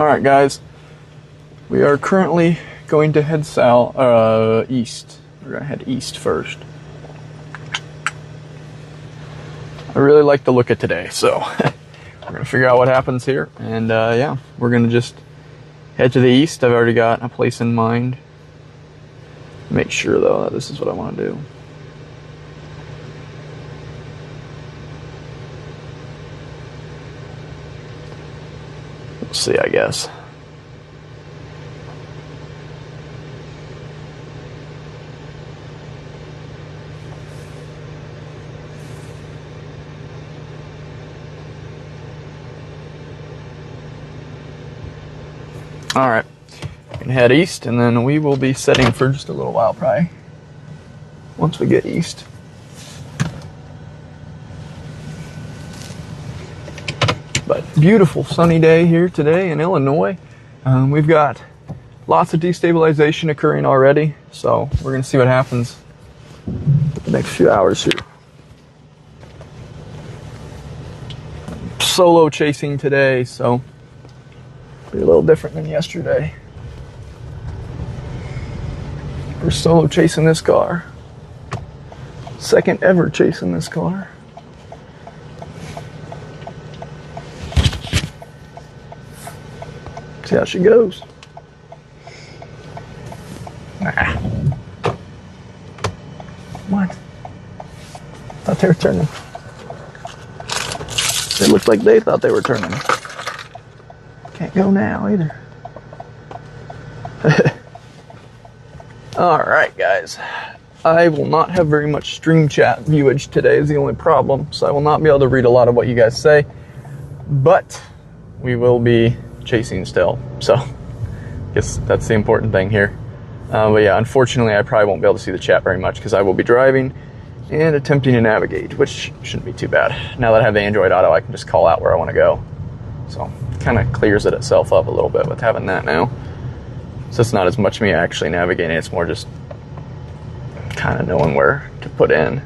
Alright guys, we are currently going to head east. We're going to head east first. I really like the look of today, so we're going to figure out what happens here. And yeah, we're going to just head to the east. I've already got a place in mind. Make sure though that this is what I want to do. We'll see, I guess. All right, we're gonna head east, and then we will be setting for just a little while, probably, once we get east. But beautiful sunny day here today in Illinois. We've got lots of destabilization occurring already, so we're gonna see what happens the next few hours here. Solo chasing today, so be a little different than yesterday. We're solo chasing this car. Second ever chasing this car. See how she goes. Ah. What? Thought they were turning. It looked like they thought they were turning. Can't go now either. Alright guys, I will not have very much stream chat viewage today is the only problem, so I will not be able to read a lot of what you guys say, but we will be chasing still, so I guess that's the important thing here. But yeah, unfortunately I probably won't be able to see the chat very much because I will be driving and attempting to navigate, which shouldn't be too bad. Now that I have the Android Auto, I can just call out where I want to go, so kind of clears it itself up a little bit with having that now. So it's not as much me actually navigating, it's more just kind of knowing where to put in.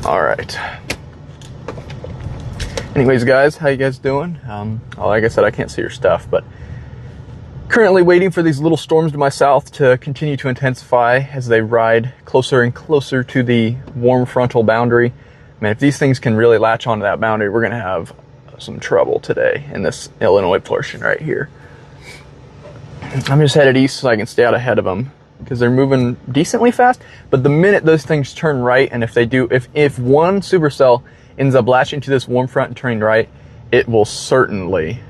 All right. Anyways, guys, how you guys doing? Like I said, I can't see your stuff, but currently waiting for these little storms to my south to continue to intensify as they ride closer and closer to the warm frontal boundary. I mean, if these things can really latch onto that boundary, we're going to have some trouble today in this Illinois portion right here. I'm just headed east so I can stay out ahead of them because they're moving decently fast. But the minute those things turn right, and if they do, if one supercell ends up latching to this warm front and turning right, it will certainly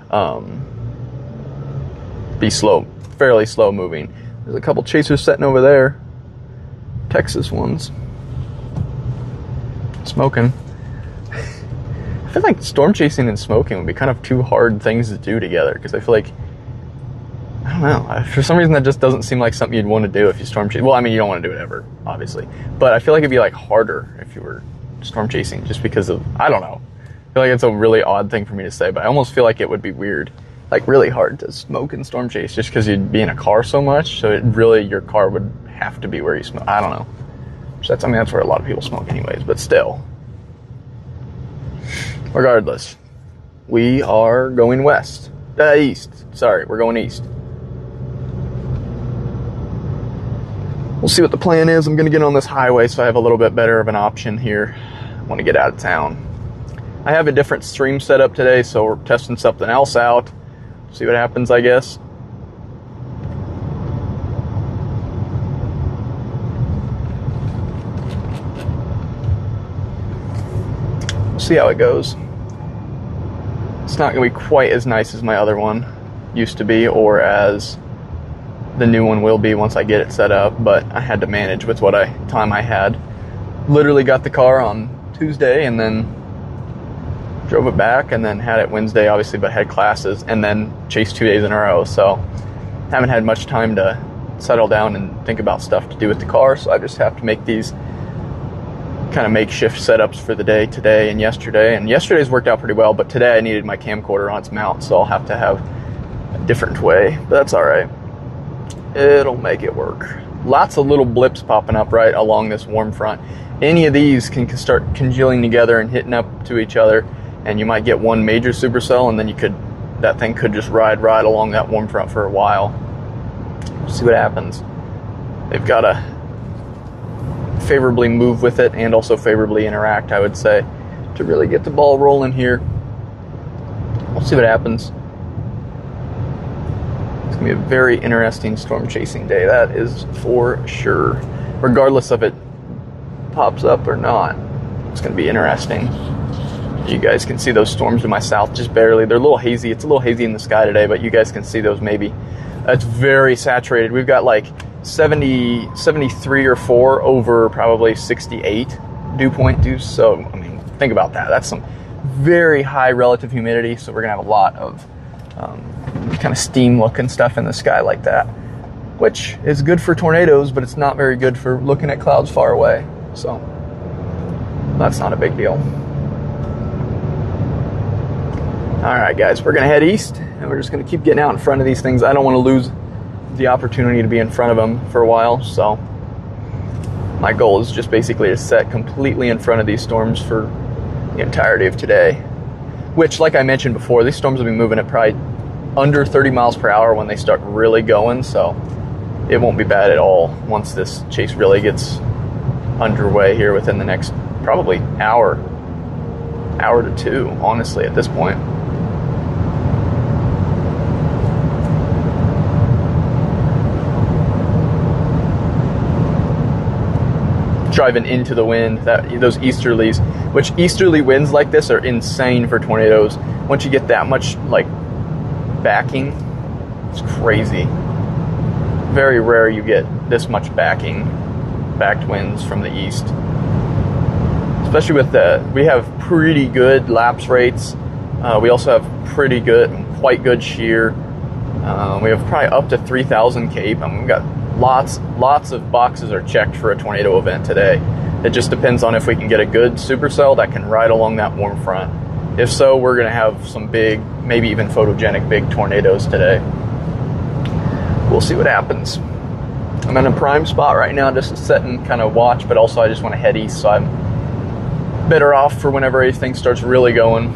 be slow, fairly slow moving. There's a couple chasers sitting over there, Texas ones, smoking. I feel like storm chasing and smoking would be kind of two hard things to do together, because I feel like, I don't know, for some reason that just doesn't seem like something you'd want to do if you storm chase. Well, I mean, you don't want to do it ever, obviously, but I feel like it'd be like harder if you were storm chasing, just because of, I don't know, I feel like it's a really odd thing for me to say, but I almost feel like it would be weird, like really hard to smoke and storm chase, just because you'd be in a car so much, so it really, your car would have to be where you smoke. I don't know. So that's, I mean, that's where a lot of people smoke anyways, but still. Regardless, we are going east. Sorry, we're going east. We'll see what the plan is. I'm going to get on this highway so I have a little bit better of an option here. I want to get out of town. I have a different stream set up today, so we're testing something else out. See what happens, I guess. We'll see how it goes. It's not going to be quite as nice as my other one used to be, or as the new one will be once I get it set up, but I had to manage with what time I had. Literally got the car on Tuesday and then drove it back, and then had it Wednesday, obviously, but had classes, and then chased 2 days in a row, so haven't had much time to settle down and think about stuff to do with the car, so I just have to make these kind of makeshift setups for the day today and yesterday, and yesterday's worked out pretty well, but today I needed my camcorder on its mount, so I'll have to have a different way, but that's alright. It'll make it work. lots of little blips popping up right along this warm front. Any of these can start congealing together and hitting up to each other, and you might get one major supercell, and then that thing could just ride right along that warm front for a while. See what happens. They've got to favorably move with it and also favorably interact, I would say, to really get the ball rolling here. We'll see what happens. It's going to be a very interesting storm chasing day, that is for sure. Regardless of it pops up or not, it's going to be interesting. You guys can see those storms to my south just barely. They're a little hazy. It's a little hazy in the sky today, but you guys can see those maybe. It's very saturated. We've got like 73 or 4 over probably 68 dew point dew. So, I mean, think about that. That's some very high relative humidity. So we're going to have a lot of kind of steam looking stuff in the sky like that, which is good for tornadoes, but it's not very good for looking at clouds far away. So that's not a big deal. All right, guys, we're going to head east, and we're just going to keep getting out in front of these things. I don't want to lose the opportunity to be in front of them for a while, so my goal is just basically to set completely in front of these storms for the entirety of today, which, like I mentioned before, these storms will be moving at probably under 30 miles per hour when they start really going, so it won't be bad at all once this chase really gets underway here within the next probably hour to 2, honestly, at this point. Driving into the wind, those easterlies, which easterly winds like this are insane for tornadoes. Once you get that much like backing, it's crazy. Very rare you get this much backed winds from the east. Especially with we have pretty good lapse rates. We also have quite good shear. We have probably up to 3,000 cape, and we've got lots of boxes are checked for a tornado event today. It just depends on if we can get a good supercell that can ride along that warm front. If so, we're going to have some big, maybe even photogenic big tornadoes today. We'll see what happens. I'm in a prime spot right now, just to sit and kind of watch, but also I just want to head east, so I'm better off for whenever everything starts really going.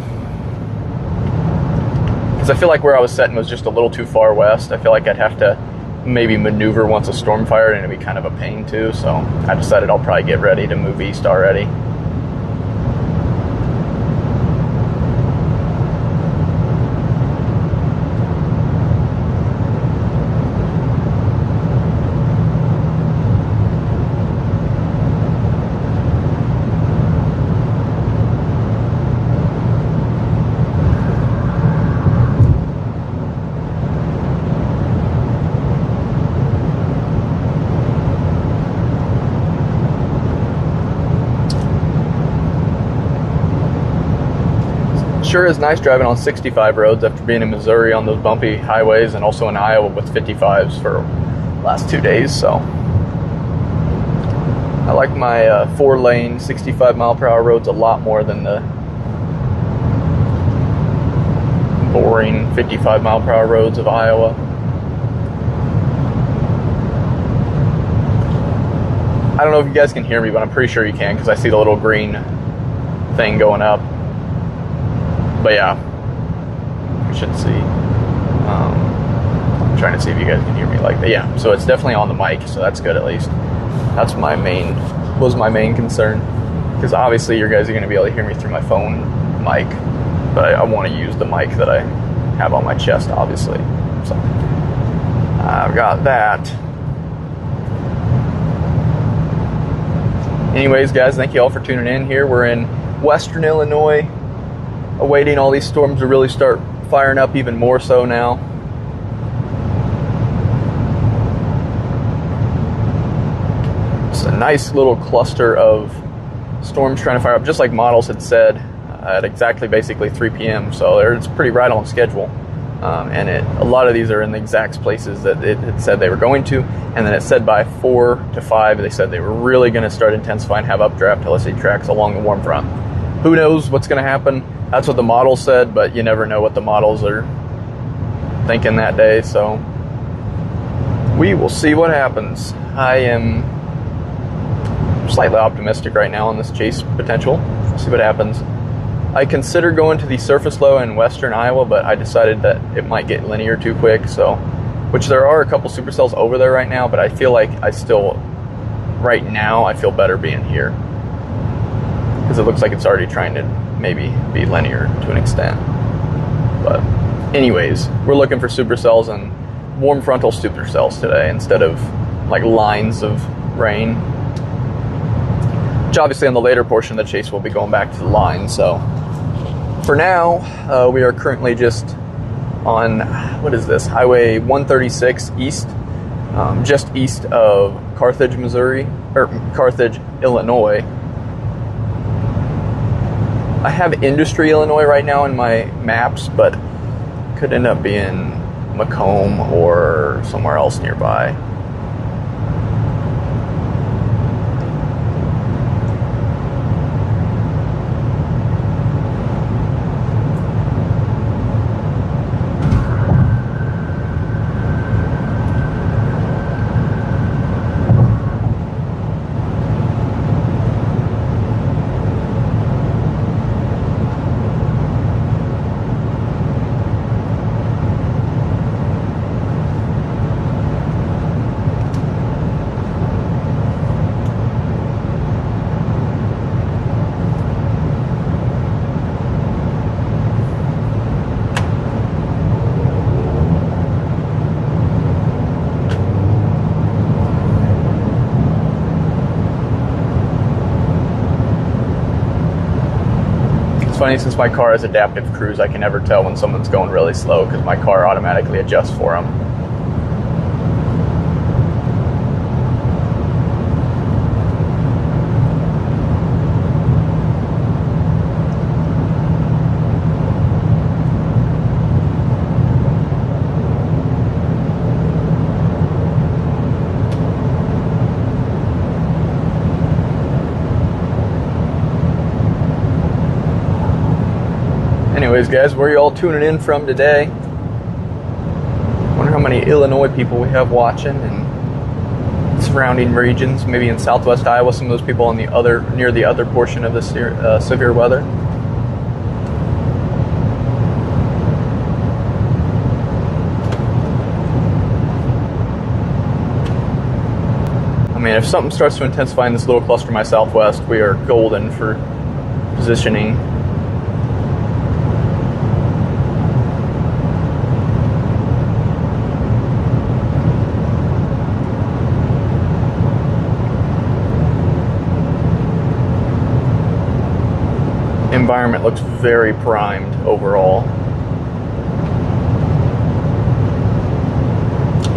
Because I feel like where I was setting was just a little too far west. I feel like I'd have to maybe maneuver once a storm fired, and it'd be kind of a pain too, so I decided I'll probably get ready to move east already. Sure is nice driving on 65 roads after being in Missouri on those bumpy highways, and also in Iowa with 55s for the last 2 days. So I like my 4-lane 65 mile per hour roads a lot more than the boring 55 mile per hour roads of Iowa. I don't know if you guys can hear me, but I'm pretty sure you can, because I see the little green thing going up. But yeah, you should see. I'm trying to see if you guys can hear me like that. Yeah, so it's definitely on the mic, so that's good at least. That's my main concern, because obviously you guys are going to be able to hear me through my phone mic, but I want to use the mic that I have on my chest, obviously. So I've got that. Anyways, guys, thank you all for tuning in here. We're in Western Illinois, awaiting all these storms to really start firing up even more so now. It's a nice little cluster of storms trying to fire up, just like Models had said, at exactly basically 3 p.m. So it's pretty right on schedule. And a lot of these are in the exact places that it had said they were going to. And then it said by 4 to 5, they said they were really going to start intensifying, have updraft LSA tracks along the warm front. Who knows what's going to happen? That's what the model said, but you never know what the models are thinking that day, so We will see what happens. I am slightly optimistic right now on this chase potential. We'll see what happens. I considered going to the surface low in western Iowa, but I decided that it might get linear too quick, so, which there are a couple supercells over there right now, but I feel like right now, I feel better being here. Because it looks like it's already trying to maybe be linear to an extent. But anyways, we're looking for supercells and warm frontal supercells today instead of like lines of rain. Which obviously on the later portion of the chase we'll be going back to the line, so for now, we are currently just on, what is this, Highway 136 East, just east of Carthage, Missouri, or Carthage, Illinois. I have Industry, Illinois right now in my maps, but could end up being Macomb or somewhere else nearby. Funny, since my car has adaptive cruise, I can never tell when someone's going really slow because my car automatically adjusts for them. Anyways, guys, where are you all tuning in from today? Wonder how many Illinois people we have watching and surrounding regions. Maybe in southwest Iowa, some of those people on the near the other portion of the severe weather. I mean, if something starts to intensify in this little cluster to my southwest, we are golden for positioning. Environment looks very primed overall.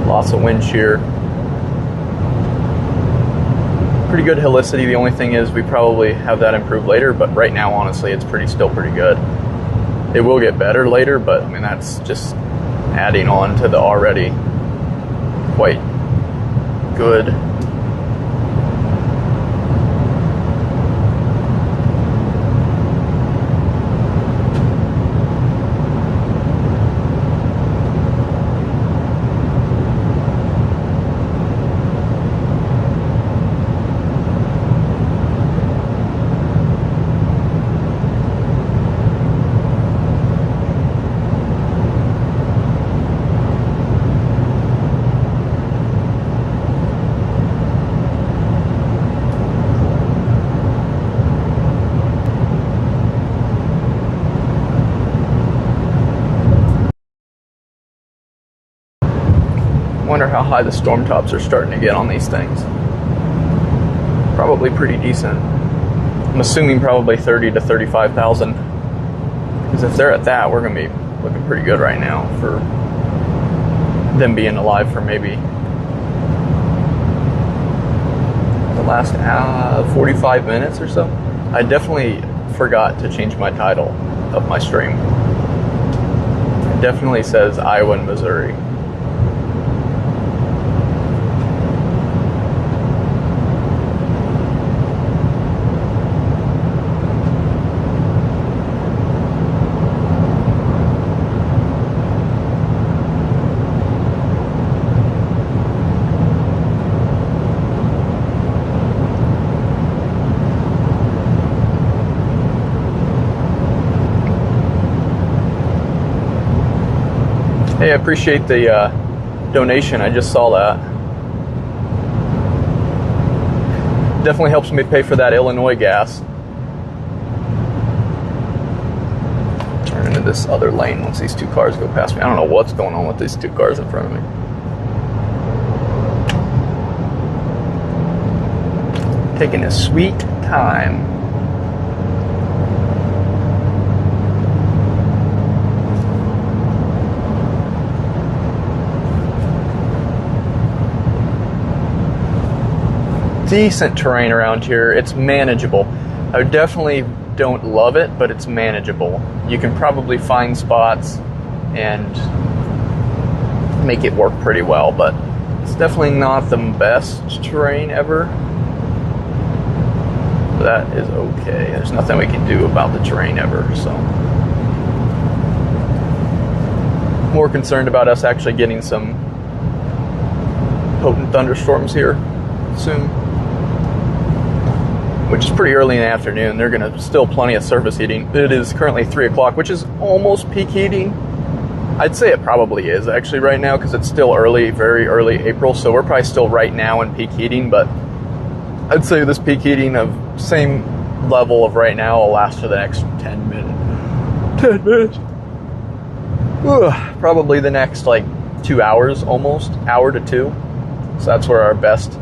Lots of wind shear. Pretty good helicity. The only thing is we probably have that improved later, but right now, honestly, it's still pretty good. It will get better later, but I mean, that's just adding on to the already quite good. Wonder how high the storm tops are starting to get on these things. Probably pretty decent. I'm assuming probably 30 to 35,000. Because if they're at that, we're going to be looking pretty good right now for them being alive for maybe the last 45 minutes or so. I definitely forgot to change my title of my stream. It definitely says Iowa and Missouri. Hey, I appreciate the donation. I just saw that. Definitely helps me pay for that Illinois gas. Turn into this other lane once these two cars go past me. I don't know what's going on with these two cars in front of me. Taking a sweet time. Decent terrain around here. It's manageable. I definitely don't love it, but it's manageable. You can probably find spots and make it work pretty well, but it's definitely not the best terrain ever. That is okay. There's nothing we can do about the terrain ever, so. More concerned about us actually getting some potent thunderstorms here soon, which is pretty early in the afternoon. They're gonna still plenty of surface heating. It is currently 3 o'clock, which is almost peak heating. I'd say it probably is actually right now because it's still early, very early April, so we're probably still right now in peak heating, but I'd say this peak heating of same level of right now will last for the next 10 minutes. 10 minutes. Ugh, probably the next like 2 hours almost, hour to 2. So that's where our best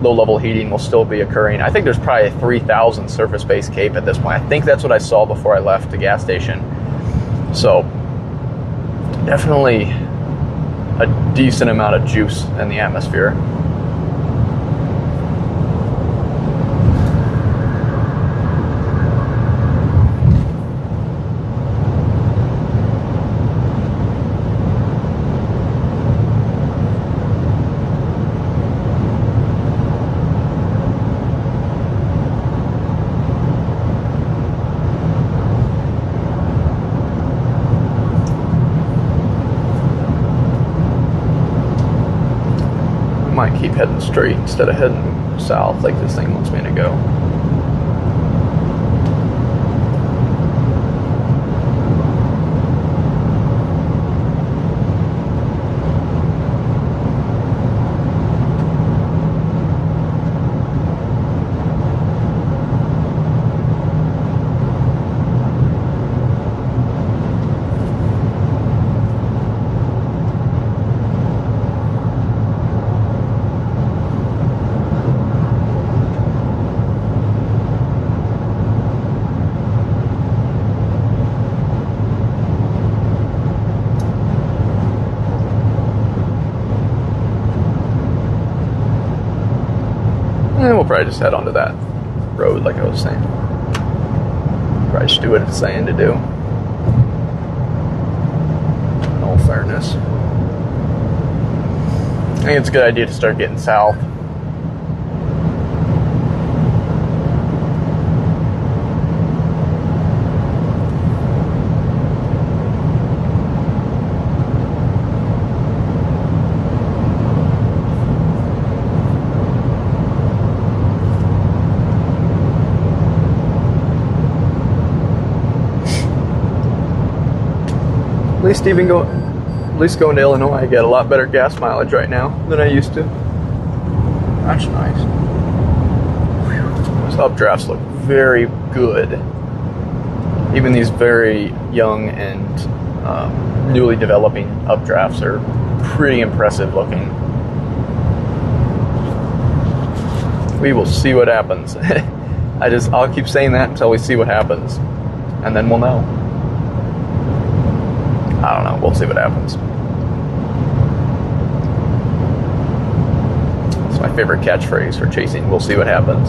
low-level heating will still be occurring. I think there's probably a 3,000 surface-based cape at this point. I think that's what I saw before I left the gas station. So definitely a decent amount of juice in the atmosphere. Might keep heading straight instead of heading south like this thing wants me to go. And we'll probably just head onto that road like I was saying. Probably just do what it's saying to do. In all fairness. I think it's a good idea to start getting south. At least going to Illinois, I get a lot better gas mileage right now than I used to. That's nice. These updrafts look very good. Even these very young and newly developing updrafts are pretty impressive looking. We will see what happens. I'll keep saying that until we see what happens, and then we'll know. I don't know. We'll see what happens. It's my favorite catchphrase for chasing. We'll see what happens.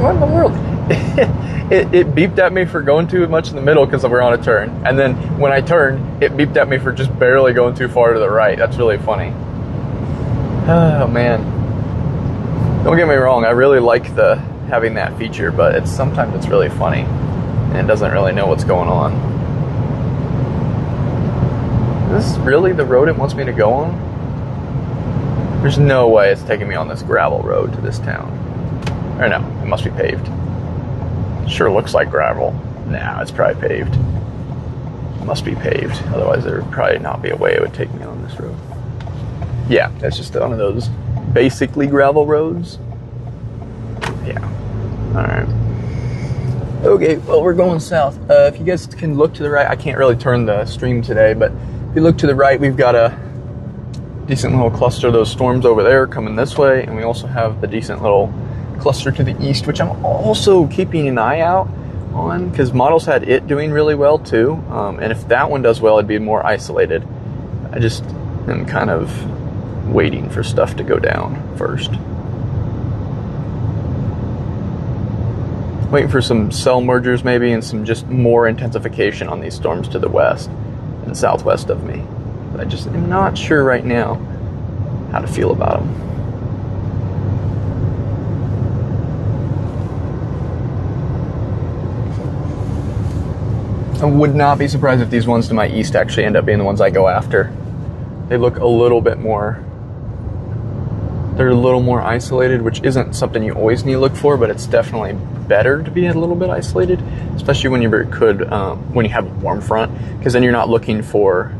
What in the world? It beeped at me for going too much in the middle because we're on a turn. And then when I turned, it beeped at me for just barely going too far to the right. That's really funny. Oh, man. Don't get me wrong. I really like having that feature, but sometimes it's really funny. And it doesn't really know what's going on. Is this really the road it wants me to go on? There's no way it's taking me on this gravel road to this town. Or no, it must be paved. Sure looks like gravel. Nah, it's probably paved. It must be paved. Otherwise there would probably not be a way it would take me on this road. Yeah, it's just one of those basically gravel roads. Yeah. Alright. Okay, well, we're going south. If you guys can look to the right, I can't really turn the stream today, but if you look to the right, we've got a decent little cluster of those storms over there coming this way, and we also have the decent little cluster to the east, which I'm also keeping an eye out on, because Models had it doing really well too, and if that one does well, it'd be more isolated. I just am kind of waiting for stuff to go down first. Waiting for some cell mergers maybe, and some just more intensification on these storms to the west and southwest of me. But I just am not sure right now how to feel about them. I would not be surprised if these ones to my east actually end up being the ones I go after. They look a little bit more, they're a little more isolated, which isn't something you always need to look for, but it's definitely better to be a little bit isolated, especially when when you have a warm front, because then you're not looking for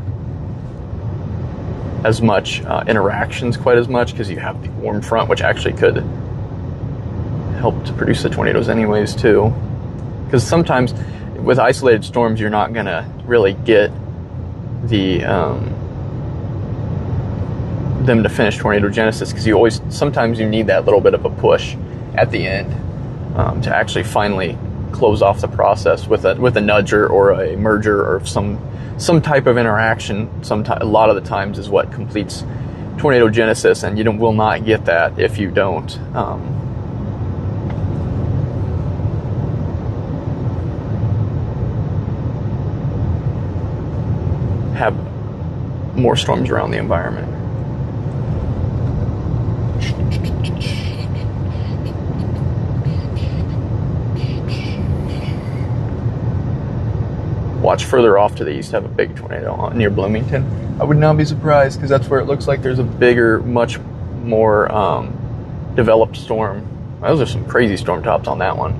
as much interactions quite as much, because you have the warm front, which actually could help to produce the tornadoes anyways too. Because sometimes with isolated storms, you're not gonna really get the them to finish tornadogenesis, because sometimes you need that little bit of a push at the end to actually finally close off the process with a nudger or a merger or some type of interaction. A lot of the times is what completes tornadogenesis, and you will not get that if you don't have more storms around the environment. Watch further off to the east, have a big tornado near Bloomington. I would not be surprised, because that's where it looks like there's a bigger, much more developed storm. Those are some crazy storm tops on that one.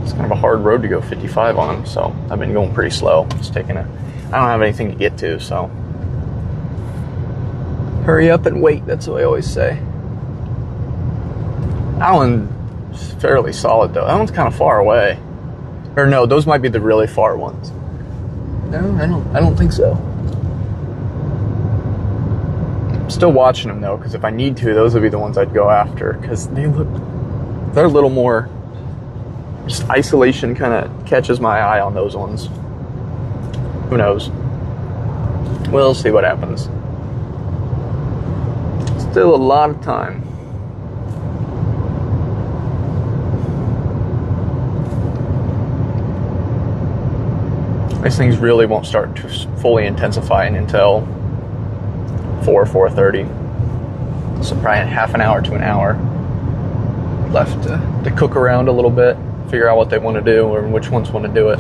It's kind of a hard road to go 55 on, so I've been going pretty slow. Just I don't have anything to get to, so hurry up and wait. That's what I always say. That one's fairly solid though. That one's kind of far away. Or no, those might be the really far ones. No, I don't think so. I'm still watching them though, because if I need to, those would be the ones I'd go after, because they're a little more, just isolation kind of catches my eye on those ones. Who knows? We'll see what happens. Still a lot of time. These things really won't start to fully intensifying until 4:30. So probably half an hour to an hour left to cook around a little bit, figure out what they want to do or which ones want to do it.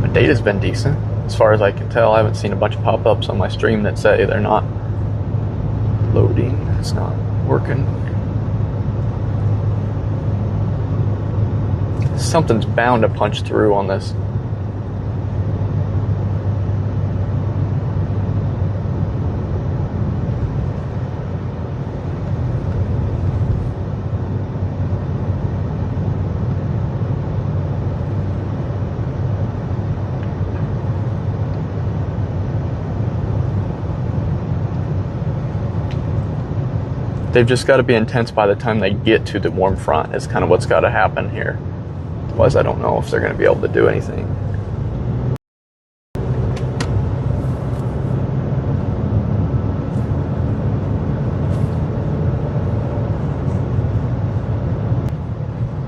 The data's been decent, as far as I can tell. I haven't seen a bunch of pop-ups on my stream that say they're not loading, it's not working. Something's bound to punch through on this. They've just got to be intense by the time they get to the warm front is kind of what's got to happen here. Otherwise, I don't know if they're going to be able to do anything.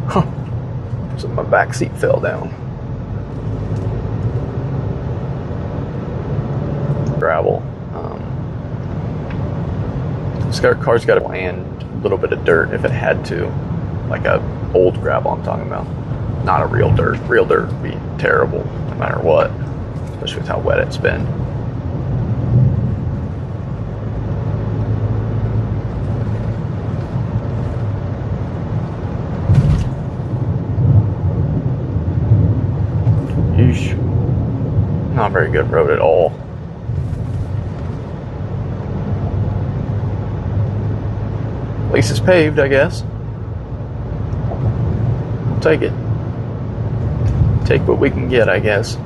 Huh. So my back seat fell down. Gravel. This car's got a land, a little bit of dirt if it had to. Like a old gravel I'm talking about. Not a real dirt. Real dirt would be terrible no matter what. especially with how wet it's been. Yeesh. Not very good road at all. At least it's paved, I guess. I'll take it. Take what we can get, I guess.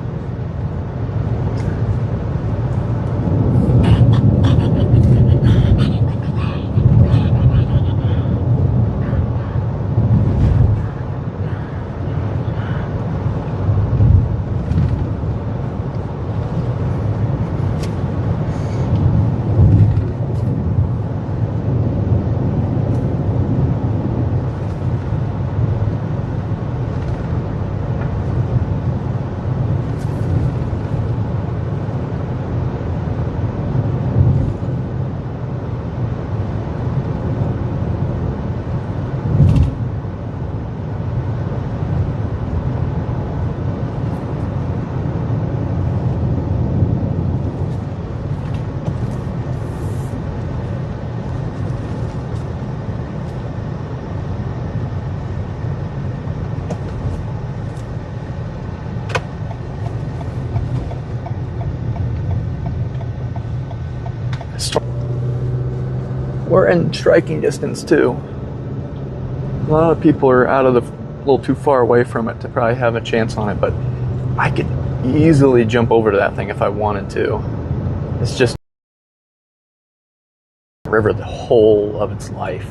We're in striking distance too. A lot of people are a little too far away from it to probably have a chance on it, but I could easily jump over to that thing if I wanted to. It's just river the whole of its life,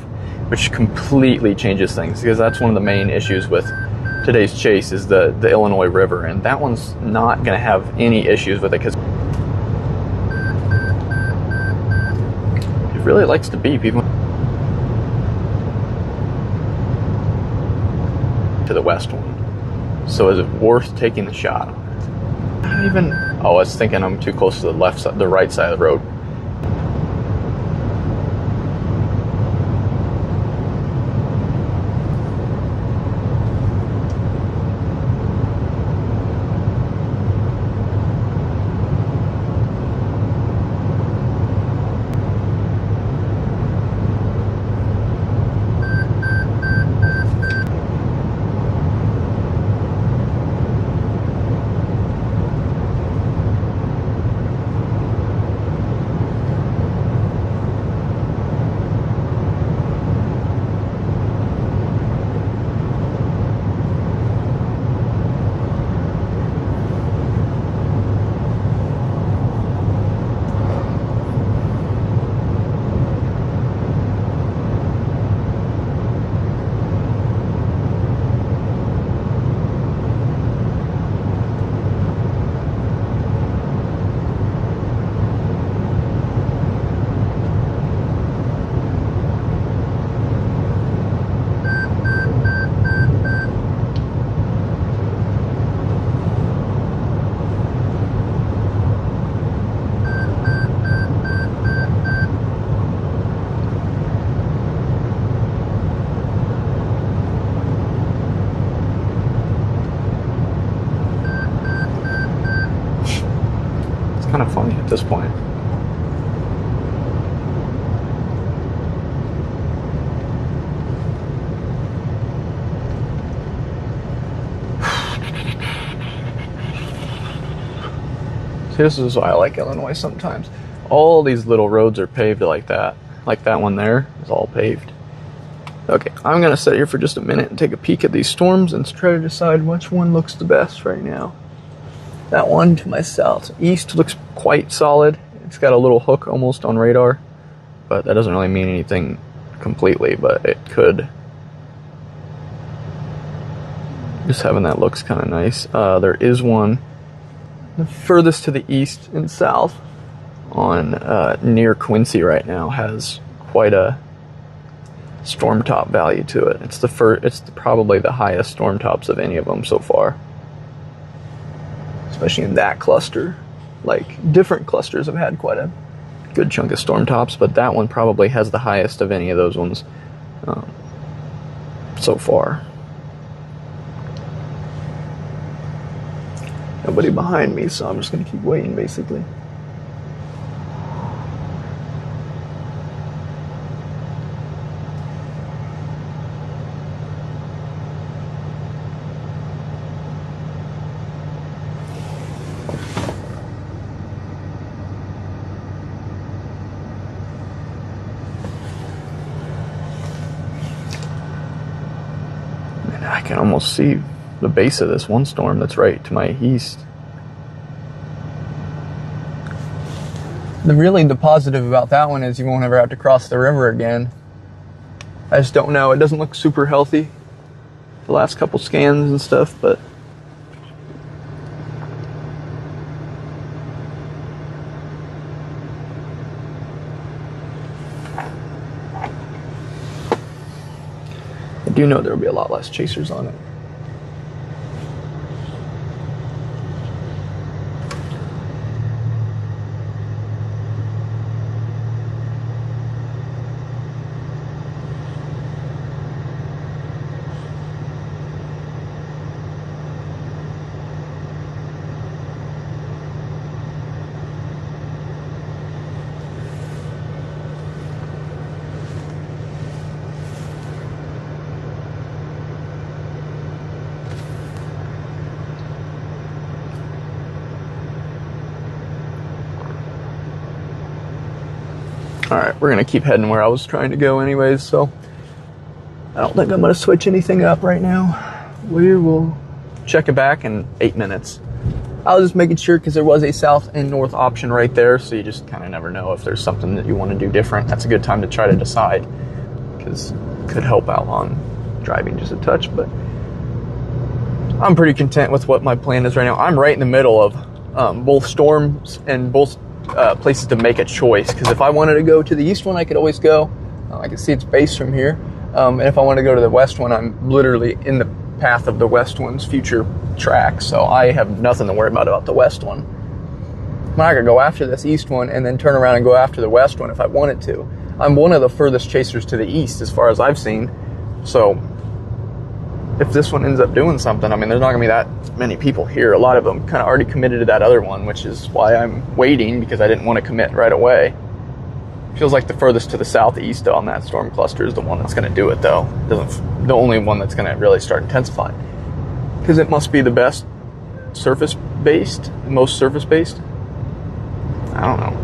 which completely changes things, because that's one of the main issues with today's chase is the Illinois River, and that one's not going to have any issues with it because really likes to beep even to the west one. So is it worth taking the shot? Not even. Oh, I was thinking I'm too close to the left side, the right side of the road. Kind of funny at this point. See, this is why I like Illinois sometimes. All these little roads are paved like that. Like that one there is all paved. Okay, I'm gonna sit here for just a minute and take a peek at these storms and try to decide which one looks the best right now. That one to my southeast looks quite solid. It's got a little hook almost on radar, but that doesn't really mean anything completely, but it could. Just having that looks kind of nice. There is one the furthest to the east and south on near Quincy right now has quite a storm top value to it. It's probably the highest storm tops of any of them so far. Especially in that cluster. Like, different clusters have had quite a good chunk of storm tops, but that one probably has the highest of any of those ones so far. Nobody behind me, so I'm just going to keep waiting, basically. I can almost see the base of this one storm that's right to my east. The positive about that one is you won't ever have to cross the river again. I just don't know. It doesn't look super healthy, the last couple scans and stuff, but I do know there will be a lot less chasers on it. Alright, we're going to keep heading where I was trying to go anyways, so I don't think I'm going to switch anything up right now. We will check it back in 8 minutes. I was just making sure because there was a south and north option right there, so you just kind of never know if there's something that you want to do different. That's a good time to try to decide, because it could help out on driving just a touch, but I'm pretty content with what my plan is right now. I'm right in the middle of both storms and both places to make a choice, because if I wanted to go to the east one, I could always go. I can see its base from here, and if I want to go to the west one, I'm literally in the path of the west one's future track, so I have nothing to worry about the west one. I could go after this east one and then turn around and go after the west one if I wanted to. I'm one of the furthest chasers to the east as far as I've seen, so if this one ends up doing something, I mean, there's not going to be that many people here. A lot of them kind of already committed to that other one, which is why I'm waiting, because I didn't want to commit right away. Feels like the furthest to the southeast on that storm cluster is the one that's going to do it, though. The only one that's going to really start intensifying, because it must be the best surface-based, most surface-based. I don't know.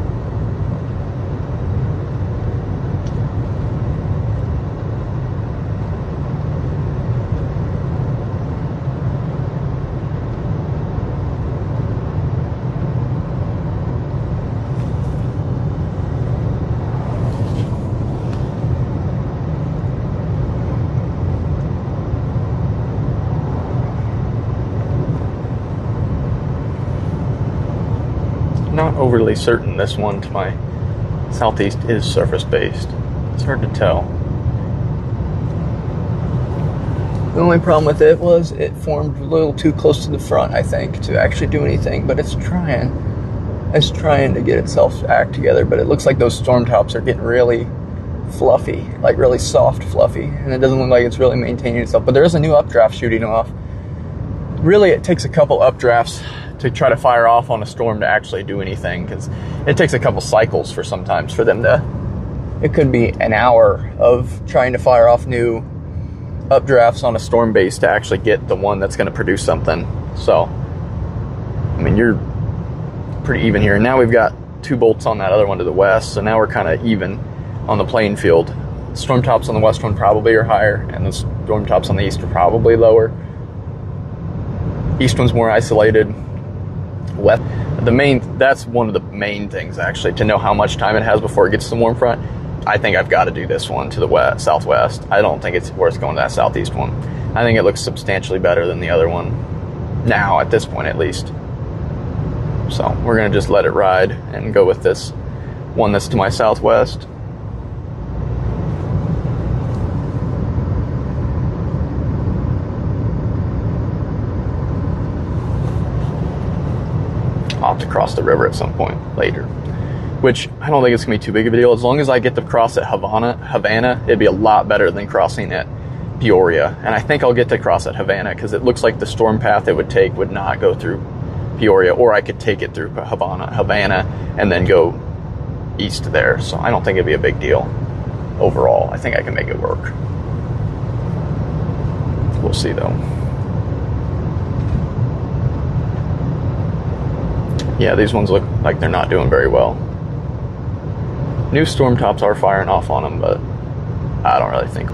Not overly certain this one to my southeast is surface-based. It's hard to tell. The only problem with it was it formed a little too close to the front, I think, to actually do anything, but it's trying. It's trying to get itself to act together, but it looks like those storm tops are getting really fluffy, like really soft fluffy, and it doesn't look like it's really maintaining itself. But there is a new updraft shooting off. Really, it takes a couple updrafts to try to fire off on a storm to actually do anything, because it takes a couple cycles for sometimes for them to, it could be an hour of trying to fire off new updrafts on a storm base to actually get the one that's going to produce something. So, I mean, you're pretty even here. And now we've got 2 bolts on that other one to the west, so now we're kind of even on the playing field. Storm tops on the west one probably are higher, and the storm tops on the east are probably lower. East one's more isolated. West, that's one of the main things, actually, to know how much time it has before it gets to the warm front. I think I've got to do this one to the west, southwest. I don't think it's worth going to that southeast one. I think it looks substantially better than the other one now, at this point at least. So we're going to just let it ride and go with this one that's to my southwest. I'll have to cross the river at some point later, which I don't think it's going to be too big of a deal. As long as I get to cross at Havana, it'd be a lot better than crossing at Peoria. And I think I'll get to cross at Havana, because it looks like the storm path it would take would not go through Peoria, or I could take it through Havana, and then go east there. So I don't think it'd be a big deal overall. I think I can make it work. We'll see though. Yeah, these ones look like they're not doing very well. New storm tops are firing off on them, but I don't really think.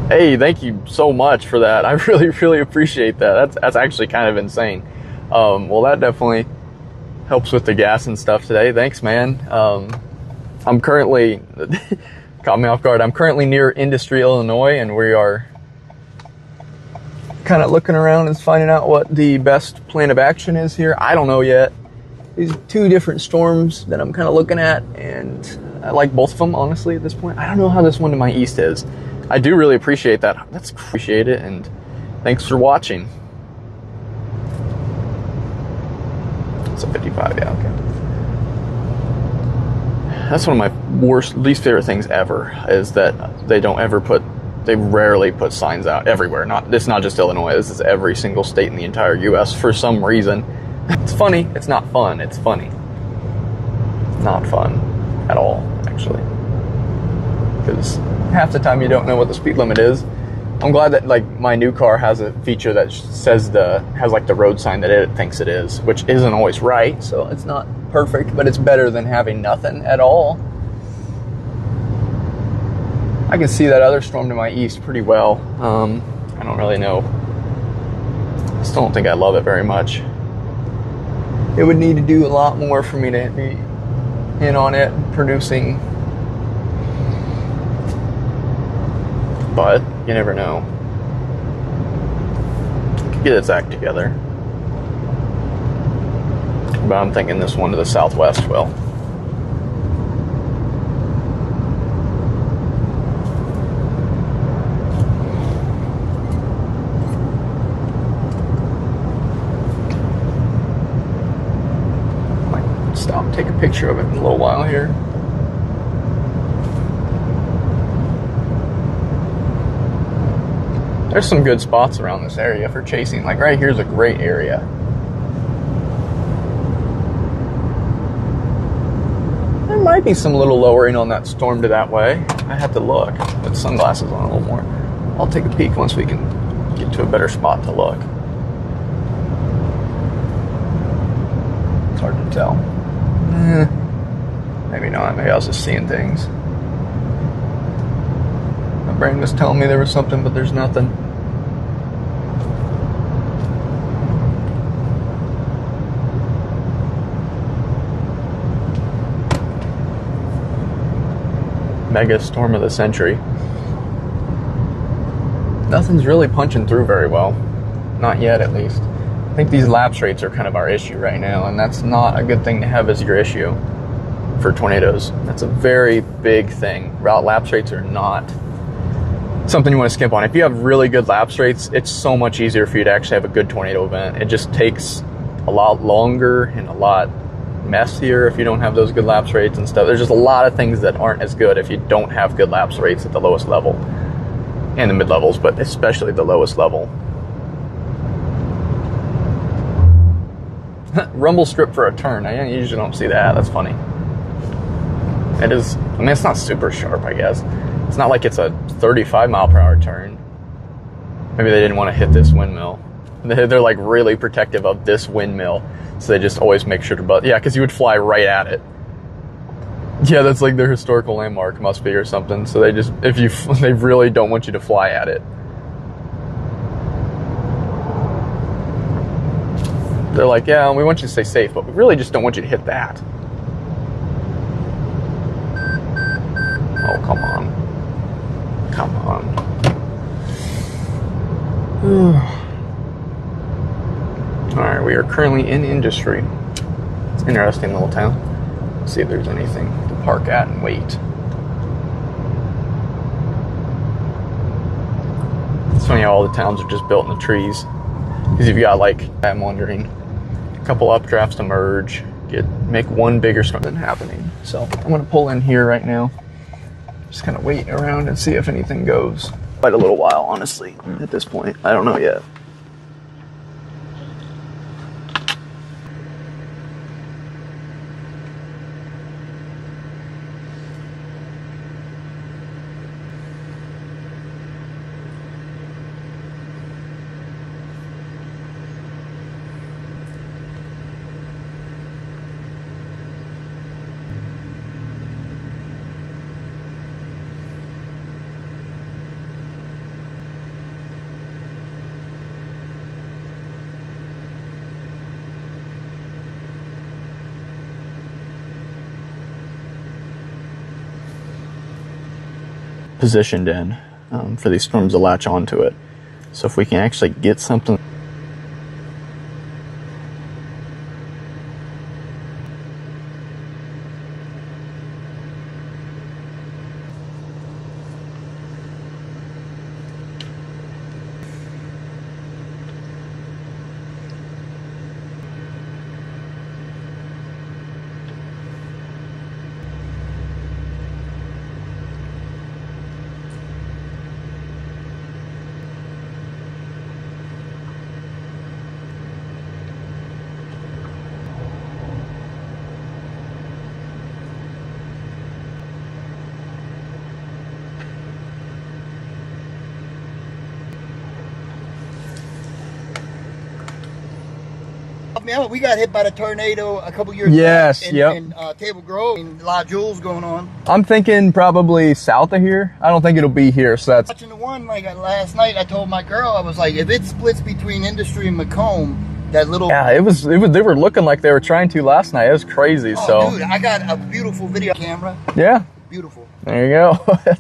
Hey, thank you so much for that. I really appreciate that. That's actually kind of insane. Well, that definitely helps with the gas and stuff today. Thanks, man. I'm currently, caught me off guard. I'm currently near Industry, Illinois, and we are kind of looking around and finding out what the best plan of action is here. I don't know yet. These are two different storms that I'm kind of looking at, and I like both of them, honestly, at this point. I don't know how this one to my east is. I do really appreciate that. Let's appreciate it, and thanks for watching. It's a 55, yeah, okay. That's one of my least favorite things ever, is that they rarely put signs out everywhere. It's not just Illinois, this is every single state in the entire US for some reason. It's funny, it's not fun, it's funny. Not fun at all, actually. Because half the time you don't know what the speed limit is. I'm glad that like my new car has a feature that says has like the road sign that it thinks it is, which isn't always right, so it's not perfect, but it's better than having nothing at all. I can see that other storm to my east pretty well. I don't really know. I still don't think I love it very much. It would need to do a lot more for me to be in on it, producing. But you never know. Get its act together. But I'm thinking this one to the southwest will. Might stop, take a picture of it in a little while here. There's some good spots around this area for chasing. Like right here's a great area. There might be some little lowering on that storm to that way. I have to look with sunglasses on a little more. I'll take a peek once we can get to a better spot to look. It's hard to tell. Maybe not. Maybe I was just seeing things. My brain was telling me there was something, but there's nothing. Mega storm of the century. Nothing's really punching through very well. Not yet, at least. I think these lapse rates are kind of our issue right now, and that's not a good thing to have as your issue for tornadoes. That's a very big thing. Lapse rates are not something you want to skimp on. If you have really good lapse rates, it's so much easier for you to actually have a good tornado event. It just takes a lot longer and a lot messier if you don't have those good lapse rates and stuff. There's just a lot of things that aren't as good if you don't have good lapse rates at the lowest level and the mid levels, but especially the lowest level. Rumble strip for a turn. I usually don't see that. That's funny. It is, I mean, it's not super sharp, I guess. It's not like it's a 35 mile per hour turn. Maybe they didn't want to hit this windmill. They're like really protective of this windmill, so they just always make sure to, yeah, because you would fly right at it. Yeah, that's like their historical landmark must be or something. So they just, they really don't want you to fly at it. They're like, yeah, we want you to stay safe, but we really just don't want you to hit that. Oh, come on. Come on. Alright, we are currently in Industry. It's an interesting little town. Let's see if there's anything to park at and wait. It's funny how all the towns are just built in the trees. Because you've got, like, I'm wondering, a couple updrafts to merge, make one bigger storm than happening. So I'm going to pull in here right now. Just kind of wait around and see if anything goes. Quite a little while, honestly, at this point. I don't know yet. positioned in for these storms to latch onto it. So if we can actually get something. We got hit by the tornado a couple years back in Table Grove, and a lot of jewels going on. I'm thinking probably south of here. I don't think it'll be here, so that's... Watching the one, like last night, I told my girl, I was like, if it splits between Industry and Macomb, that little... Yeah, it was, they were looking like they were trying to last night. It was crazy, oh, dude, I got a beautiful video camera. Yeah. Beautiful. There you go.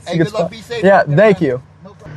Hey, good luck, be safe. Yeah, thank you. No problem.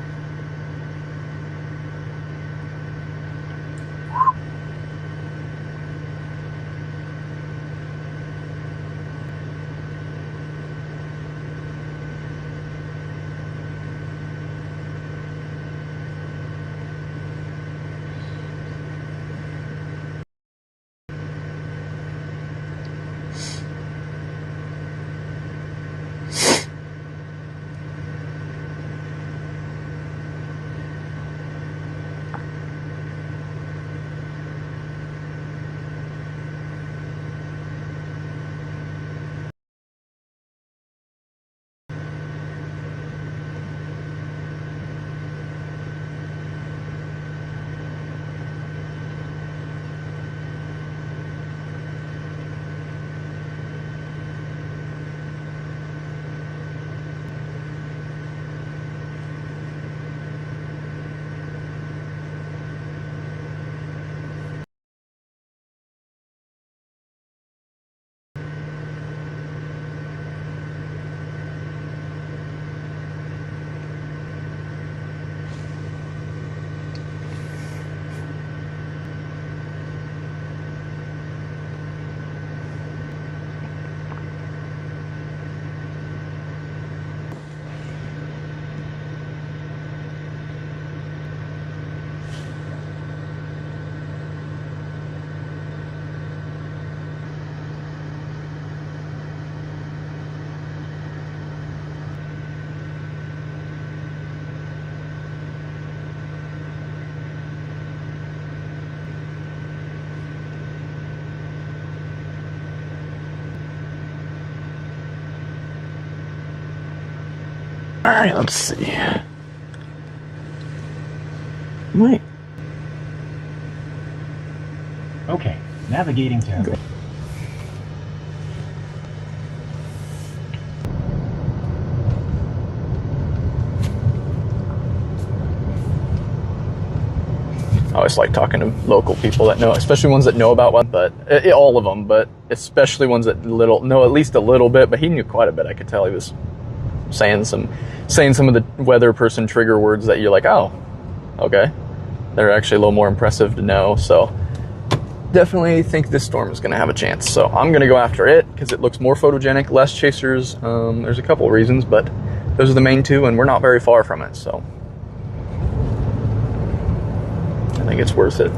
All right, let's see. Wait. Okay, navigating to... Okay. I always like talking to local people that know, especially ones that know about one, but all of them, but especially ones that know at least a little bit. But he knew quite a bit. I could tell he was saying some of the weather person trigger words that you're like, oh, okay, they're actually a little more impressive to know. So definitely think this storm is going to have a chance. So I'm going to go after it because it looks more photogenic, less chasers. There's a couple of reasons, but those are the main two, and we're not very far from it. So I think it's worth it.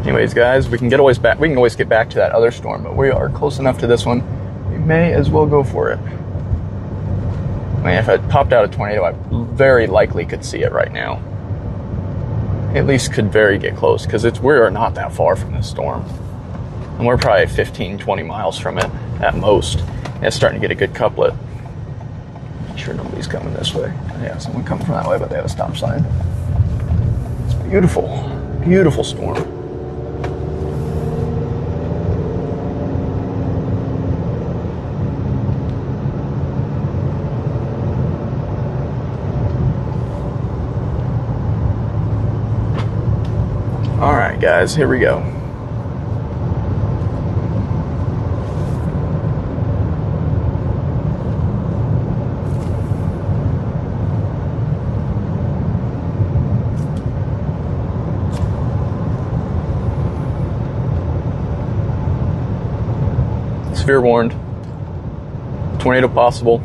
Anyways, guys, we can always get back to that other storm, but we are close enough to this one. We may as well go for it. I mean, if it popped out a tornado, I very likely could see it right now. At least could get close, because we are not that far from this storm. And we're probably 15, 20 miles from it at most. And it's starting to get a good couplet. Make sure nobody's coming this way. Yeah, someone coming from that way, but they have a stop sign. It's beautiful, beautiful storm. All right, guys, here we go. severe warned. Tornado possible.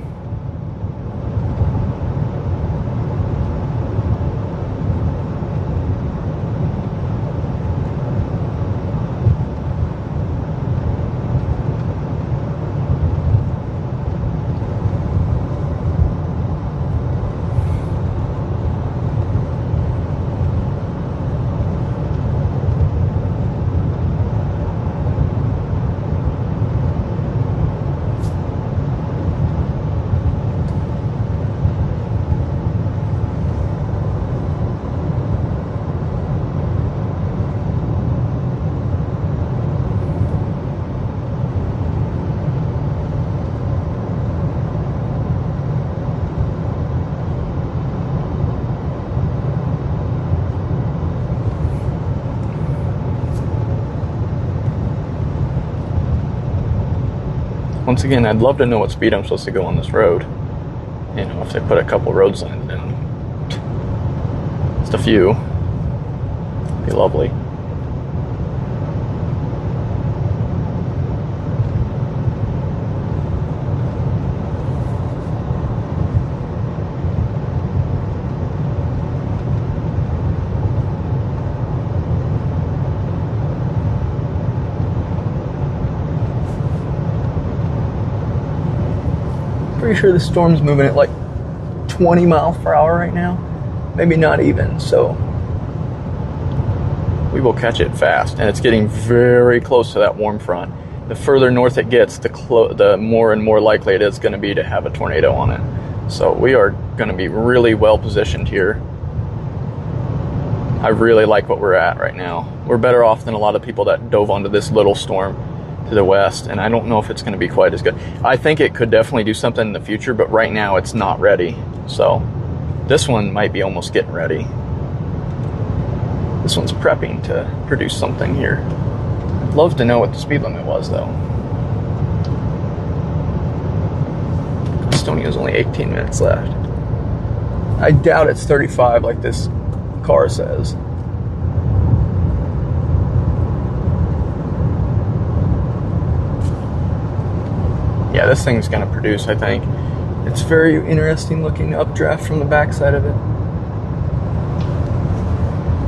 Once again, I'd love to know what speed I'm supposed to go on this road. You know, if they put a couple road signs in. Just a few. It'd be lovely. Pretty sure the storm's moving at like 20 miles per hour right now. Maybe not even, so we will catch it fast. And it's getting very close to that warm front. The further north it gets, the more and more likely it is going to be to have a tornado on it. So we are going to be really well positioned here. I really like what we're at right now. We're better off than a lot of people that dove onto this little storm to the west, and I don't know if it's going to be quite as good. I think it could definitely do something in the future, but right now it's not ready. So this one might be almost getting ready. This one's prepping to produce something here. I'd love to know what the speed limit was, though. Estonia's only 18 minutes left. I doubt it's 35 like this car says. Yeah, this thing's going to produce, I think. It's very interesting looking updraft from the backside of it.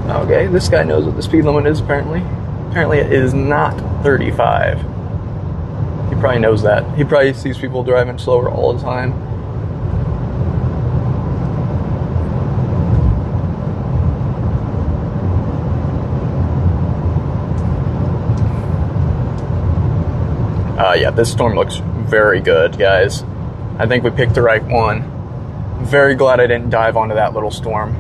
Okay, this guy knows what the speed limit is, apparently. Apparently it is not 35. He probably knows that. He probably sees people driving slower all the time. Yeah, this storm looks very good, guys. I think we picked the right one. Very glad I didn't dive onto that little storm.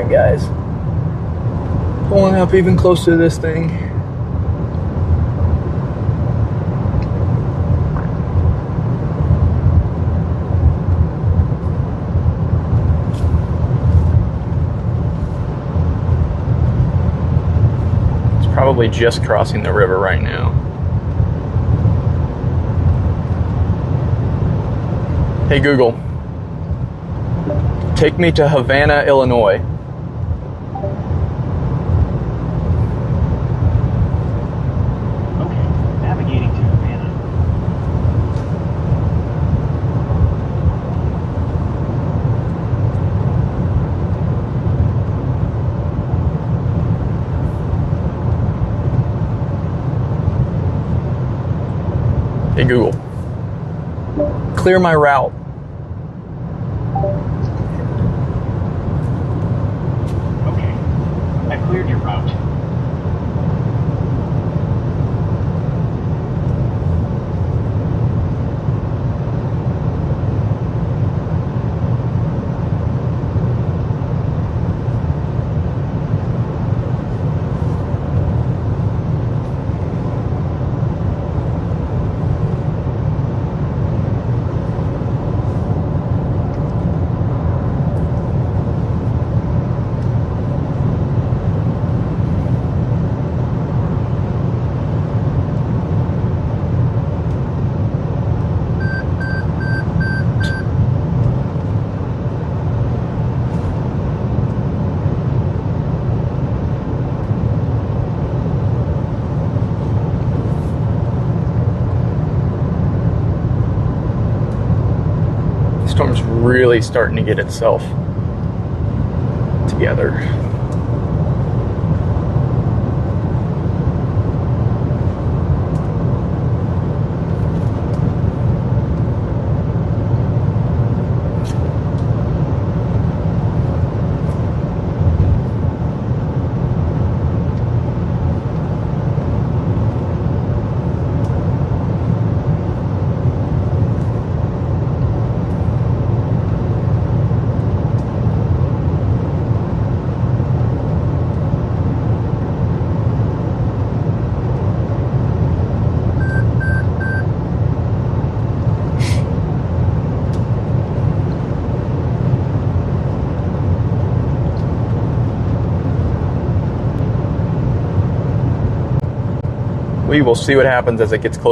Guys, pulling up even closer to this thing. It's probably just crossing the river right now. Hey Google, take me to Havana, Illinois. Hey Google, clear my route. Okay, I've cleared your route. Storm's really starting to get itself together. We will see what happens as it gets close.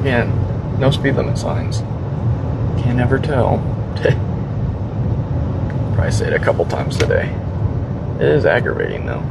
again, no speed limit signs. Can't ever tell. Probably say it a couple times today. It is aggravating though.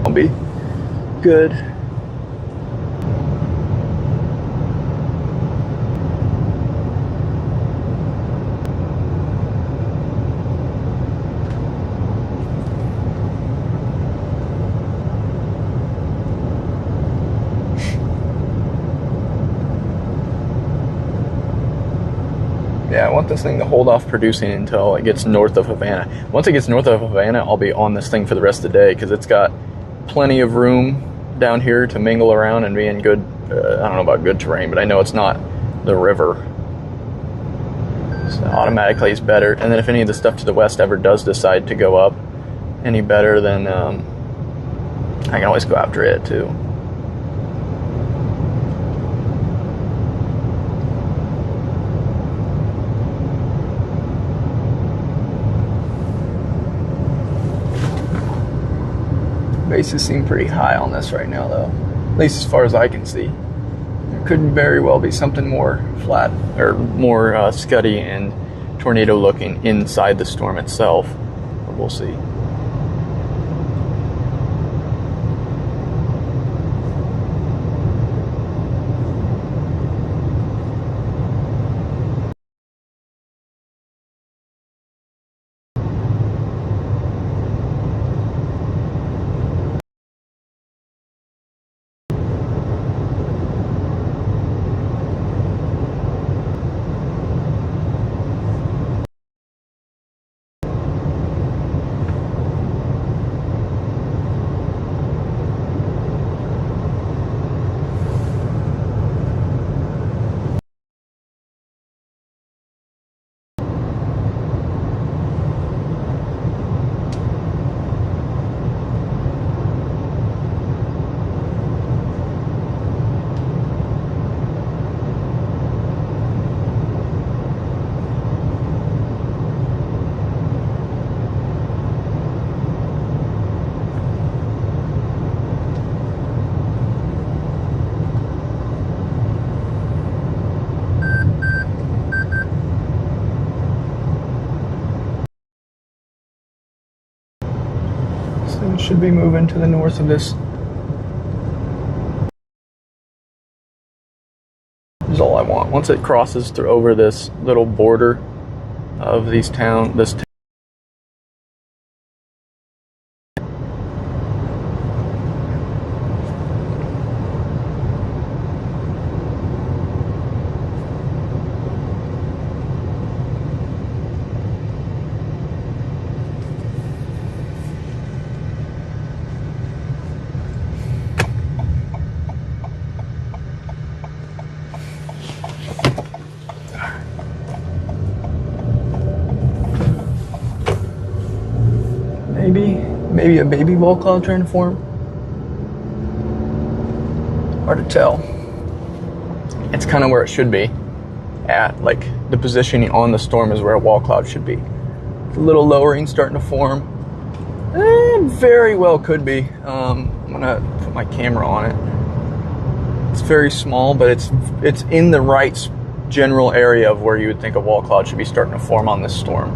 I'll be good. Yeah, I want this thing to hold off producing until it gets north of Havana. Once it gets north of Havana, I'll be on this thing for the rest of the day because it's got plenty of room down here to mingle around and be in good, I don't know about good terrain, but I know it's not the river. So automatically it's better. And then if any of the stuff to the west ever does decide to go up any better, then I can always go after it too. Bases seem pretty high on this right now though, at least as far as I can see. There could very well be something more flat or more scuddy and tornado looking inside the storm itself, but we'll see. So it should be moving to the north of this. Is all I want. Once it crosses through over this little border of this town. maybe a baby wall cloud trying to form. Hard to tell. It's kind of where it should be at, like the positioning on the storm is where a wall cloud should be. A little lowering starting to form. Very well could be. I'm gonna put my camera on it. It's very small, but it's in the right general area of where you would think a wall cloud should be starting to form on this storm.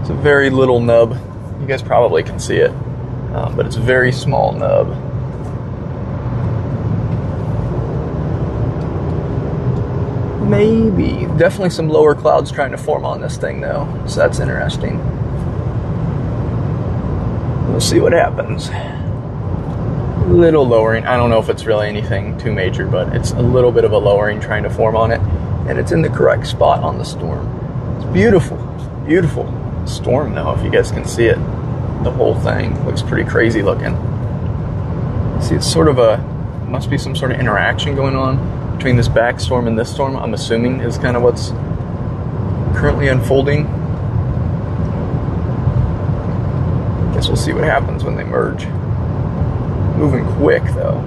It's a very little nub. You guys probably can see it, but it's a very small nub. Maybe. Definitely some lower clouds trying to form on this thing, though, so that's interesting. We'll see what happens. A little lowering. I don't know if it's really anything too major, but it's a little bit of a lowering trying to form on it, and it's in the correct spot on the storm. It's beautiful. Beautiful storm, though, if you guys can see it. The whole thing looks pretty crazy looking. See, it's sort of must be some sort of interaction going on between this back storm and this storm, I'm assuming is kind of what's currently unfolding. Guess we'll see what happens when they merge. Moving quick, though.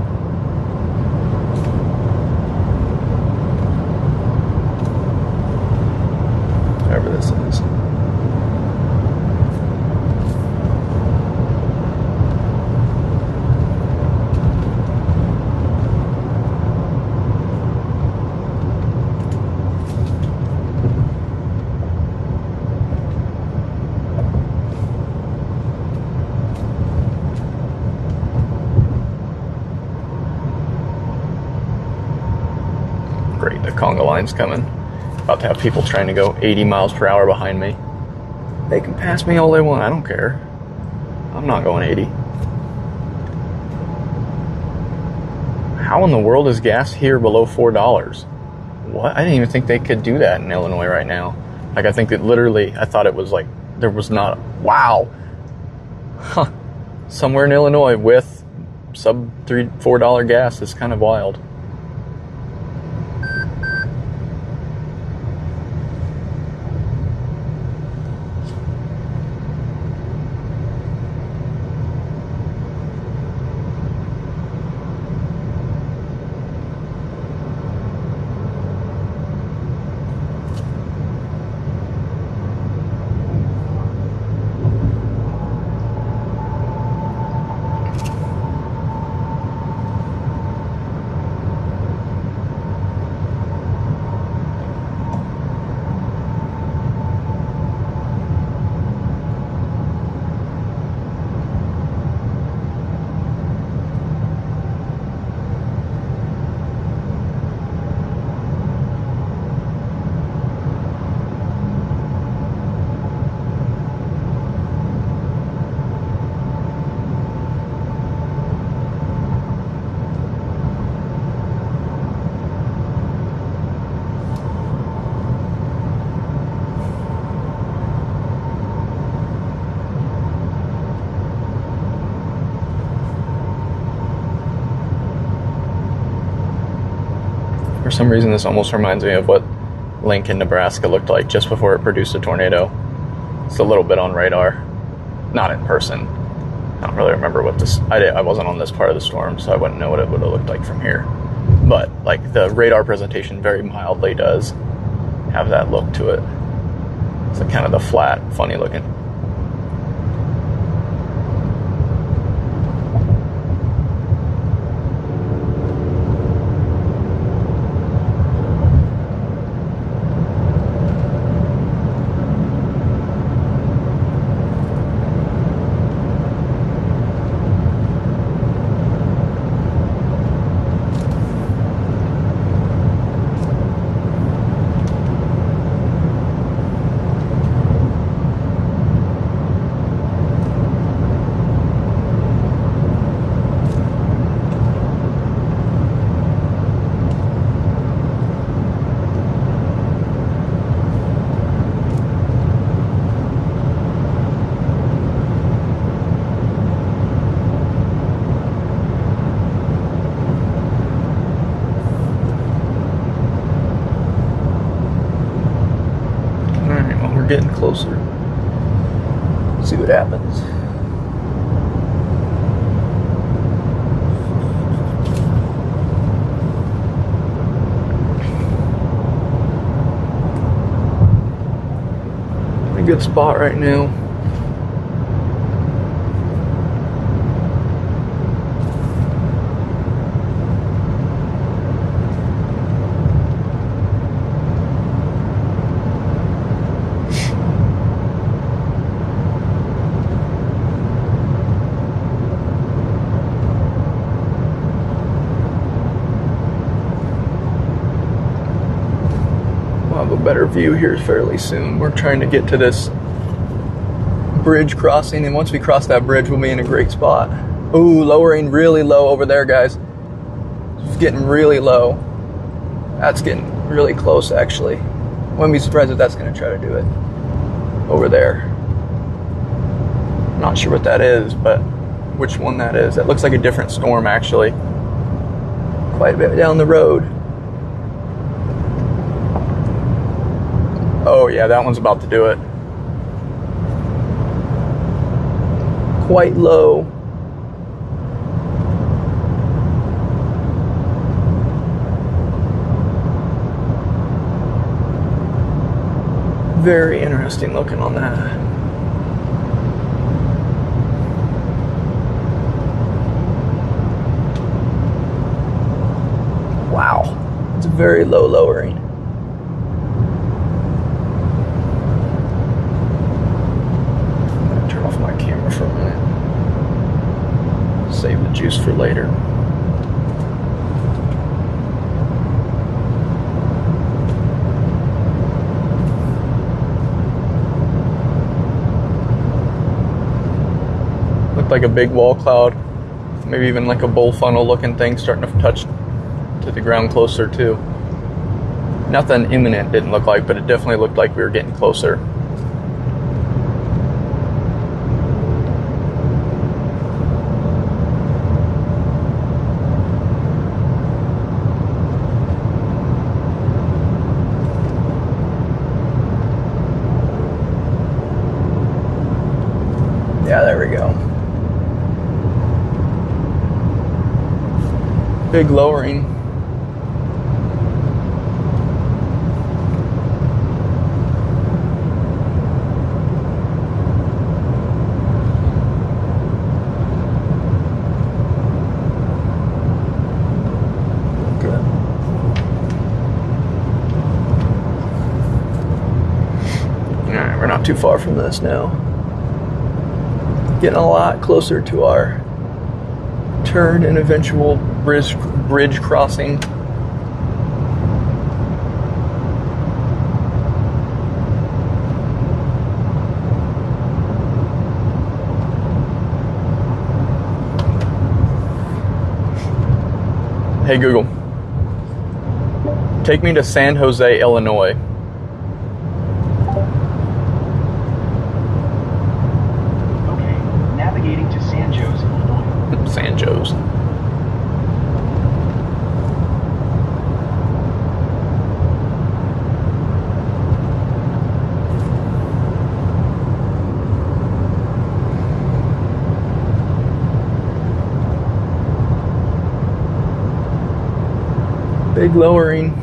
Whatever this is. Great, the conga line's coming. About to have people trying to go 80 miles per hour behind me. They can pass me all they want, I don't care. I'm not going 80. How in the world is gas here below $4? What? I didn't even think they could do that in Illinois right now. Like, I think that literally, I thought it was like, there was not, wow. Huh. Somewhere in Illinois with sub $4 gas is kind of wild. For some reason, this almost reminds me of what Lincoln, Nebraska looked like just before it produced a tornado. It's a little bit on radar. Not in person. I don't really remember what this... I wasn't on this part of the storm, so I wouldn't know what it would have looked like from here. But, like, the radar presentation very mildly does have that look to it. It's like kind of the flat, funny looking. Getting closer. See what happens. good spot right now. We'll have a better view here fairly soon. We're trying to get to this bridge crossing, and once we cross that bridge, we'll be in a great spot. Ooh, lowering really low over there, guys. It's getting really low. That's getting really close, actually. Wouldn't be surprised if that's going to try to do it over there. Not sure what that is, but which one that is. That looks like a different storm, actually. Quite a bit down the road. Oh yeah, that one's about to do it. Quite low. Very interesting looking on that. Wow, it's a very low lowering. For a minute. Save the juice for later. Looked like a big wall cloud, maybe even like a bull funnel looking thing starting to touch to the ground closer too. Nothing imminent didn't look like, but it definitely looked like we were getting closer. Yeah, there we go. Big lowering. Good. All right, we're not too far from this now. Getting a lot closer to our turn and eventual bridge crossing. Hey Google, take me to San Jose, Illinois. To San Jose, Illinois. San Jose. Big lowering.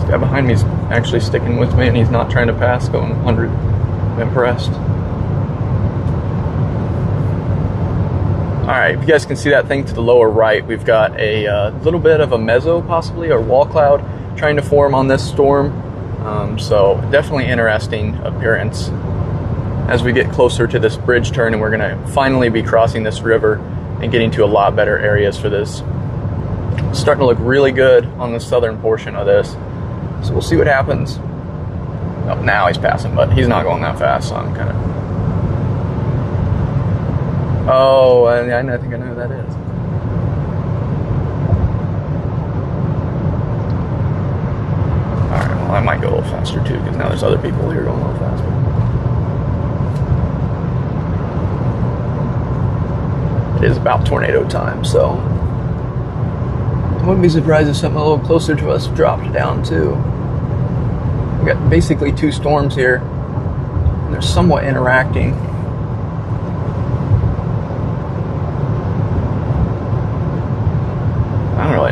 Guy behind me is actually sticking with me and he's not trying to pass, going 100. I'm impressed. Alright, if you guys can see that thing to the lower right, we've got a little bit of a mezzo possibly, or wall cloud trying to form on this storm. So definitely interesting appearance as we get closer to this bridge turn, and we're going to finally be crossing this river and getting to a lot better areas for this. It's starting to look really good on the southern portion of this. So we'll see what happens. Oh, now he's passing, but he's not going that fast, so I'm kind of... Oh, I think I know who that is. Alright, well I might go a little faster too, because now there's other people here going a little faster. It is about tornado time, so... I wouldn't be surprised if something a little closer to us dropped down too. We got basically two storms here, and they're somewhat interacting.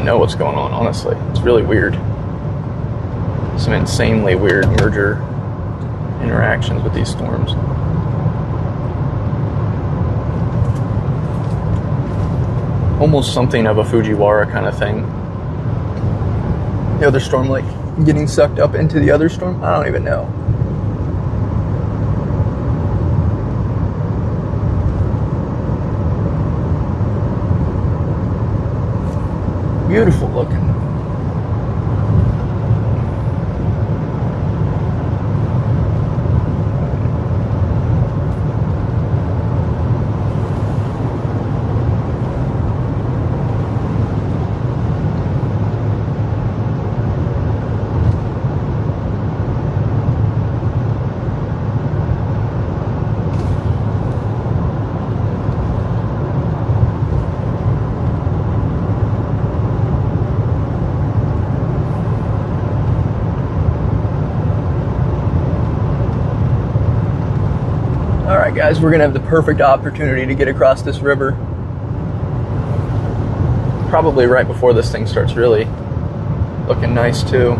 even know what's going on, honestly. It's really weird. Some insanely weird merger interactions with these storms. Almost something of a Fujiwara kind of thing. The other storm like getting sucked up into the other storm? I don't even know. Beautiful looking. Alright guys, we're going to have the perfect opportunity to get across this river. Probably right before this thing starts really looking nice too.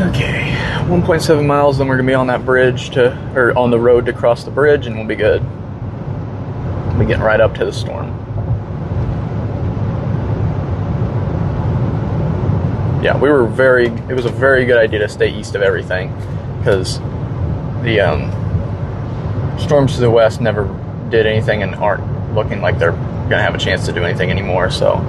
Okay, 1.7 miles, then we're gonna be on that bridge or on the road to cross the bridge, and we'll be good. We'll be getting right up to the storm. Yeah, it was a very good idea to stay east of everything, because the storms to the west never did anything and aren't looking like they're gonna have a chance to do anything anymore, so.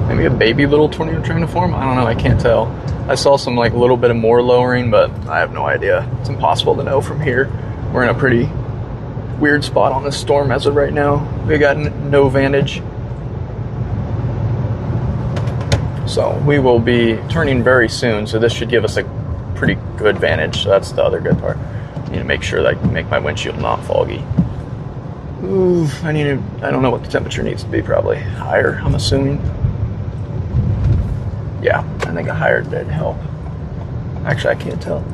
Maybe a baby little tornado trying to form? I don't know, I can't tell. I saw some like little bit of more lowering, but I have no idea. It's impossible to know from here. We're in a pretty weird spot on this storm as of right now. We got no vantage. So we will be turning very soon, so this should give us a pretty good vantage. So that's the other good part. I need to make sure that I can make my windshield not foggy. Ooh, I don't know what the temperature needs to be, probably higher, I'm assuming. Yeah, I think a higher did help. Actually, I can't tell.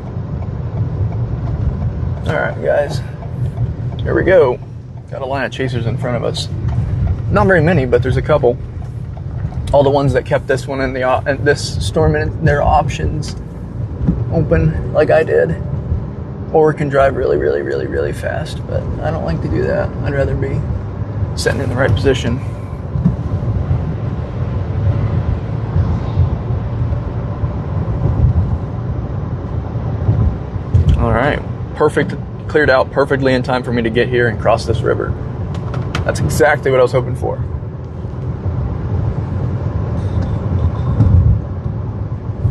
Alright, guys. Here we go. Got a line of chasers in front of us. Not very many, but there's a couple. All the ones that kept this one in this storm in their options open, like I did. Or can drive really, really, really, really fast. But I don't like to do that. I'd rather be sitting in the right position. Alright, perfect, cleared out perfectly in time for me to get here and cross this river. That's exactly what I was hoping for.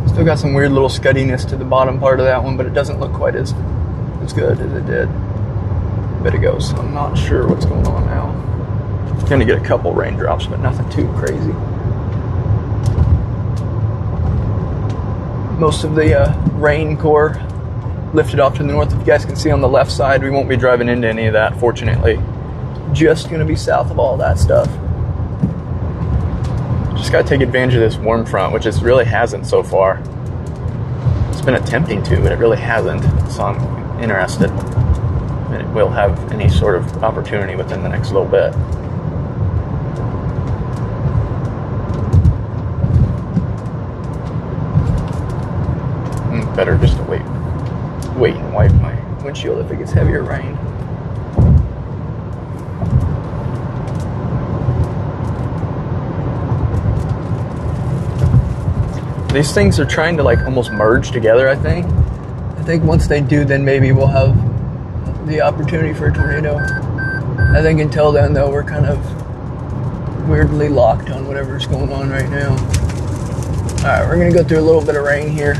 Still got some weird little scuddiness to the bottom part of that one, but it doesn't look quite as good as it did a bit ago, so I'm not sure what's going on now. Gonna get a couple raindrops, but nothing too crazy. Most of the rain core lifted off to the north. If you guys can see on the left side, we won't be driving into any of that, fortunately. Just going to be south of all that stuff. Just got to take advantage of this warm front, which it really hasn't so far. It's been attempting to, but it really hasn't. So I'm interested. And it will have any sort of opportunity within the next little bit. Better just to wait and wipe my windshield if it gets heavier rain. These things are trying to like almost merge together, I think. I think once they do, then maybe we'll have the opportunity for a tornado. I think until then, though, we're kind of weirdly locked on whatever's going on right now. Alright, we're going to go through a little bit of rain here.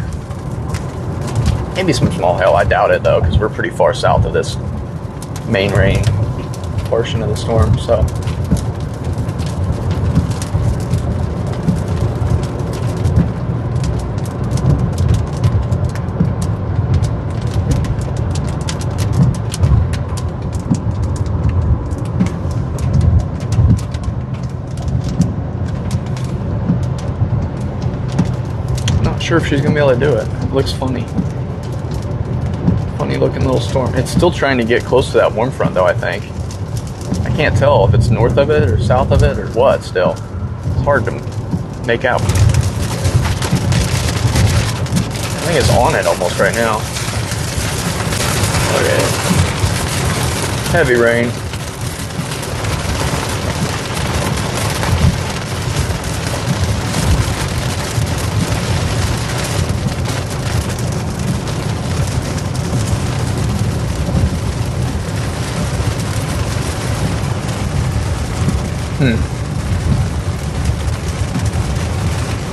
Maybe some small hail. I doubt it, though, because we're pretty far south of this main rain portion of the storm, so. Not sure if she's going to be able to do it. It looks funny. Funny looking little storm. It's still trying to get close to that warm front, though, I think. I can't tell if it's north of it or south of it or what still. It's hard to make out. I think it's on it almost right now. Okay. Heavy rain.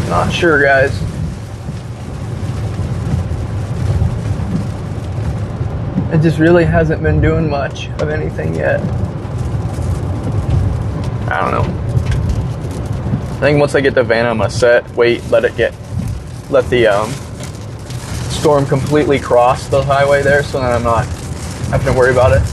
Not sure, guys. It just really hasn't been doing much of anything yet. I don't know. I think once I get the van, I'm gonna let the storm completely cross the highway there, so that I'm not having to worry about it.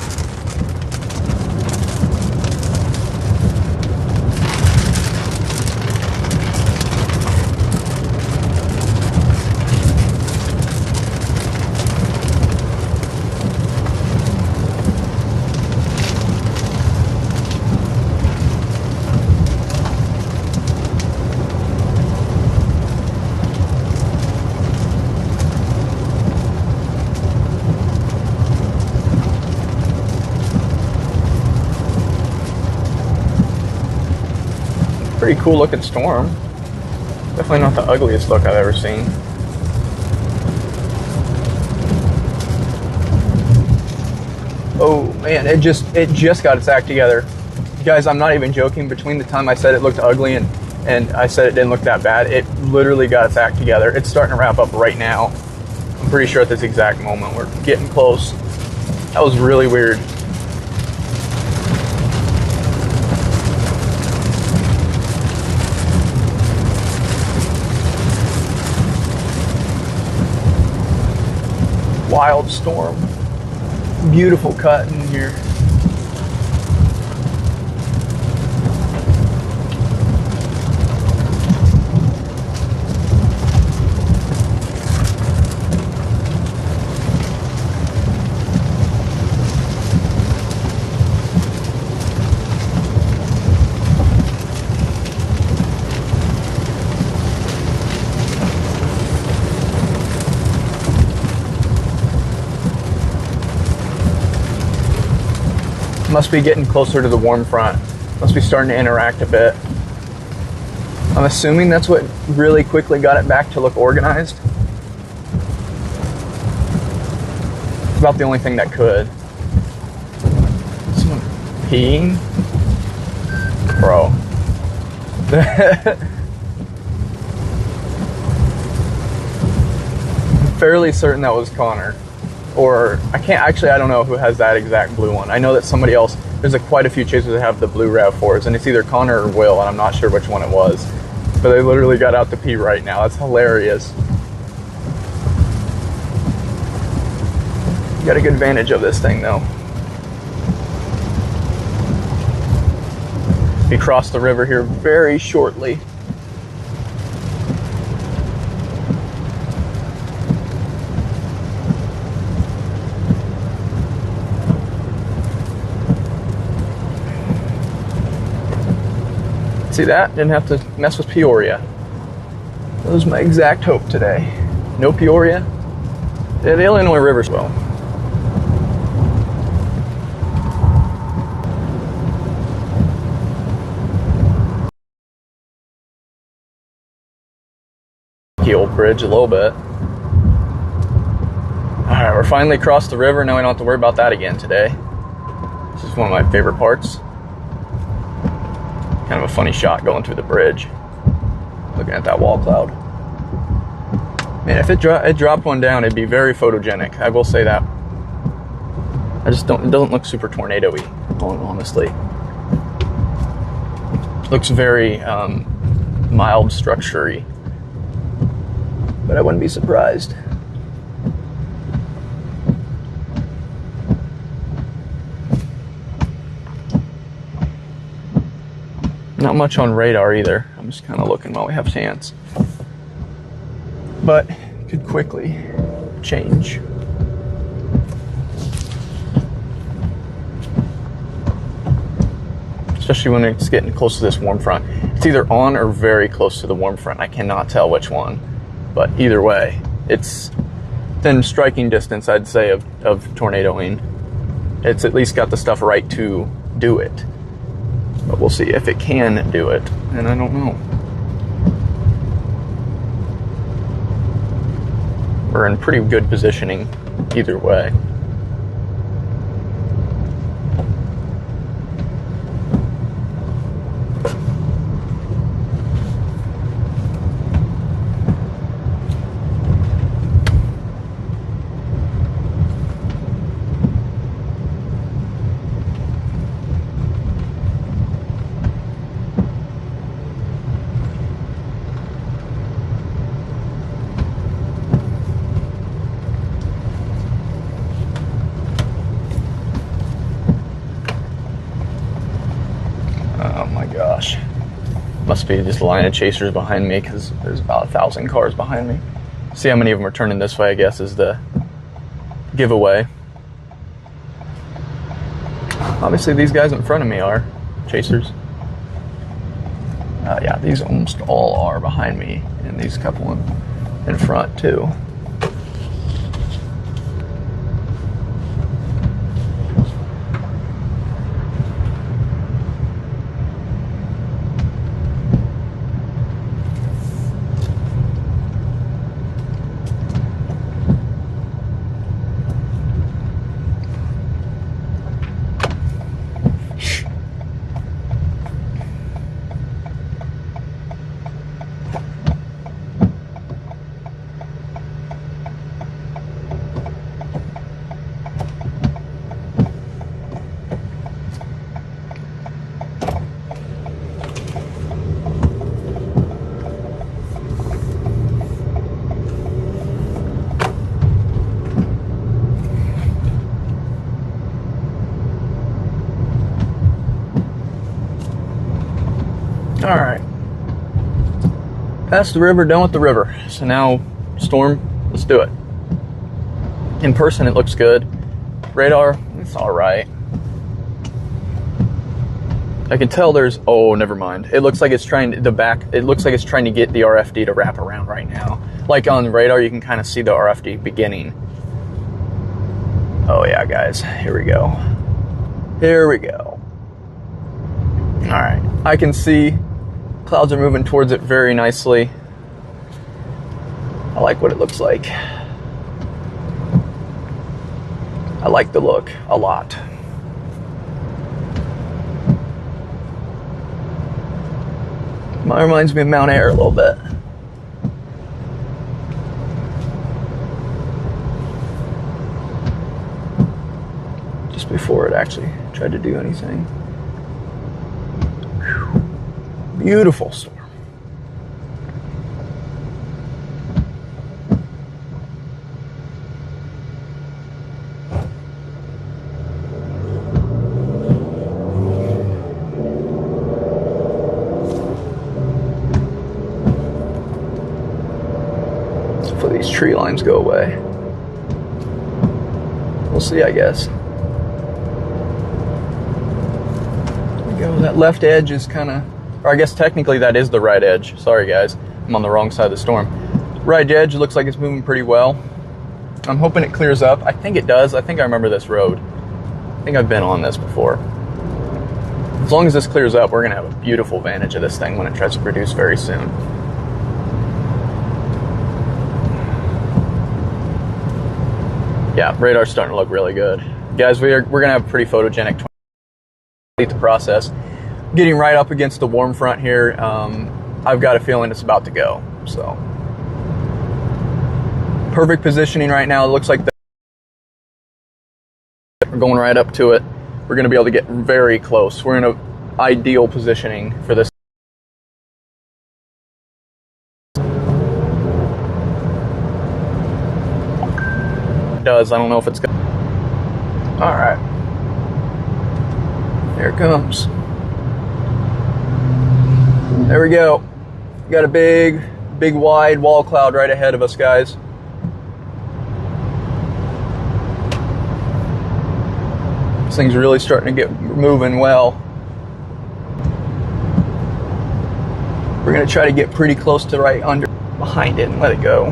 Pretty cool looking storm. Definitely not the ugliest look I've ever seen. Oh man, it just got its act together. Guys, I'm not even joking. Between the time I said it looked ugly and I said it didn't look that bad, it literally got its act together. It's starting to wrap up right now. I'm pretty sure at this exact moment we're getting close. That was really weird. Wild storm. Beautiful cut in here. Must be getting closer to the warm front. Must be starting to interact a bit. I'm assuming that's what really quickly got it back to look organized. It's about the only thing that could. Someone peeing? Bro. I'm fairly certain that was Connor. Or, I don't know who has that exact blue one. I know that somebody else, there's quite a few chasers that have the blue RAV4s, and it's either Connor or Will, and I'm not sure which one it was. But they literally got out to pee right now. That's hilarious. Got a good vantage of this thing though. We cross the river here very shortly. See that? Didn't have to mess with Peoria. That was my exact hope today. No Peoria. Yeah, the Illinois River's well. The old bridge a little bit. Alright, we're finally across the river. Now we don't have to worry about that again today. This is one of my favorite parts. Kind of a funny shot going through the bridge. Looking at that wall cloud. Man, if it dropped one down, it'd be very photogenic. I will say that. I just don't, it doesn't look super tornado-y, honestly. It looks very mild structure-y. But I wouldn't be surprised. Not much on radar either. I'm just kind of looking while we have chance. But it could quickly change. Especially when it's getting close to this warm front. It's either on or very close to the warm front. I cannot tell which one. But either way, it's within striking distance, I'd say, of tornadoing. It's at least got the stuff right to do it. But we'll see if it can do it, and I don't know. We're in pretty good positioning either way. Gosh, must be just a line of chasers behind me because there's about 1,000 cars behind me. See how many of them are turning this way, I guess, is the giveaway. Obviously these guys in front of me are chasers. Yeah, these almost all are behind me, and these couple in front too. All right, past the river, done with the river. So now, storm, let's do it. In person, it looks good. Radar, it's all right. I can tell there's, oh, never mind. It looks like it's trying to, it looks like it's trying to get the RFD to wrap around right now. Like on radar, you can kind of see the RFD beginning. Oh yeah, guys, here we go. Here we go. All right, I can see clouds are moving towards it very nicely. I like what it looks like. I like the look a lot. It reminds me of Mount Air a little bit. Just before it actually tried to do anything. Beautiful storm. Hopefully these tree lines go away. We'll see, I guess. There we go. That left edge is kind of, or I guess technically that is the right edge. Sorry guys, I'm on the wrong side of the storm. Right edge looks like it's moving pretty well. I'm hoping it clears up. I think it does. I think I remember this road. I think I've been on this before. As long as this clears up, we're gonna have a beautiful vantage of this thing when it tries to produce very soon. Yeah, radar's starting to look really good. Guys, we're gonna have a pretty photogenic complete the process. Getting right up against the warm front here. I've got a feeling it's about to go, so. Perfect positioning right now. It looks like we're going right up to it. We're gonna be able to get very close. We're in an ideal positioning for this. It does, I don't know if it's gonna. All right, here it comes. There we go. Got a big wide wall cloud right ahead of us, guys. This thing's really starting to get moving well. We're gonna try to get pretty close to right under behind it and let it go.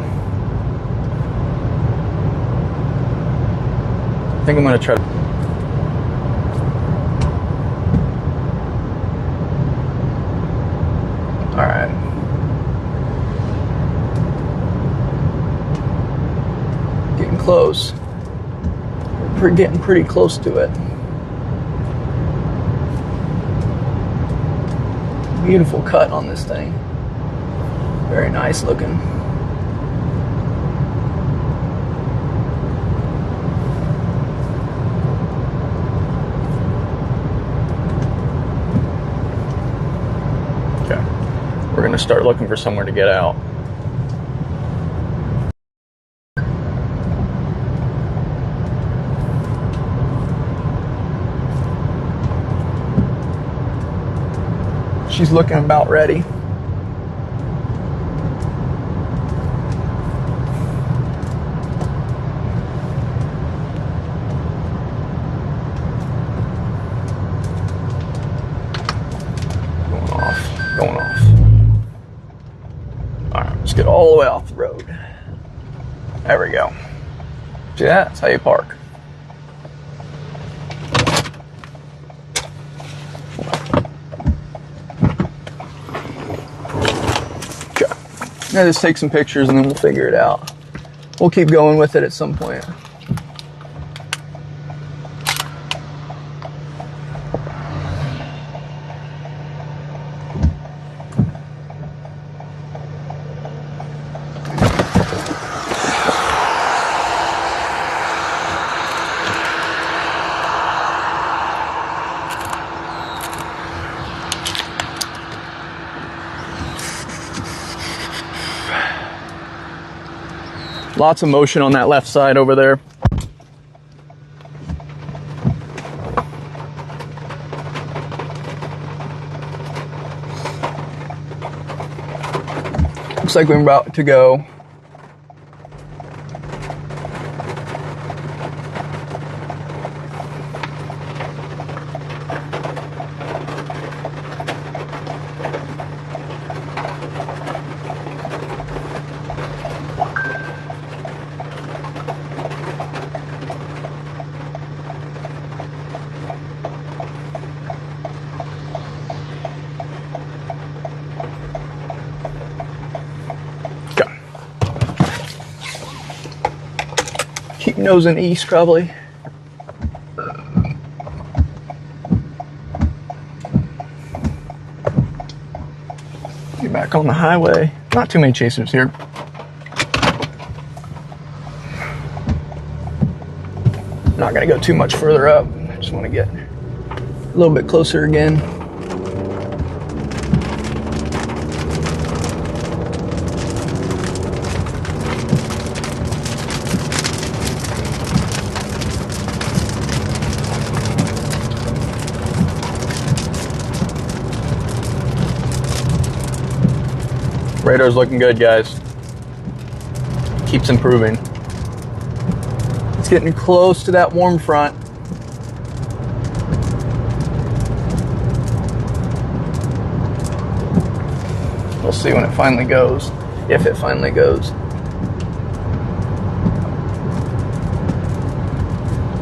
I think I'm gonna try to. All right. Getting close. We're getting pretty close to it. Beautiful cut on this thing. Very nice looking. Okay. We're going to start looking for somewhere to get out. She's looking about ready. Going off. All right, let's get all the way off the road. There we go. See that? That's how you park. Now just take some pictures and then we'll figure it out. We'll keep going with it at some point. Lots of motion on that left side over there. Looks like we're about to go. Keep nosing east, probably. Get back on the highway. Not too many chasers here. Not gonna go too much further up. I just want to get a little bit closer again. Radar's looking good, guys. keeps improving. It's getting close to that warm front. We'll see when it finally goes, if it finally goes.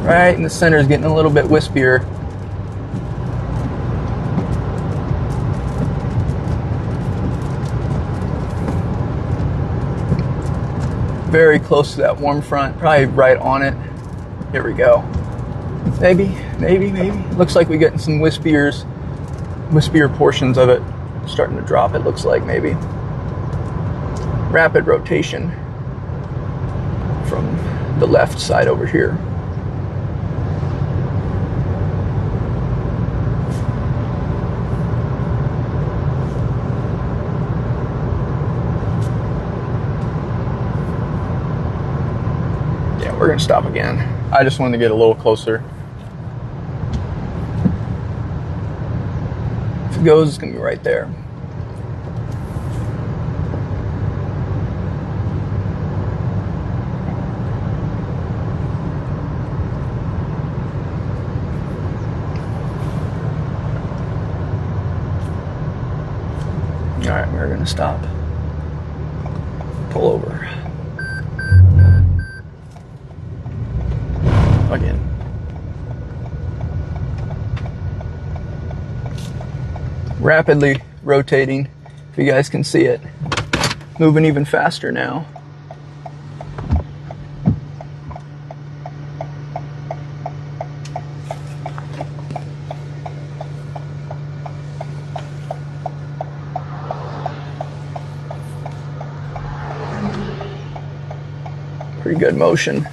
Right in the center is getting a little bit wispier. Very close to that warm front, probably right on it. Here we go. Maybe. Looks like we're getting some wispier portions of it starting to drop, it looks like, maybe. Rapid rotation from the left side over here. Yeah, we're gonna stop again. I just wanted to get a little closer. If it goes, it's gonna be right there. All right, we're gonna stop. Pull over. Again. Rapidly rotating, if you guys can see it. Moving even faster now. Pretty good motion.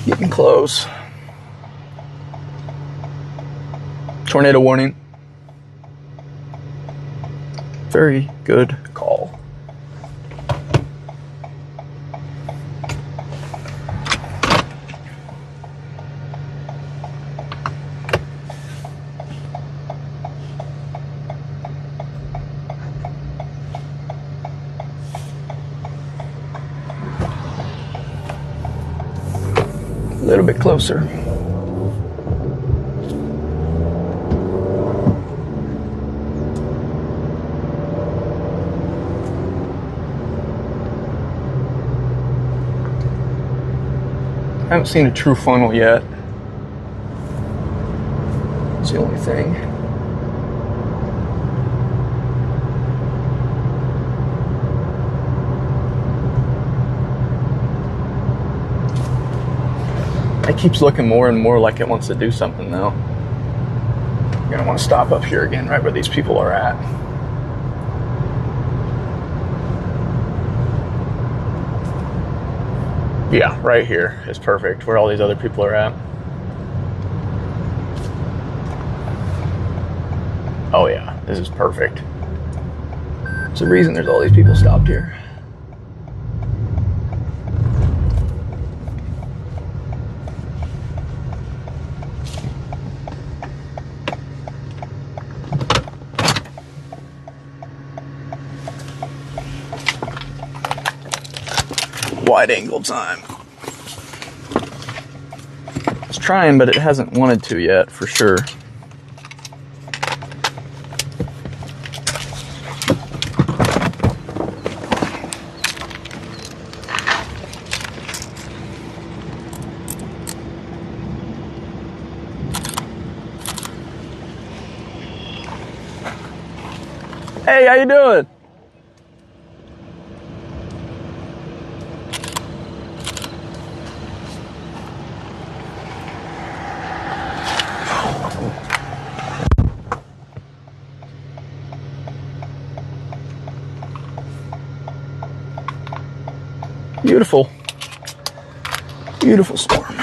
Getting close. Tornado warning. Very good call. A little bit closer. I haven't seen a true funnel yet. That's the only thing. It keeps looking more and more like it wants to do something though. You're gonna want to stop up here again, right where these people are at. Yeah, right here is perfect, where all these other people are at. Oh yeah, this is perfect. There's a reason there's all these people stopped here. Wide angle time. It's trying, but it hasn't wanted to yet, for sure. Hey, how you doing? Beautiful, beautiful storm.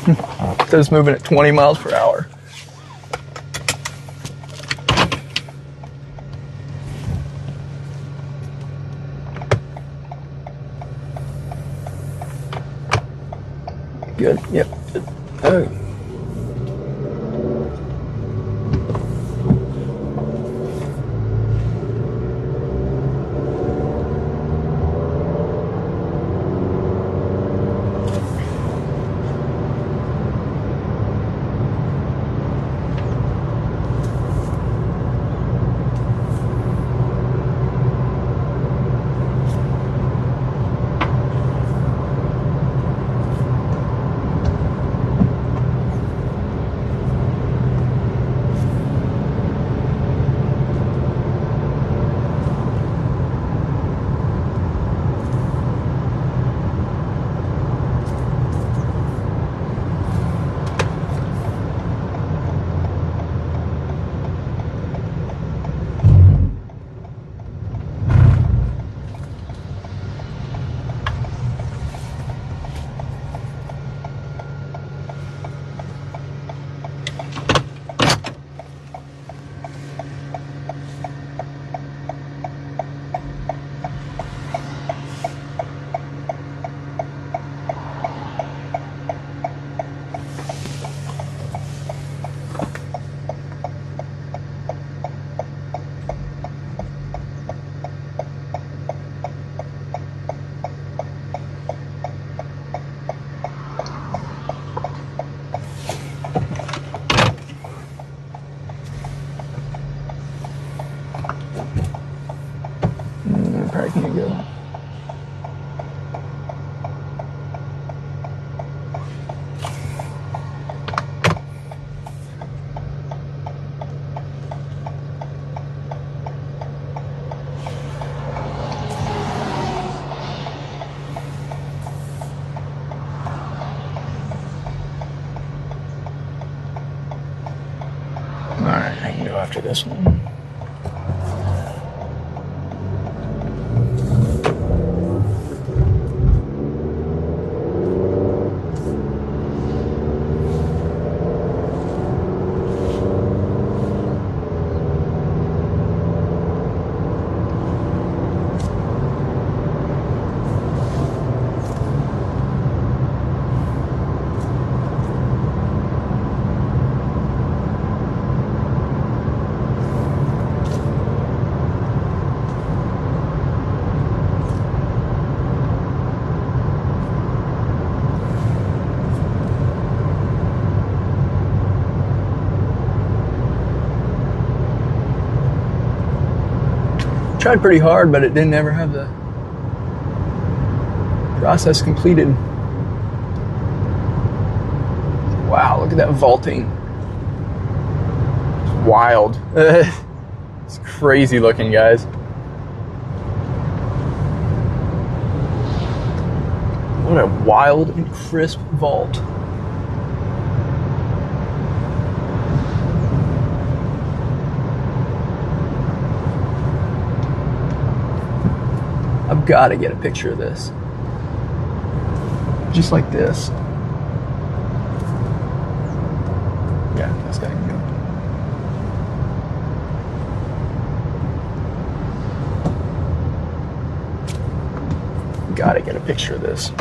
It says moving at 20 miles per hour. Good. Yep. Oh. Probably can't go. Alright, I can go after this one. Tried pretty hard, but it didn't ever have the process completed. Wow, look at that vaulting. It's wild. It's crazy looking, guys. What a wild and crisp vault. I've got to get a picture of this. Just like this. Yeah, that's gotta go. Gotta get a picture of this.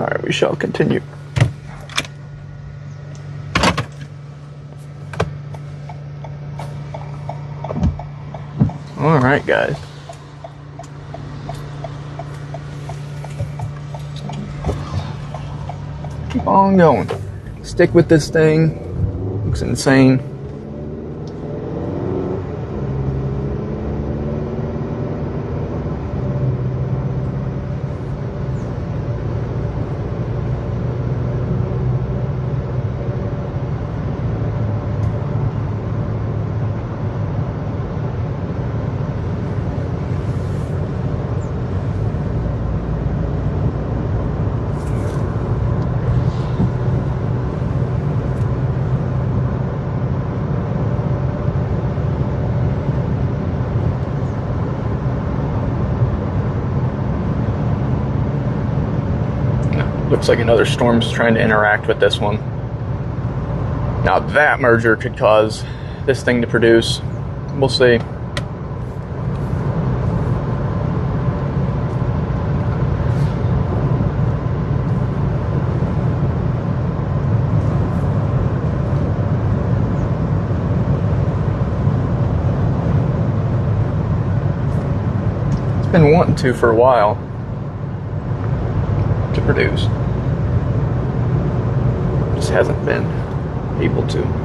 Alright, we shall continue. Alright, guys. Keep on going. Stick with this thing. Looks insane. Looks like another storm's trying to interact with this one. Now that merger could cause this thing to produce. We'll see. It's been wanting to for a while to produce. Just hasn't been able to.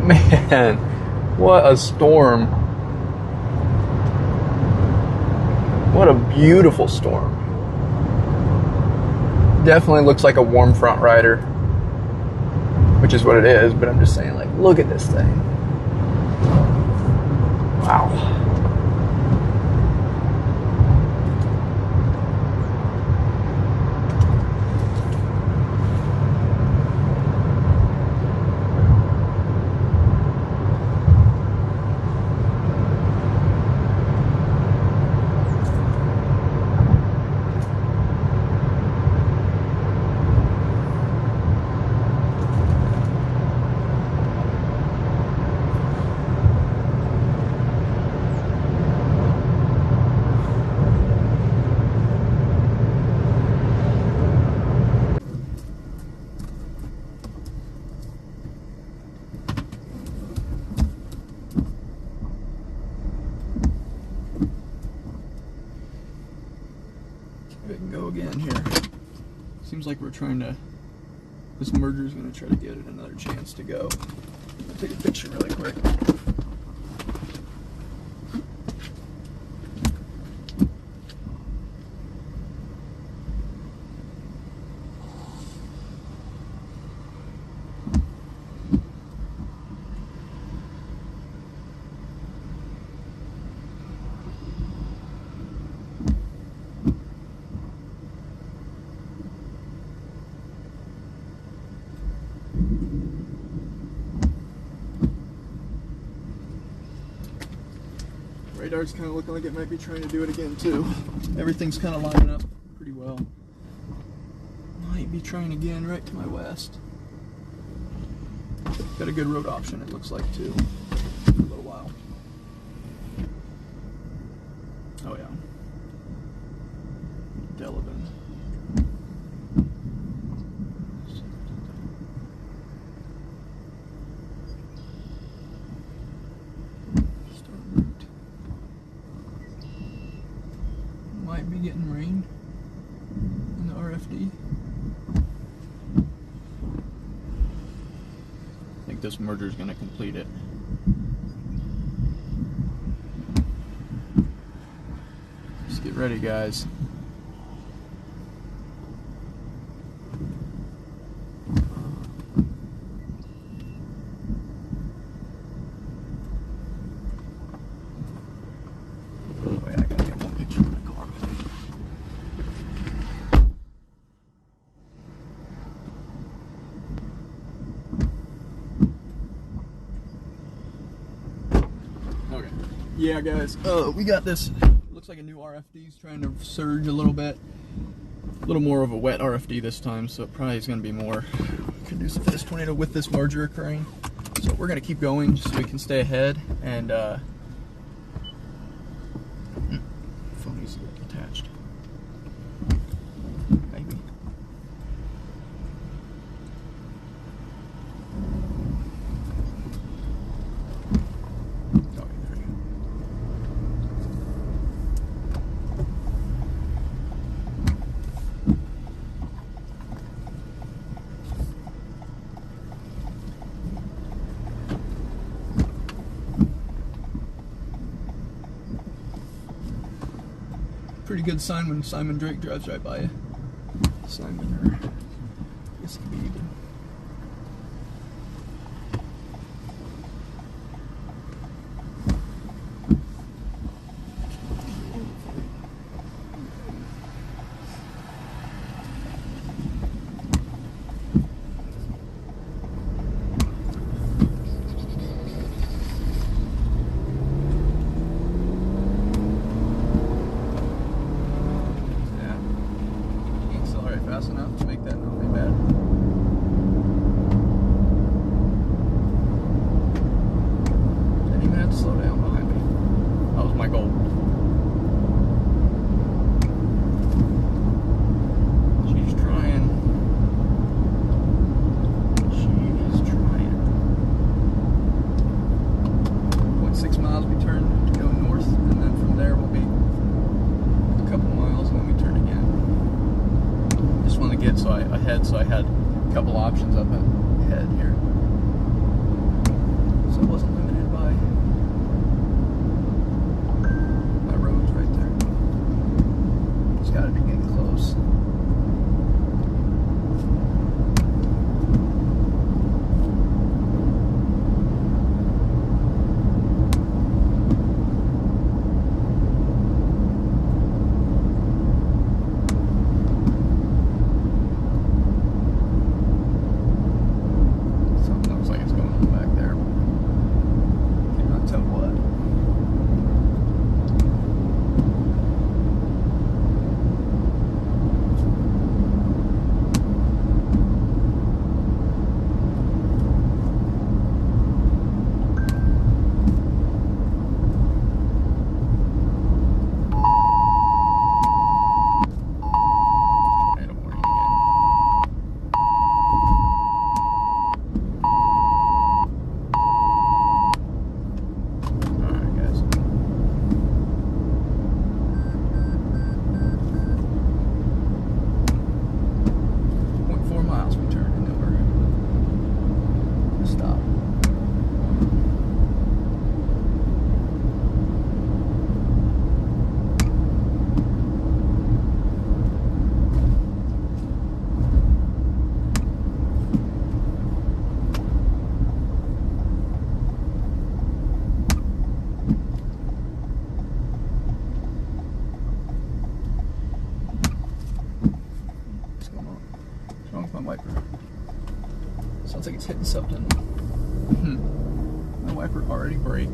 Man, what a storm. What a beautiful storm. Definitely looks like a warm front rider, which is what it is, but I'm just saying, like, look at this thing. Wow. We can go again here. Seems like we're trying to, this merger is going to try to give it another chance to go. I'll take a picture really quick. Radar's kind of looking like it might be trying to do it again too. Everything's kind of lining up pretty well. Might be trying again right to my west. Got a good road option, it looks like, too, for a little while. Oh yeah. Delavan. might be getting rain in the RFD. I think this merger is going to complete it. Just get ready, guys. Yeah, guys, we got this, looks like a new RFD is trying to surge a little bit. A little more of a wet RFD this time, so it probably is going to be more conducive to this tornado with this merger occurring. So we're going to keep going just so we can stay ahead, and phone needs to get attached. Maybe. Pretty good sign when Simon Drake drives right by you. Simon, or I guess it could be even. Fast enough to make that not be bad. Didn't even have to slow down behind me. That was my goal. She's trying. She is trying. 0.6 miles we turn to go north, and then from there we'll be a couple miles, and then we turn again. Just wanted to get ahead, so I had a couple options up ahead here, so I wasn't limited by my roads right there. Just got to be getting close. Sounds like it's hitting something. My wiper already broke.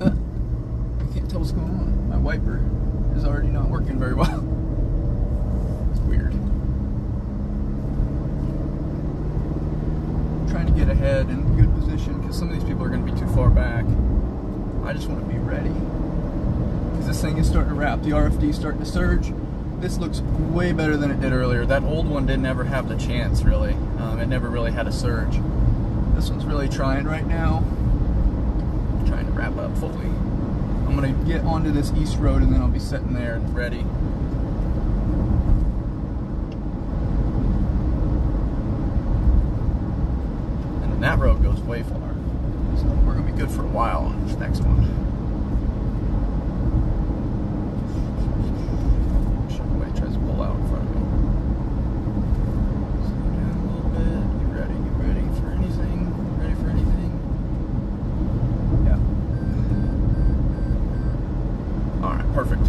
I can't tell what's going on. My wiper is already not working very well. It's weird. I'm trying to get ahead in good position because some of these people are going to be too far back. I just want to be ready because this thing is starting to wrap. The RFD is starting to surge. This looks way better than it did earlier. That old one didn't ever have the chance, really. It never really had a surge. This one's really trying right now. Trying to wrap up fully. I'm going to get onto this east road, and then I'll be sitting there and ready. And then that road goes way far. So we're going to be good for a while on this next one. Somebody tries to pull out in front of me. Slow down a little bit. Get ready for anything. Ready for anything. Yeah. Alright, perfect.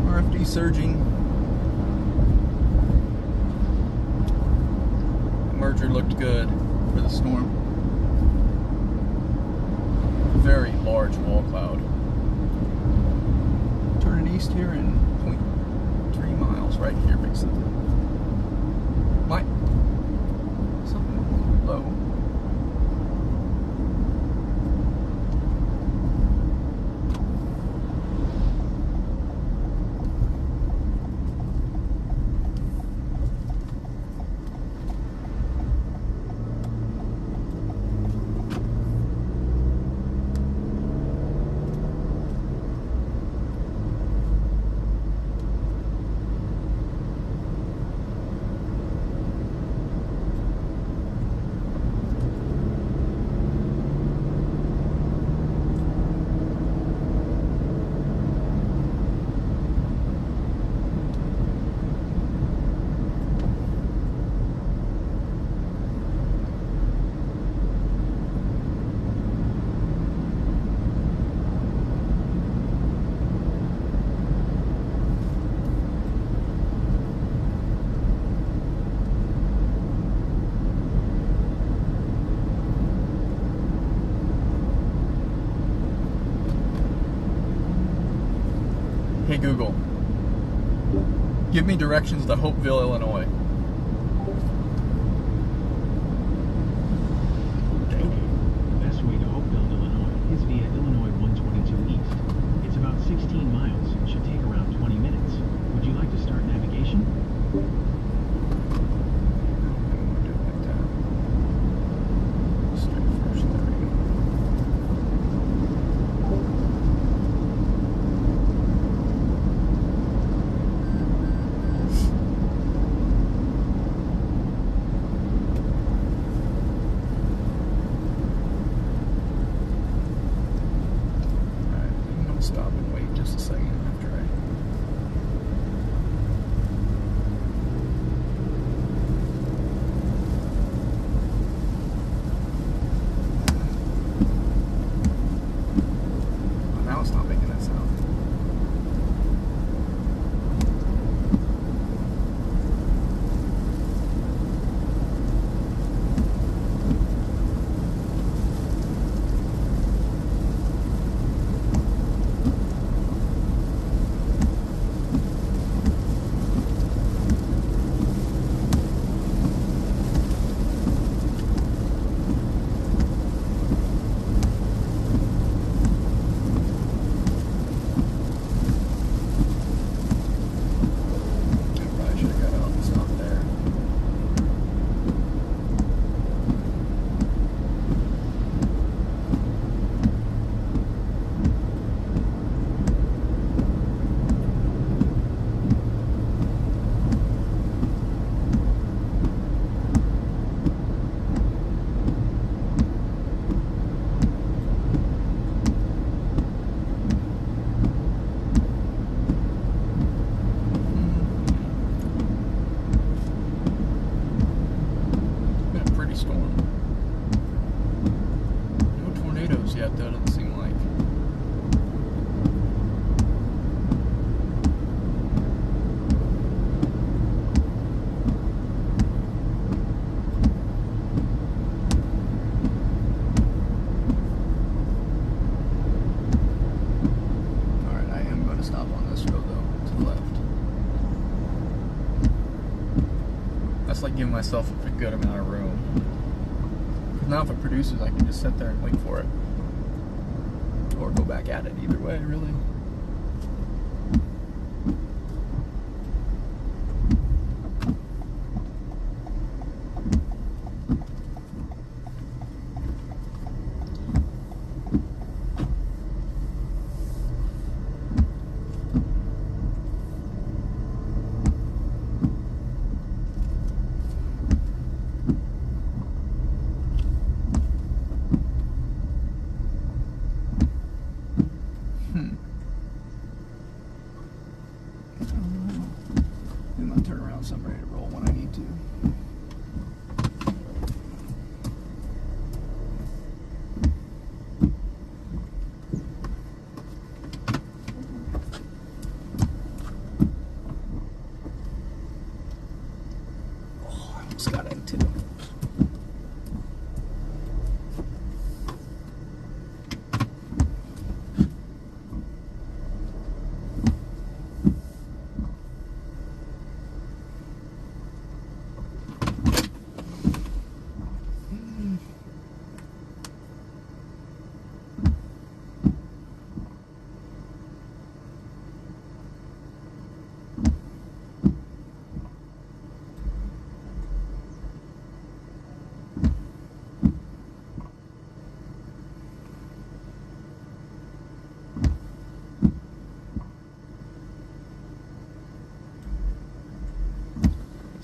RFD surging. Merger looked good for the storm. Very large wall cloud. Turning east here in 0.3 miles right here, basically. Might something low. Hey Google, give me directions to Hopeville, Illinois. The best way to Hopeville, Illinois is via Illinois 122 East. It's about 16 miles and should take around 20 minutes. Would you like to start navigation? Stop and wait just a second after oh, now it's not making that sound. Yet, though, doesn't seem like. Alright, I am going to stop on this road, though, to the left. That's like giving myself a good amount of room. Because now if it produces, I can just sit there and wait for it. Or go back at it, either way, really.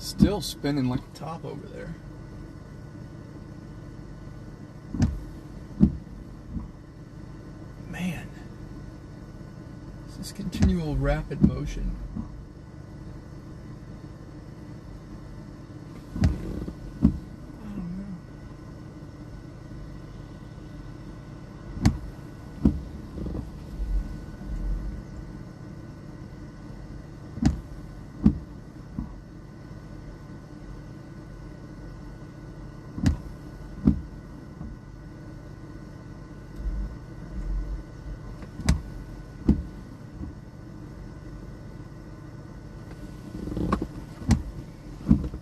Still spinning like a top over there. Man, it's this continual rapid motion.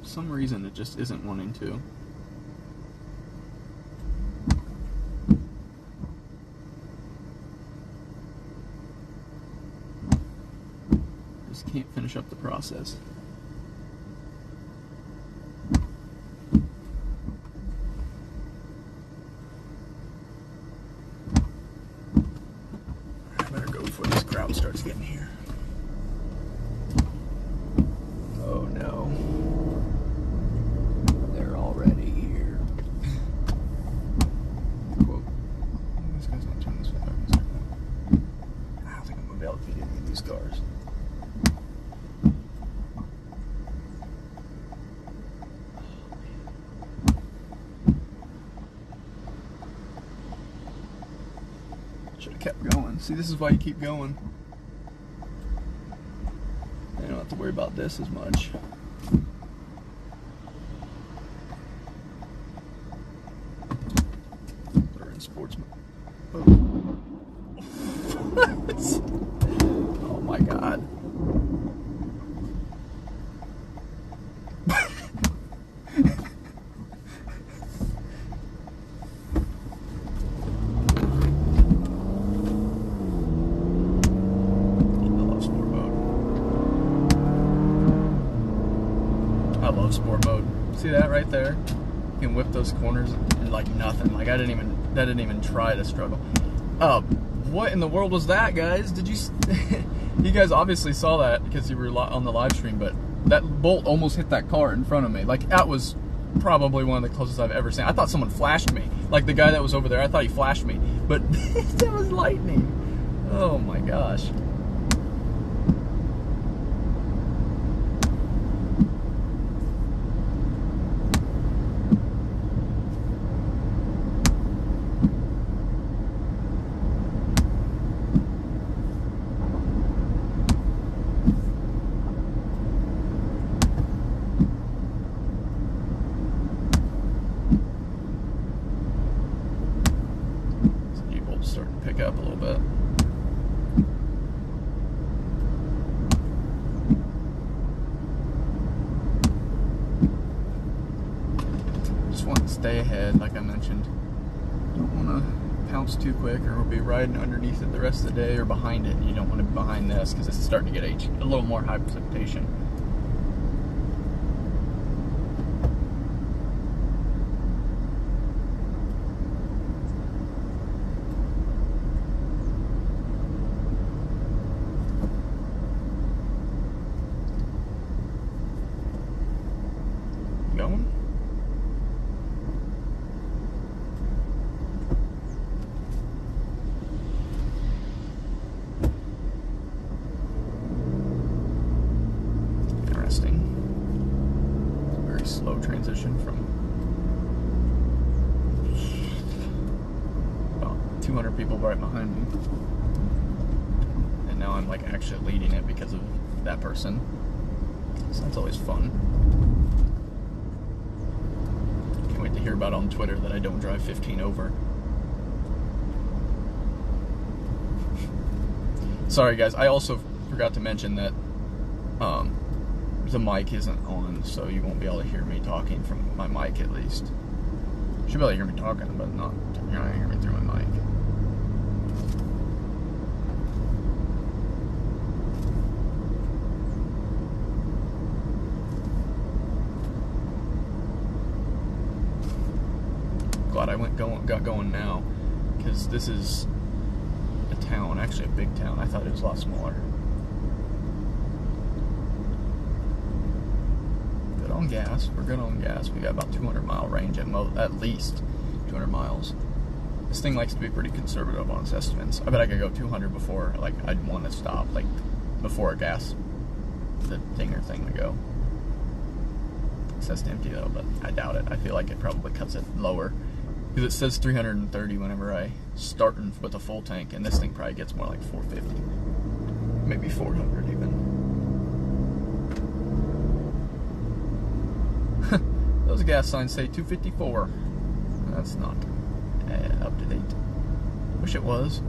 For some reason it just isn't wanting to. Just can't finish up the process. I better go before this crowd starts getting here. Oh no. They're already here. Whoa. This guy's not turning this way. I don't think I'm going to be able to beat any of these cars. Should have kept going. See, this is why you keep going. You don't have to worry about this as much. They're in sportsman. Oh. Oh my god. I love sport mode. See that right there? You can whip those corners like nothing. Like that didn't even try to struggle. What in the world was that, guys? Did you? You guys obviously saw that because you were on the live stream, but that bolt almost hit that car in front of me. Like that was probably one of the closest I've ever seen. I thought someone flashed me. Like the guy that was over there, I thought he flashed me, but that was lightning. Oh my gosh. Starting to pick up a little bit. Just want to stay ahead, like I mentioned. Don't want to pounce too quick or we'll be riding underneath it the rest of the day or behind it. And you don't want to be behind this because it's starting to get a little more high precipitation. Going. Interesting. Very slow transition from about 200 people right behind me. And now I'm like actually leading it because of that person. So that's always fun. To hear about on Twitter that I don't drive 15 over. Sorry guys, I also forgot to mention that the mic isn't on, so you won't be able to hear me talking from my mic at least. You should be able to hear me talking, but you're not going to hear me through my mic. Glad I got going now, because this is a town, actually a big town. I thought it was a lot smaller. good on gas. We're good on gas. We got about 200-mile range at least 200 miles. This thing likes to be pretty conservative on its estimates. I bet I could go 200 before, like, I'd want to stop, like, before the dinger thing would go. It says to empty though, but I doubt it. I feel like it probably cuts it lower. Because it says 330 whenever I start with a full tank, and this thing probably gets more like 450. Maybe 400 even. Those gas signs say 254. That's not up to date. Wish it was.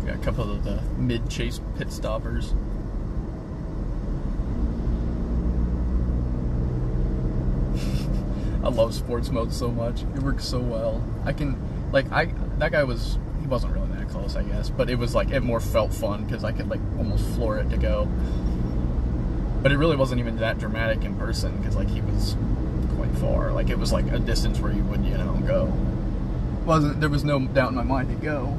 Got a couple of the mid-chase pit stoppers. I love sports mode so much. It works so well. That guy he wasn't really that close, I guess, but it was like, it more felt fun because I could like almost floor it to go. But it really wasn't even that dramatic in person because like he was quite far. Like it was like a distance where you would, go. There was no doubt in my mind to go.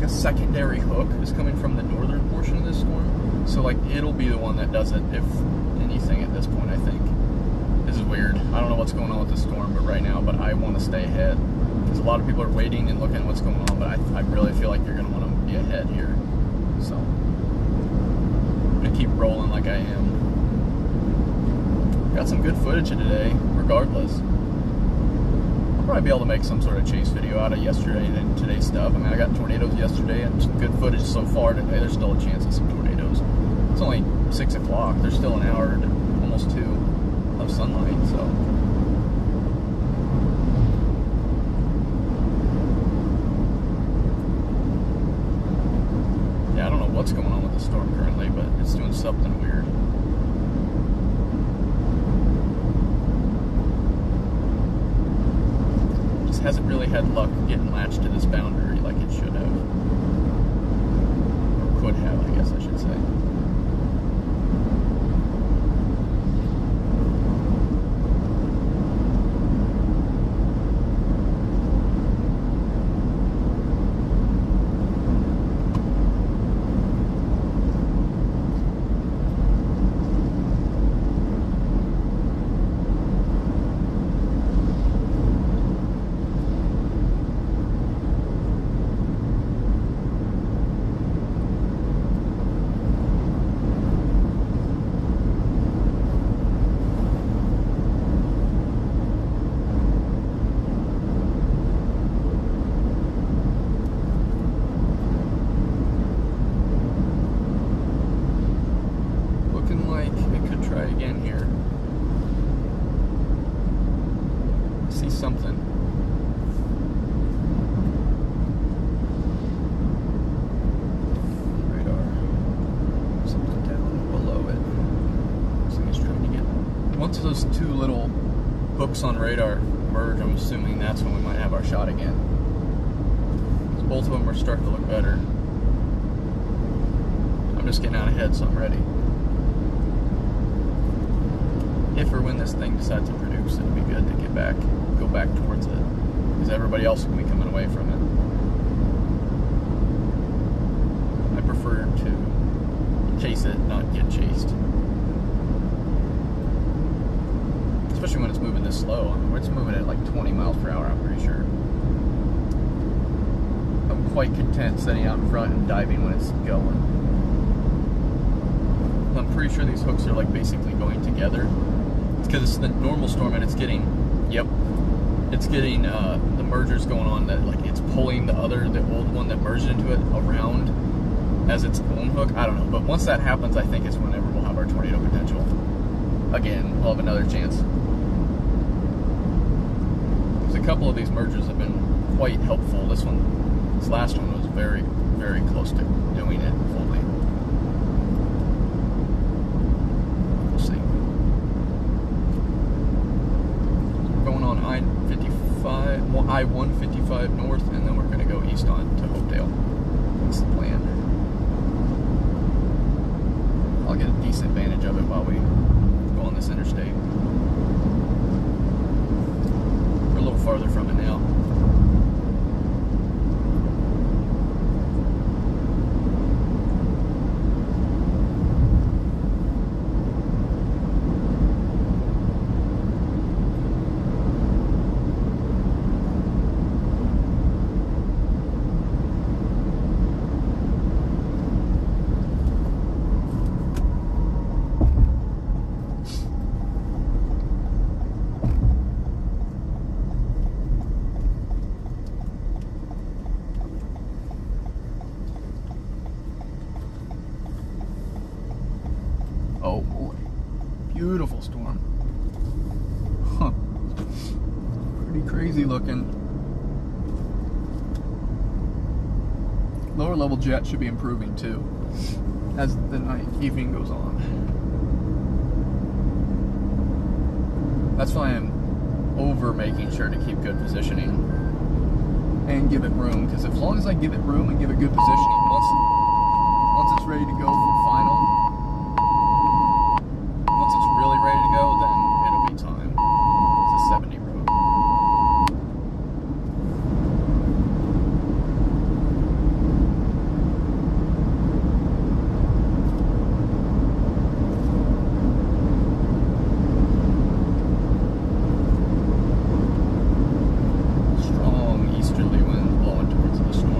Secondary hook is coming from the northern portion of this storm, so like it'll be the one that does it if anything at this point. I think this is weird. I don't know what's going on with the storm, but I want to stay ahead because a lot of people are waiting and looking at what's going on. But I really feel like you're gonna want to be ahead here, so I'm gonna keep rolling like I am. Got some good footage of today, regardless. Probably be able to make some sort of chase video out of yesterday and today's stuff. I mean, I got tornadoes yesterday and some good footage so far today. There's still a chance of some tornadoes. It's only 6 o'clock. There's still an hour to almost 2 of sunlight, so. Yeah, I don't know what's going on with the storm currently, but it's doing something weird. Hasn't really had luck getting latched to this boundary like it should have. Or could have, I guess I should say. Something. Radar. Something down below it. Somebody's trying to get. Once those 2 little hooks on radar merge, I'm assuming that's when we might have our shot again. Because both of them are starting to look better. I'm just getting out ahead, so I'm ready. if or when this thing decides to produce, it'll be good to go back towards it, because everybody else can be coming away from it. I prefer to chase it, not get chased. Especially when it's moving this slow. I mean, it's moving at like 20 miles per hour, I'm pretty sure. I'm quite content sitting out in front and diving when it's going. I'm pretty sure these hooks are like basically going together. It's because it's the normal storm and it's getting, it's getting the mergers going on, that like it's pulling the old one that merged into it around as its own hook. I don't know, but once that happens, I think it's whenever we'll have our tornado potential. Again, we'll have another chance. Because a couple of these mergers have been quite helpful. This last one was very, very close to doing it fully. We'll see. We're going on I-155 north, and then we're going to go east on to Hopedale. That's the plan. I'll get a decent advantage of it while we go on this interstate. We're a little farther from it now. Oh boy, beautiful storm. Huh. Pretty crazy looking. Lower level jet should be improving too as the evening goes on. That's why I'm over making sure to keep good positioning and give it room, because as long as I give it room and give it good positioning, once it's ready to go for final, once it's really ready to go, then it'll be time. It's a 70 road. Strong easterly winds blowing towards the storm.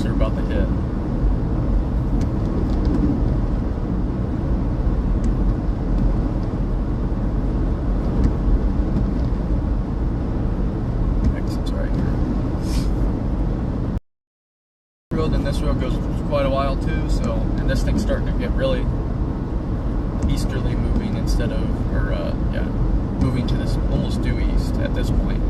About to hit. Exit's right here. Road, and this road goes for quite a while too, so, and this thing's starting to get really easterly moving instead of, moving to this almost due east at this point.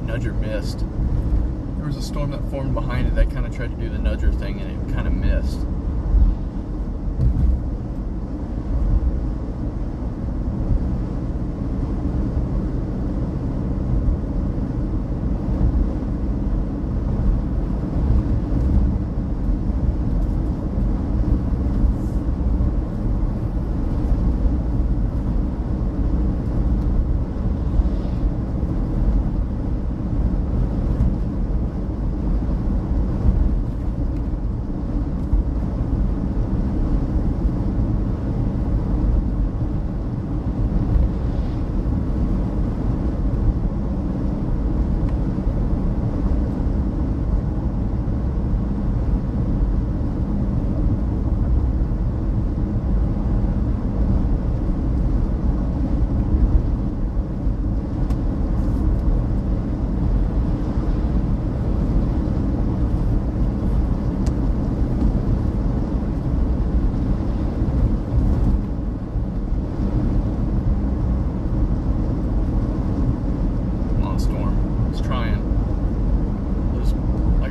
nudger missed. There was a storm that formed behind it that kind of tried to do the nudger thing, and it kind of missed.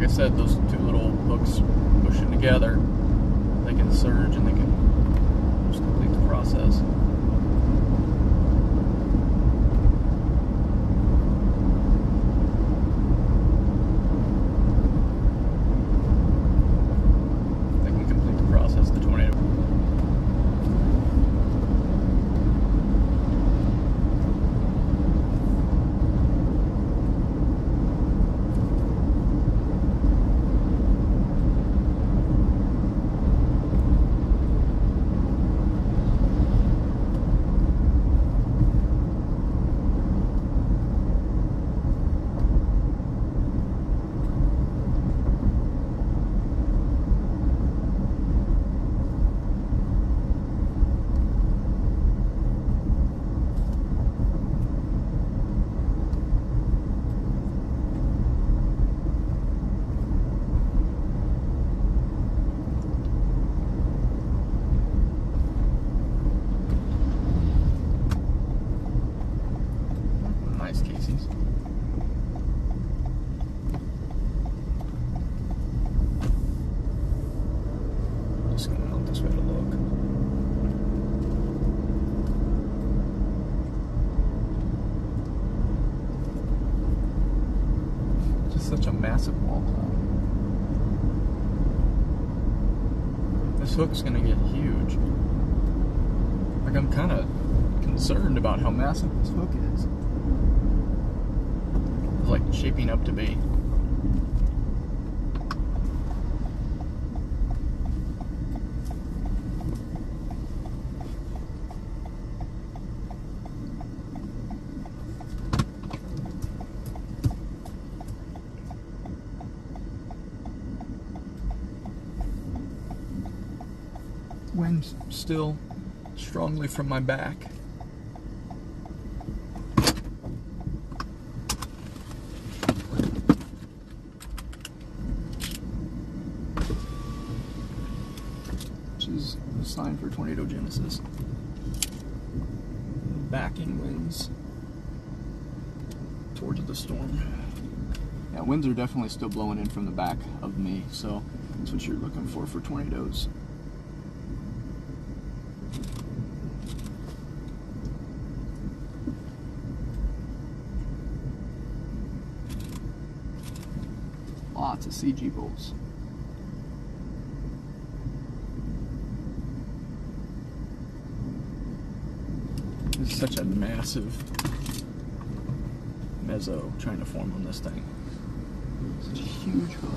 Said, those two little hooks pushing together, they can surge and they can just complete the process. They can complete the process, the tornado. Such a massive wall cloud. This hook's gonna get huge. Like, I'm kind of concerned about how massive this hook is. It's like shaping up to be. Wind still strongly from my back. Which is a sign for tornado genesis. Backing winds towards the storm. Yeah, winds are definitely still blowing in from the back of me, so that's what you're looking for tornadoes. Lots of CG bolts. This is such a massive mezzo trying to form on this thing. Such a huge hook.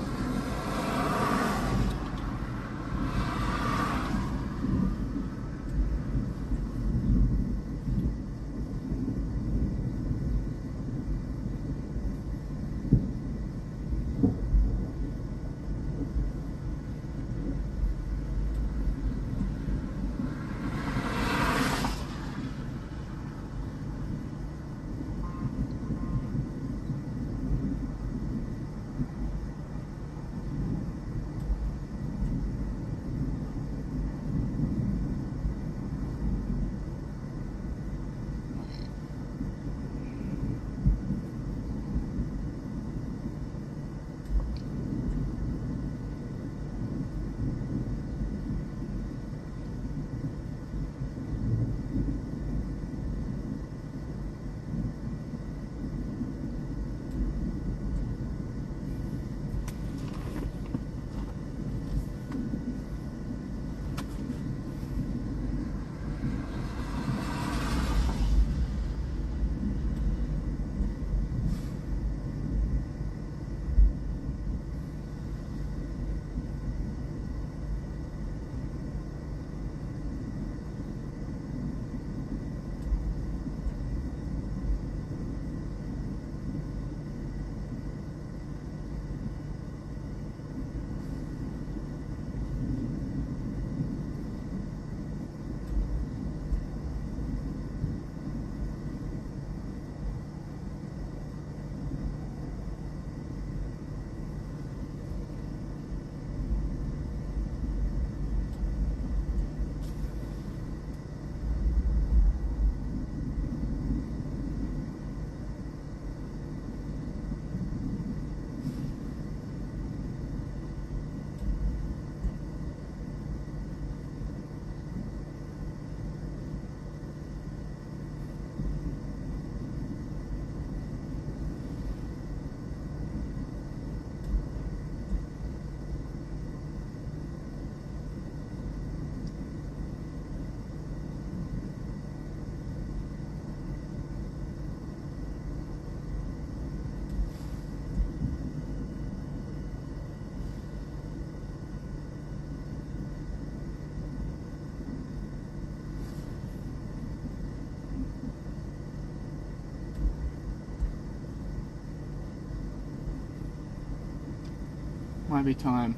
might be time.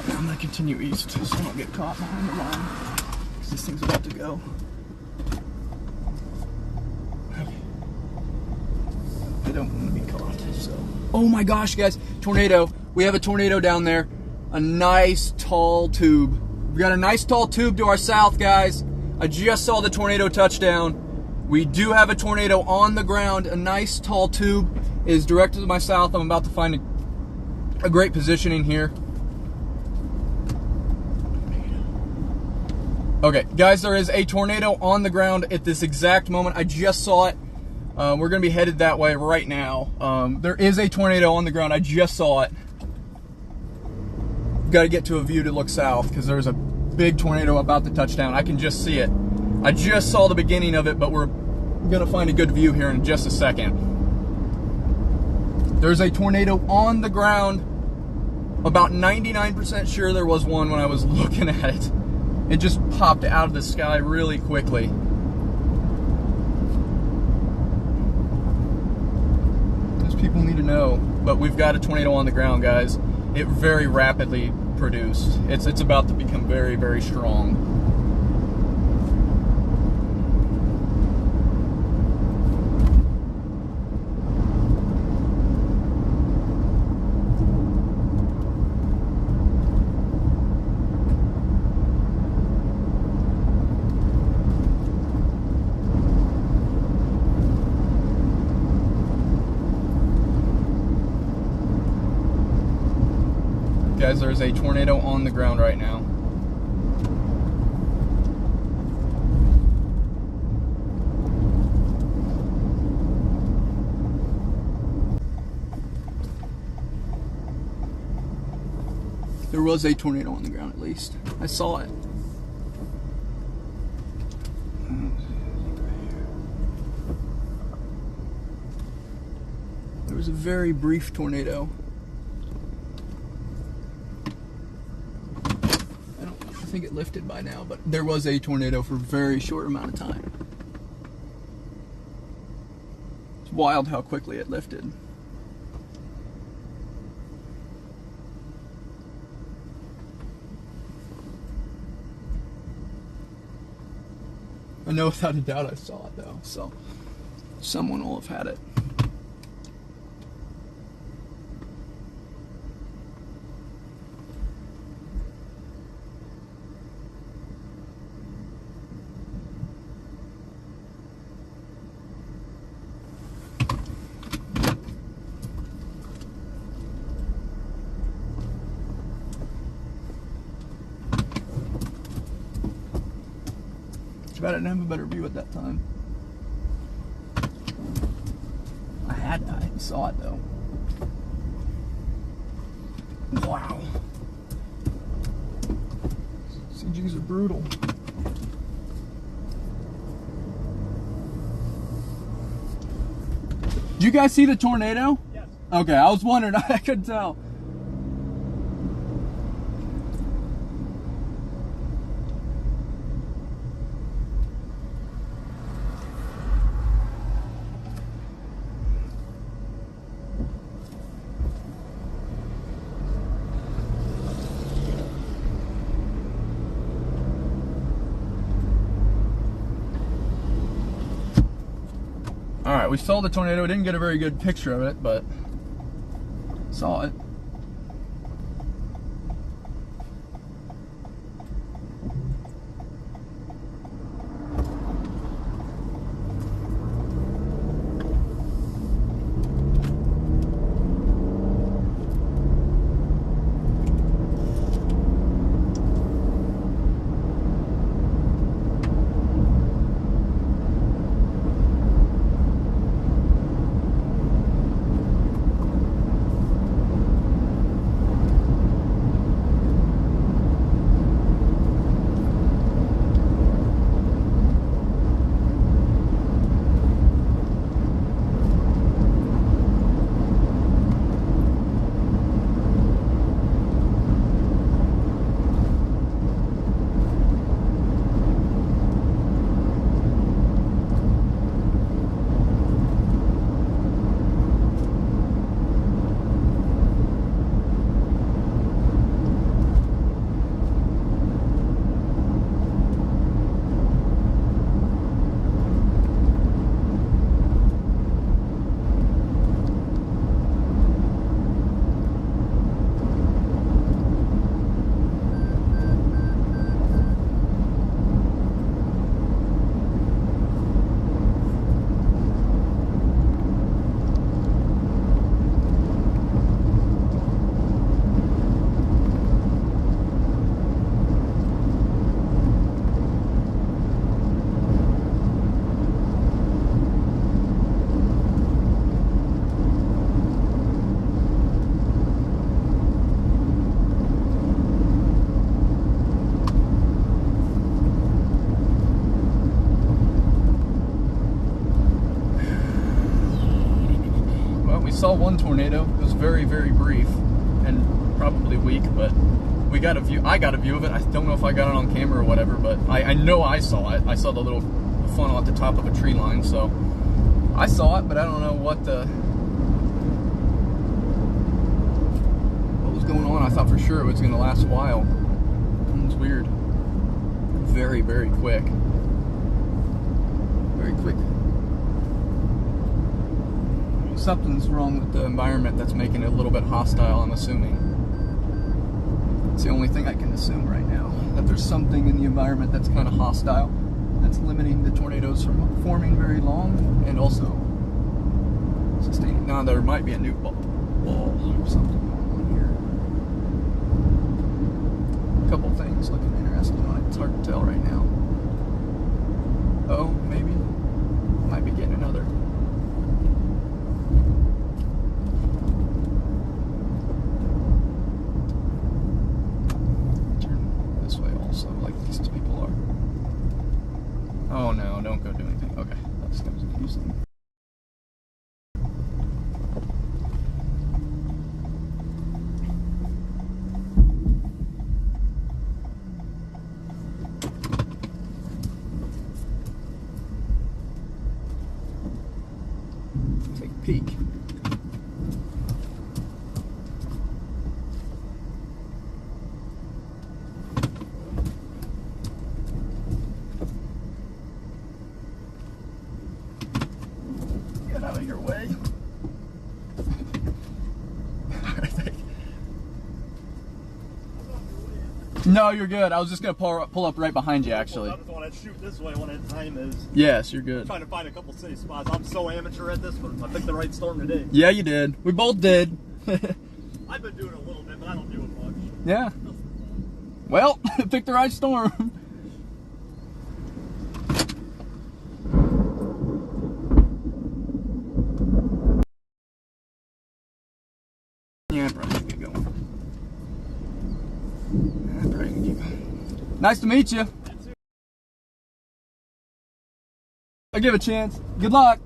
I'm gonna continue east so I don't get caught behind the line because this thing's about to go. Okay. I don't want to be caught, so. Oh my gosh, guys, tornado. We have a tornado down there. A nice tall tube. We got a nice tall tube to our south, guys. I just saw the tornado touchdown. We do have a tornado on the ground. A nice tall tube is directed to my south. I'm about to find a great positioning here. Okay, guys, there is a tornado on the ground at this exact moment. I just saw it. We're going to be headed that way right now. There is a tornado on the ground. I just saw it. Got to get to a view to look south because there's a big tornado about to touch down. I can just see it. I just saw the beginning of it, but we're going to find a good view here in just a second. There's a tornado on the ground. About 99% sure there was one when I was looking at it. It just popped out of the sky really quickly. Those people need to know, but we've got a tornado on the ground, guys. It very rapidly produced. It's about to become very, very strong. Guys, there's a tornado on the ground right now. There was a tornado on the ground at least. I saw it. There was a very brief tornado. I think it lifted by now, but there was a tornado for a very short amount of time. It's wild how quickly it lifted. I know without a doubt I saw it though, so someone will have had it. I didn't have a better view at that time. I saw it though. Wow. CGs are brutal. Did you guys see the tornado? Yes. Okay, I was wondering, I couldn't tell. Alright, we saw the tornado. We didn't get a very good picture of it, but saw it. saw one tornado. It was very, very brief and probably weak, but we got a view. I got a view of it. I don't know if I got it on camera or whatever, but I know I saw it. I saw the little funnel at the top of a tree line, so I saw it, but I don't know what was going on. I thought for sure it was going to last a while. It was weird. Very, very quick. Very quick. Something's wrong with the environment that's making it a little bit hostile, I'm assuming. It's the only thing I can assume right now, that there's something in the environment that's kind of hostile, that's limiting the tornadoes from forming very long, and also sustaining. Now there might be a new wall or something going on here. A couple things looking interesting on it. It's hard to tell right now. Oh, maybe. Might be getting another. Turn this way also, like these two people are. Oh no, don't go do anything. Okay, that's going to be confusing. Take a peek. Get out of your way. No, you're good. I was just gonna pull up right behind you, actually. I just want to shoot this way when the time is. Yes, you're good. I'm trying to find a couple safe spots. I'm so amateur at this, but I picked the right storm today. Yeah, you did. We both did. I've been doing it a little bit, but I don't do it much. Yeah. Well, pick the right storm. Yeah, I probably should get going. Nice to meet you. I'll give it a chance. Good luck.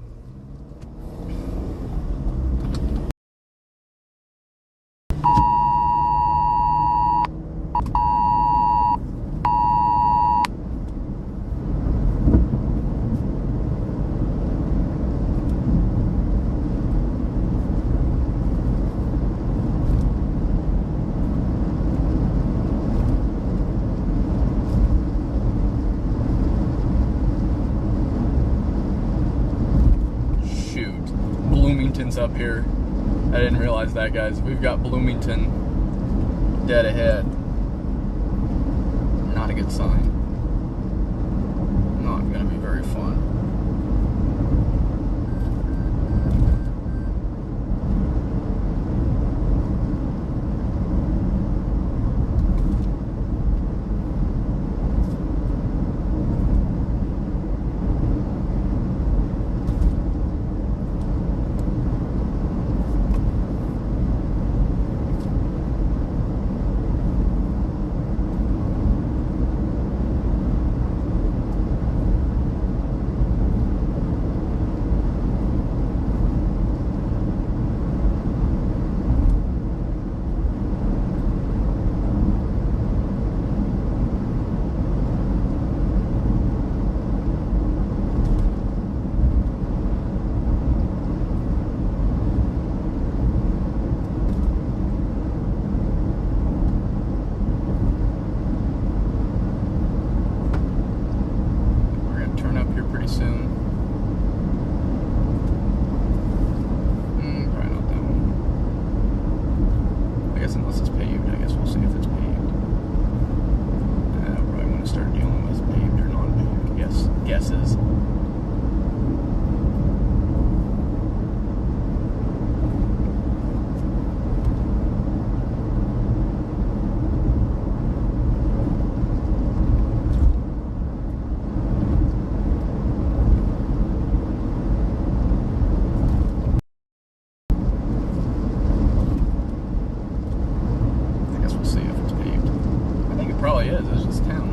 Bloomington's up here. I didn't realize that, guys. We've got Bloomington dead ahead. Not a good sign. Not gonna be very fun. probably is. It's just town.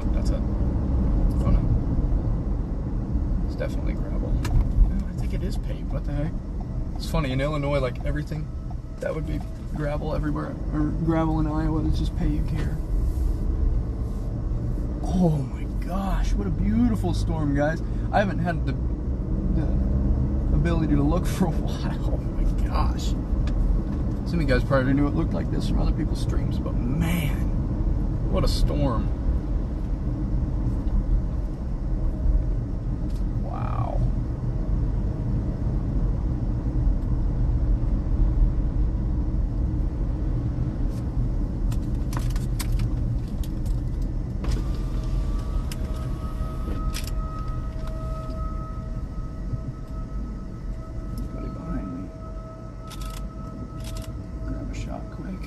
Nope, that's it. Oh no. It's definitely gravel. No, I think it is paved. What the heck? It's funny, in Illinois, like everything that would be gravel everywhere, or gravel in Iowa is just paved here. Oh my gosh, what a beautiful storm, guys. I haven't had the ability to look for a while. Oh my gosh. Some of you guys probably knew it looked like this from other people's streams, but man, what a storm. Wow. Got it behind me. Grab a shot quick.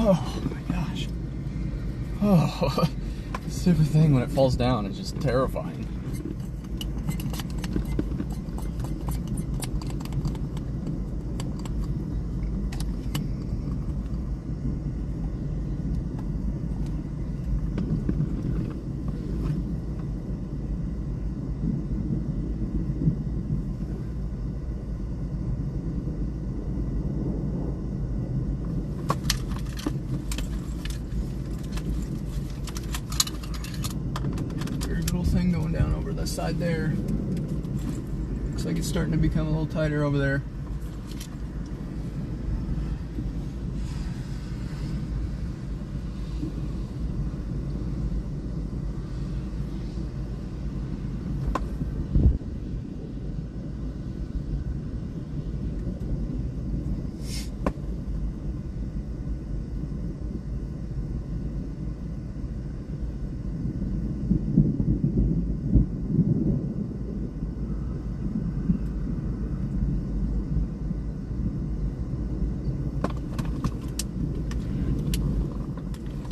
Oh my gosh. Oh, this stupid thing when it falls down is just terrifying. Thing going down over the side there. Looks like it's starting to become a little tighter over there.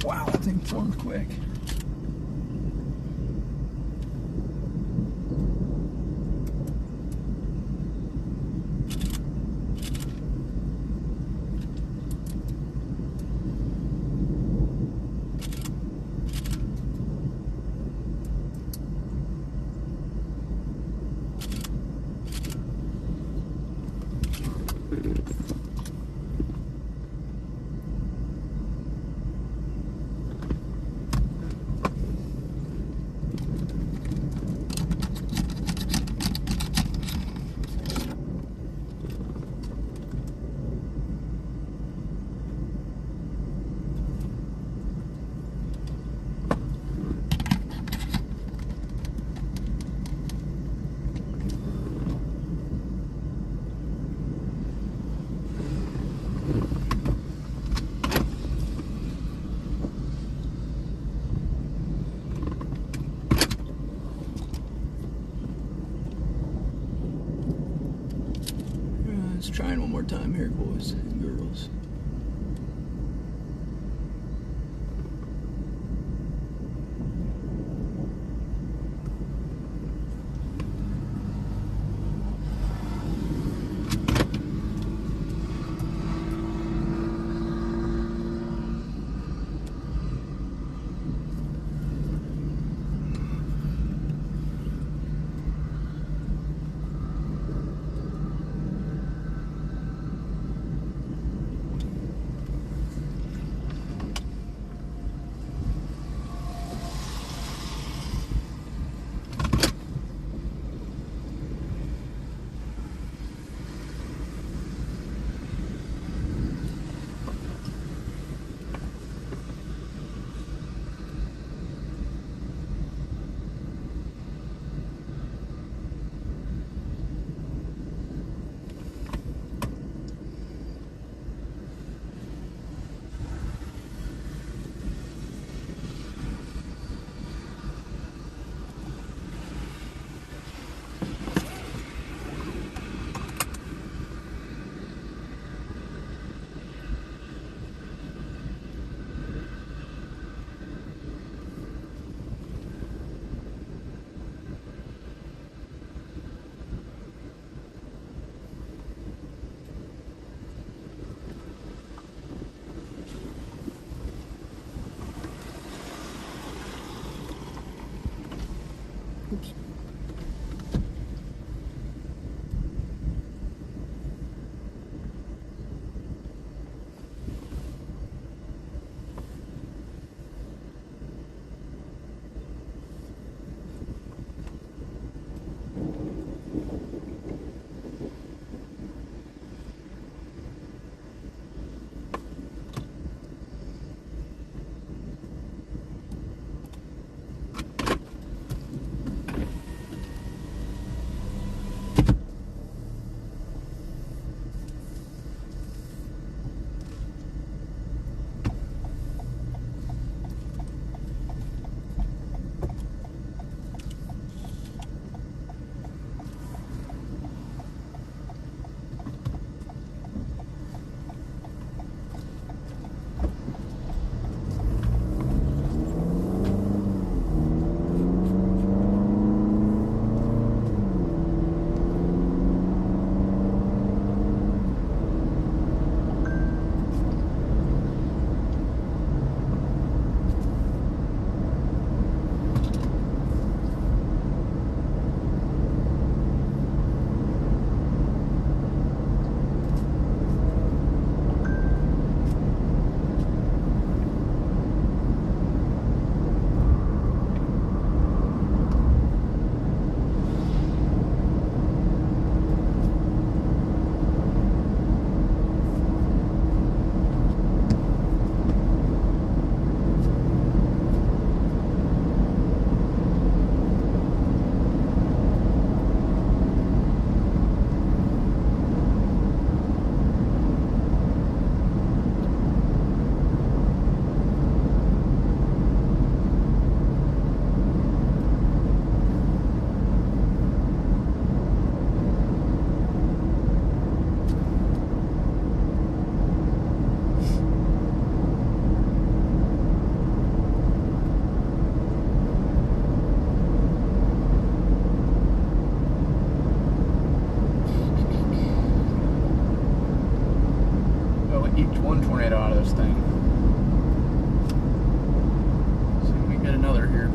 Wow, that thing formed quick. Let's try it one more time here, boys and girls. eked one tornado out of this thing. See if we can get another here.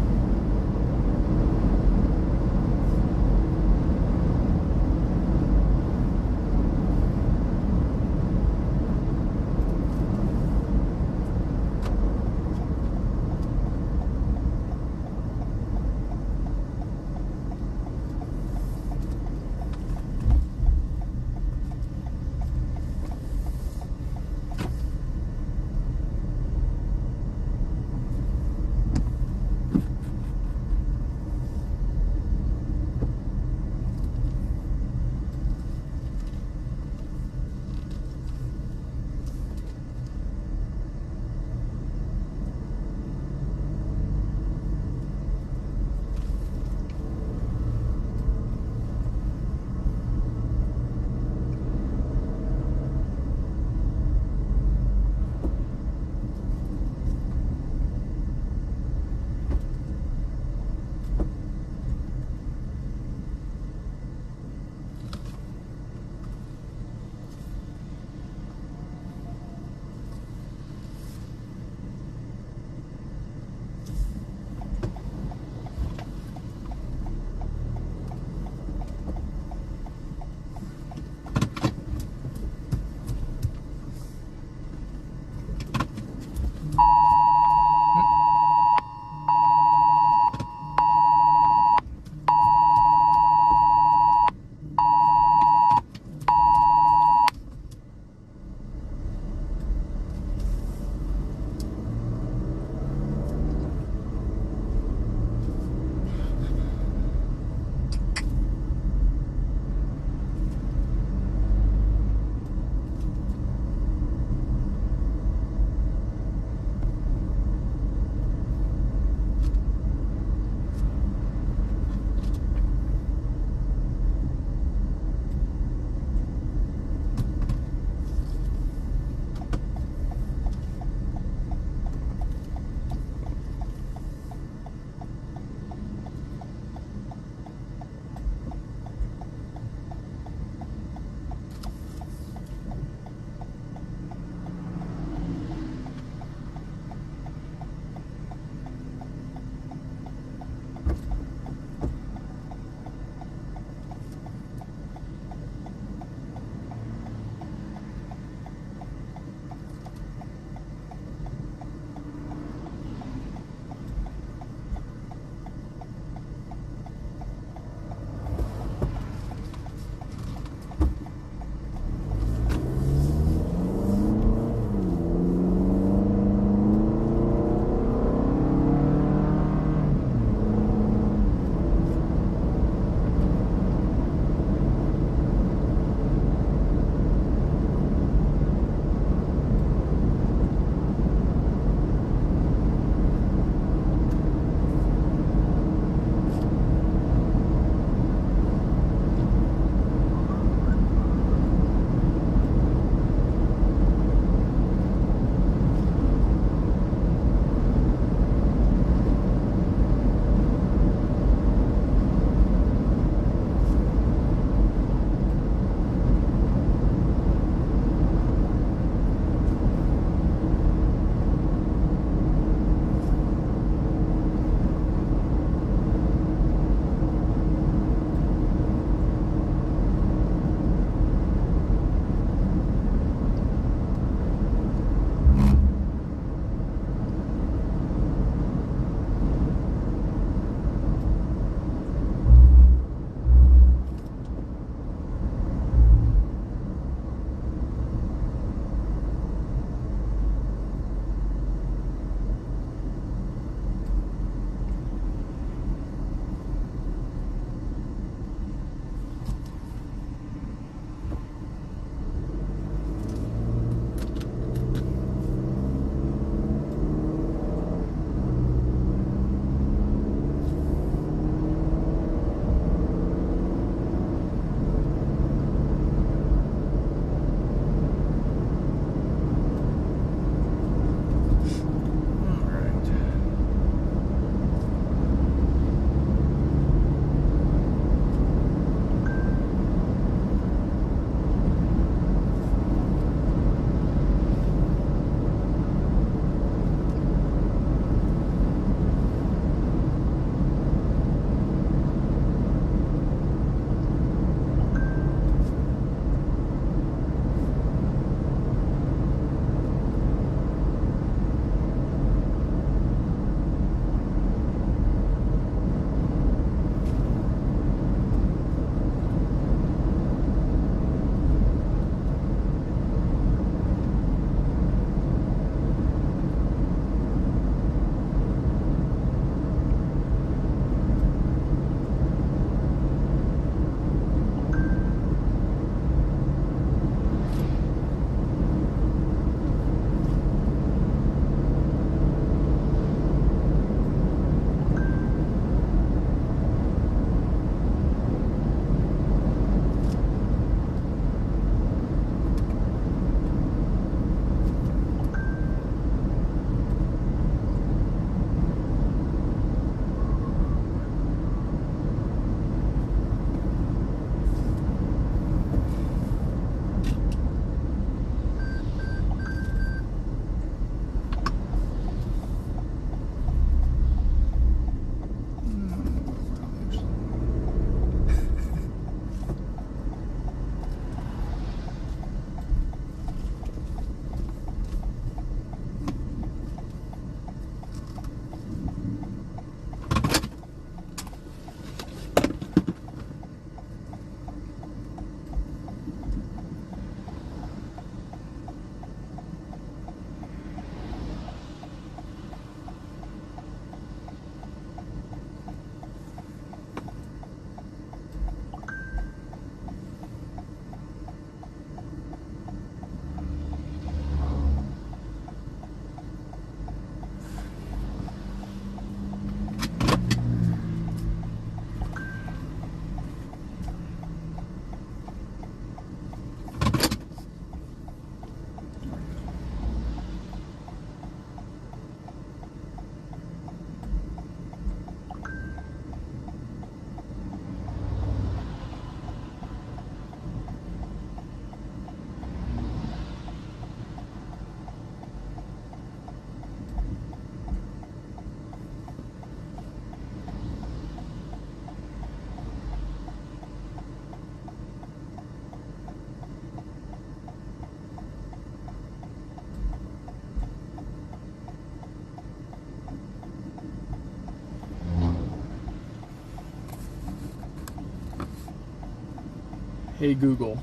Hey Google,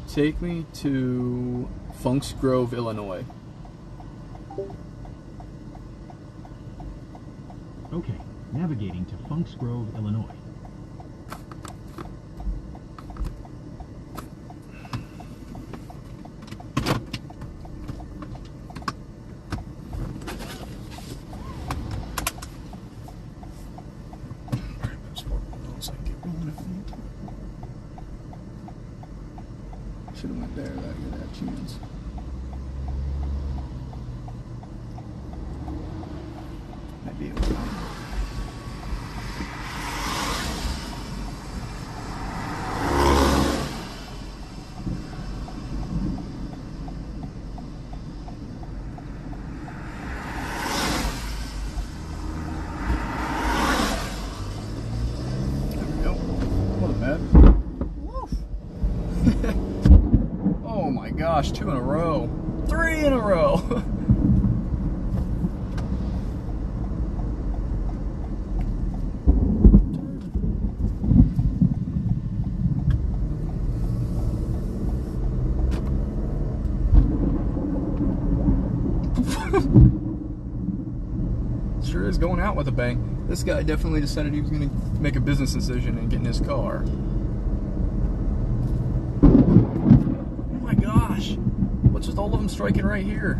take me to Funks Grove, Illinois. Okay, navigating to Funks Grove, Illinois. Should have went there, that good that chance. Maybe it was. There we go. Wasn't bad. Oh my gosh, 2 in a row. 3 in a row. Sure is going out with a bang. This guy definitely decided he was going to make a business decision and get in his car. Oh my gosh! What's with all of them striking right here?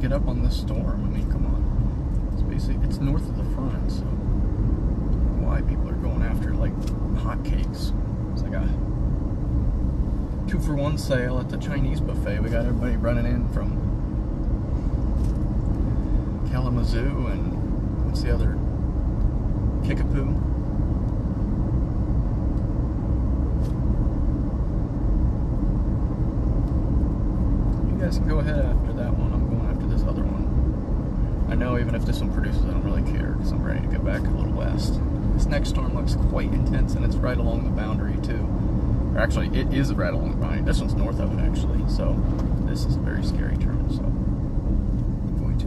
Get up on this storm. I mean, come on. It's basically, it's north of the front, so why people are going after like hotcakes. It's like a 2-for-1 sale at the Chinese buffet. We got everybody running in from Kalamazoo and what's the other? Kickapoo. You guys can go ahead after that one. I'm going after this other one. I know even if this one produces, I don't really care because I'm ready to get back a little west. This next storm looks quite intense, and it's right along the boundary too. Or actually, it is right along the boundary. This one's north of it actually, so this is a very scary turn. So I'm going to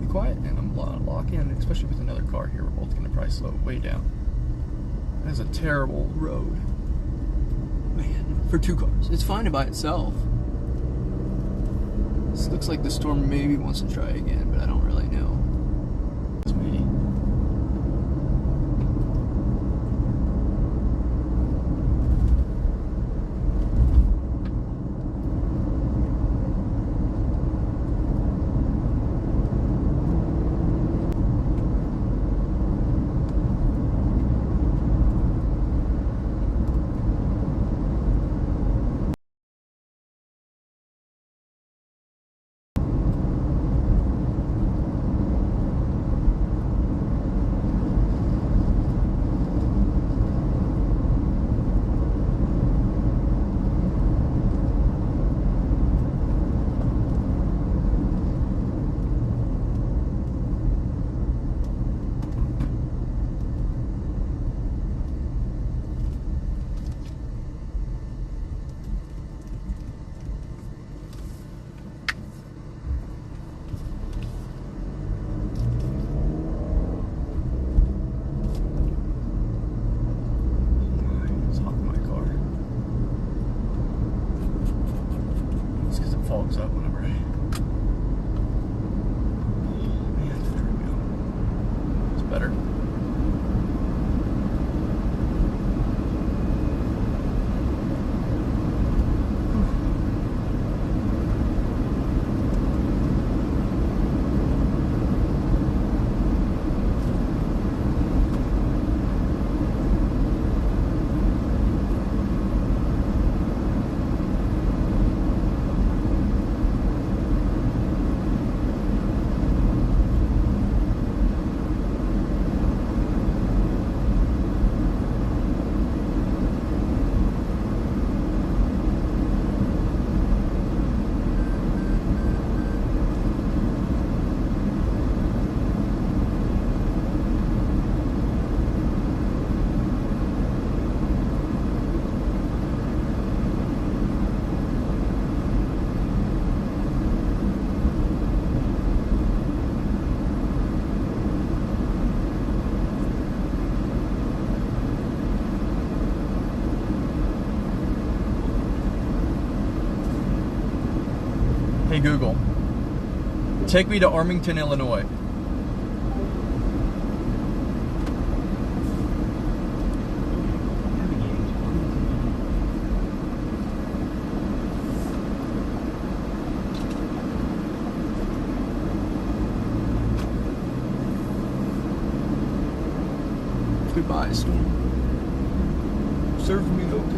be quiet and I'm lock in, especially with another car here. We're both going to probably slow it way down. That is a terrible road. Man, for 2 cars. It's fine by itself. This looks like the storm maybe wants to try again, but I don't really know. It's me. Fogs up whenever I have to turn down. It's better. Hey Google, take me to Armington, Illinois. Goodbye, storm. Serve me okay.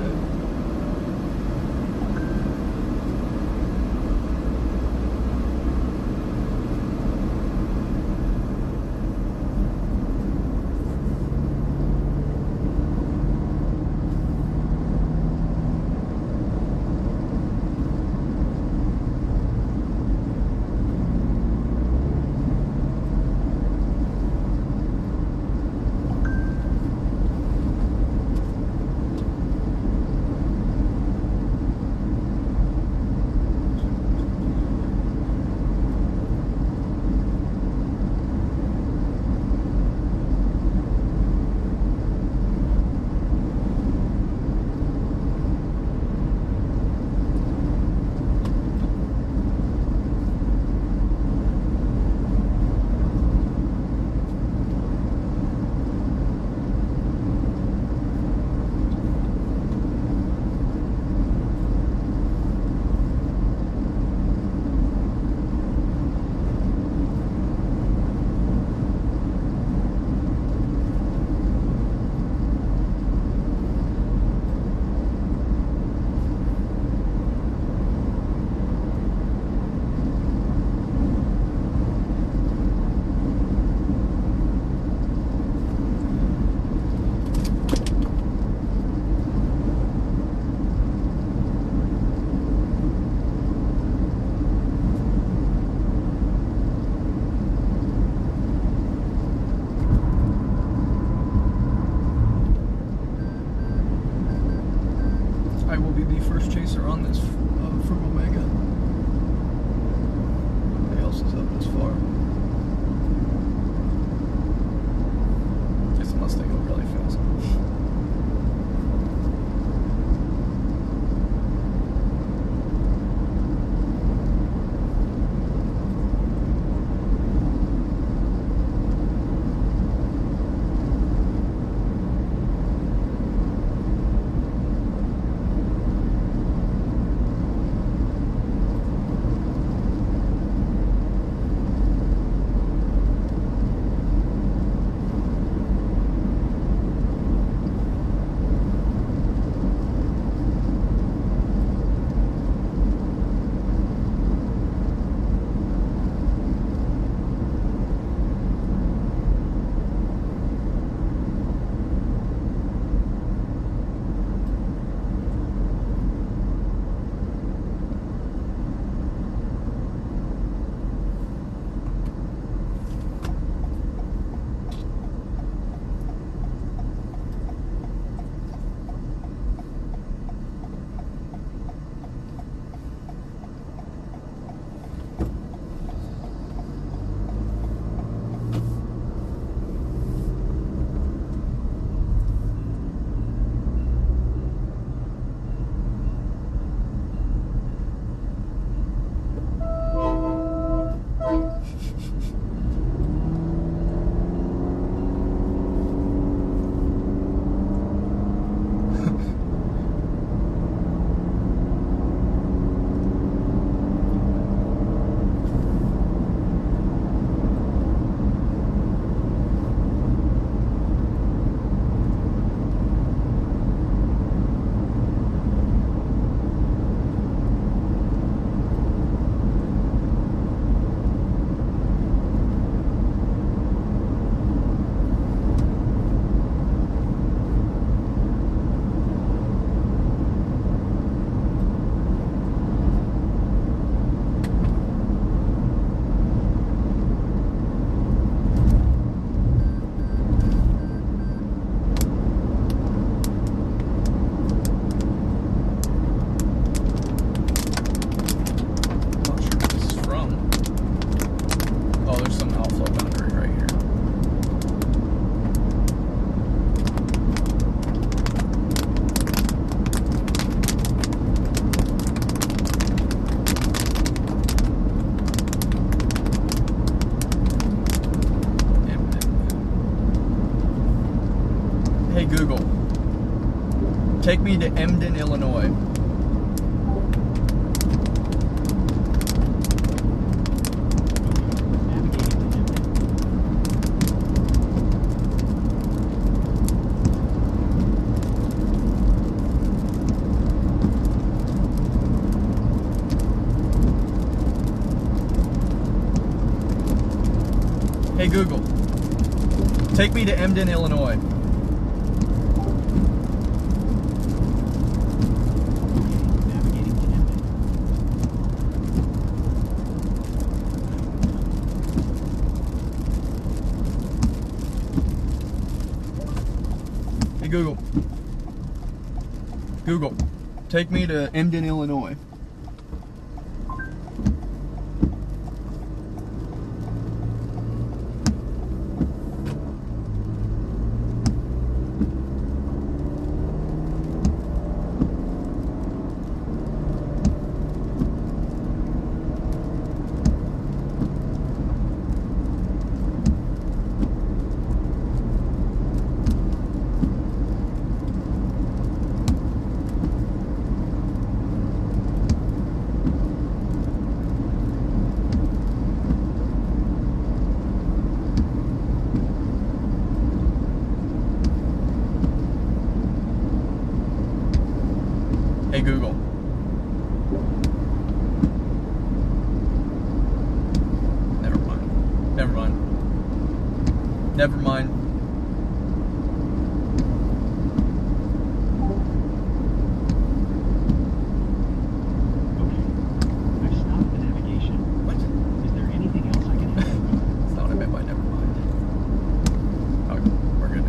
me to Emden, Illinois. Hey Google, take me to Emden, Illinois. Navigating to Emden. Hey Google. Google, take me to Emden, Illinois. Hey Google. Never mind. Never mind. Never mind. Okay. I've stopped the navigation. What? Is there anything else I can help you with? That's not what I meant by never mind. Okay, we're good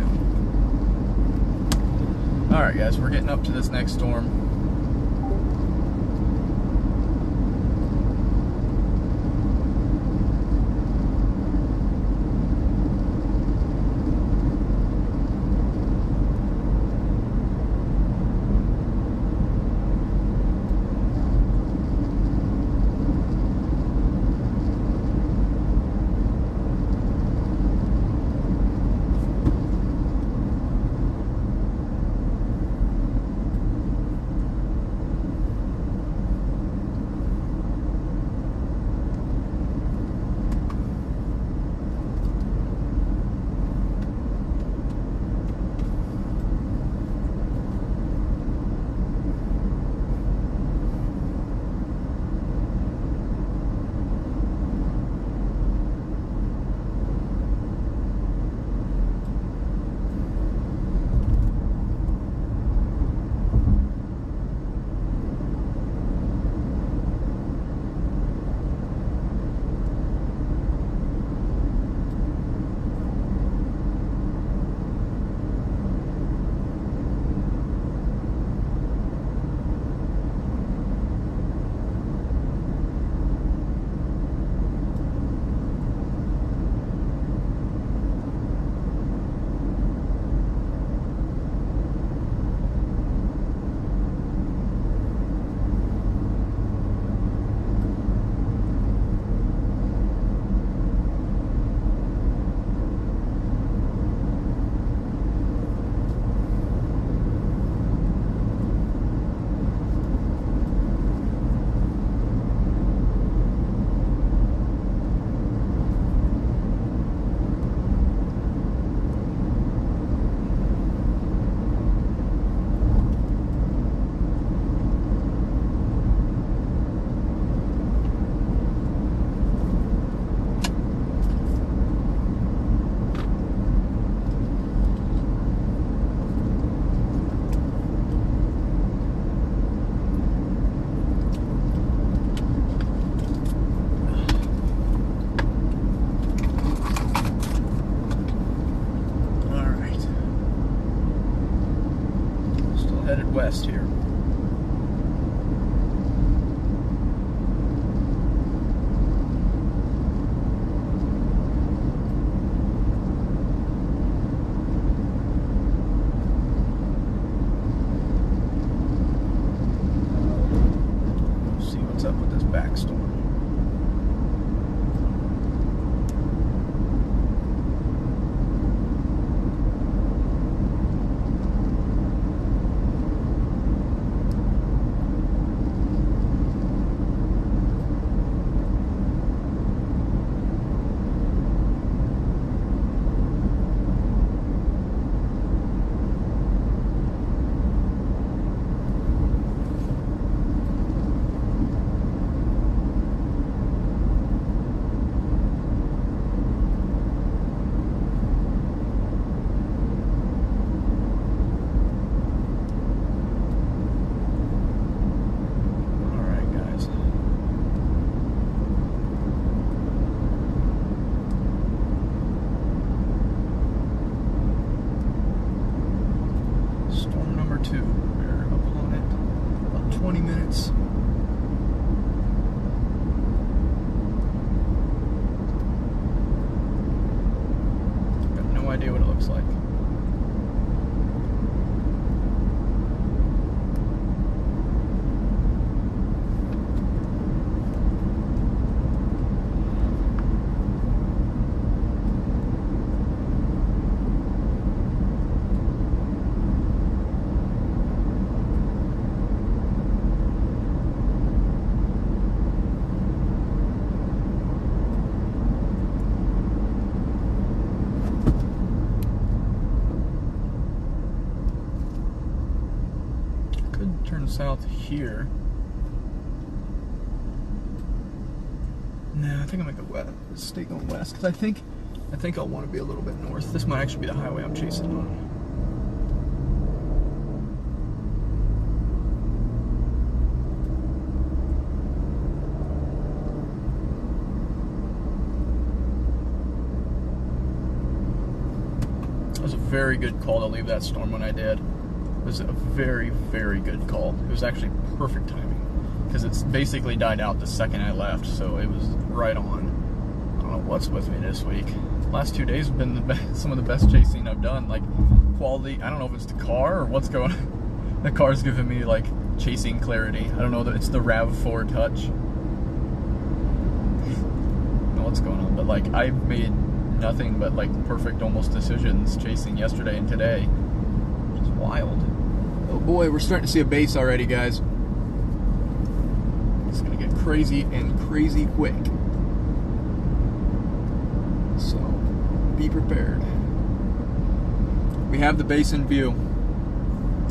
now. Alright guys, we're getting up to this next storm. Headed west here. See what's up with this backstorm. south here. No, I think I'm gonna go west. Stay going west because I think I'll want to be a little bit north. This might actually be the highway I'm chasing on. It was a very good call to leave that storm when I did. It was a very, very good call. It was actually perfect timing because it's basically died out the second I left, so it was right on. I don't know what's with me this week. Last 2 days have been some of the best chasing I've done. Like quality, I don't know if it's the car or what's going on. The car's giving me like chasing clarity. I don't know that it's the RAV4 Touch. I don't know what's going on, but like I've made nothing but like perfect almost decisions chasing yesterday and today. It's wild. Oh boy, we're starting to see a base already, guys. It's gonna get crazy and crazy quick. So be prepared. We have the base in view.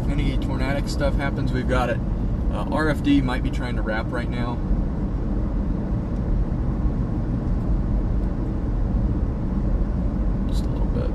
If any tornadic stuff happens, we've got it. RFD might be trying to wrap right now. Just a little bit.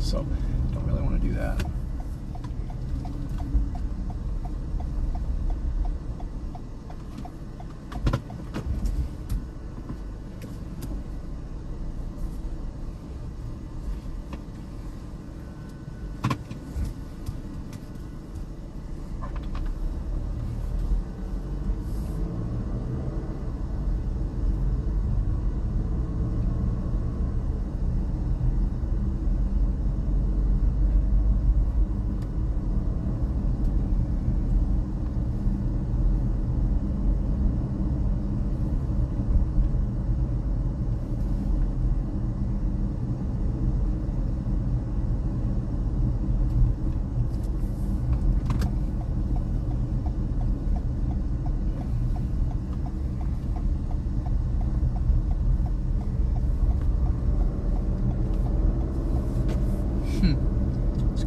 so don't really want to do that.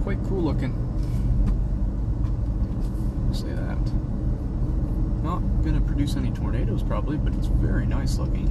Quite cool looking. I'll say that. Not gonna produce any tornadoes probably, but it's very nice looking.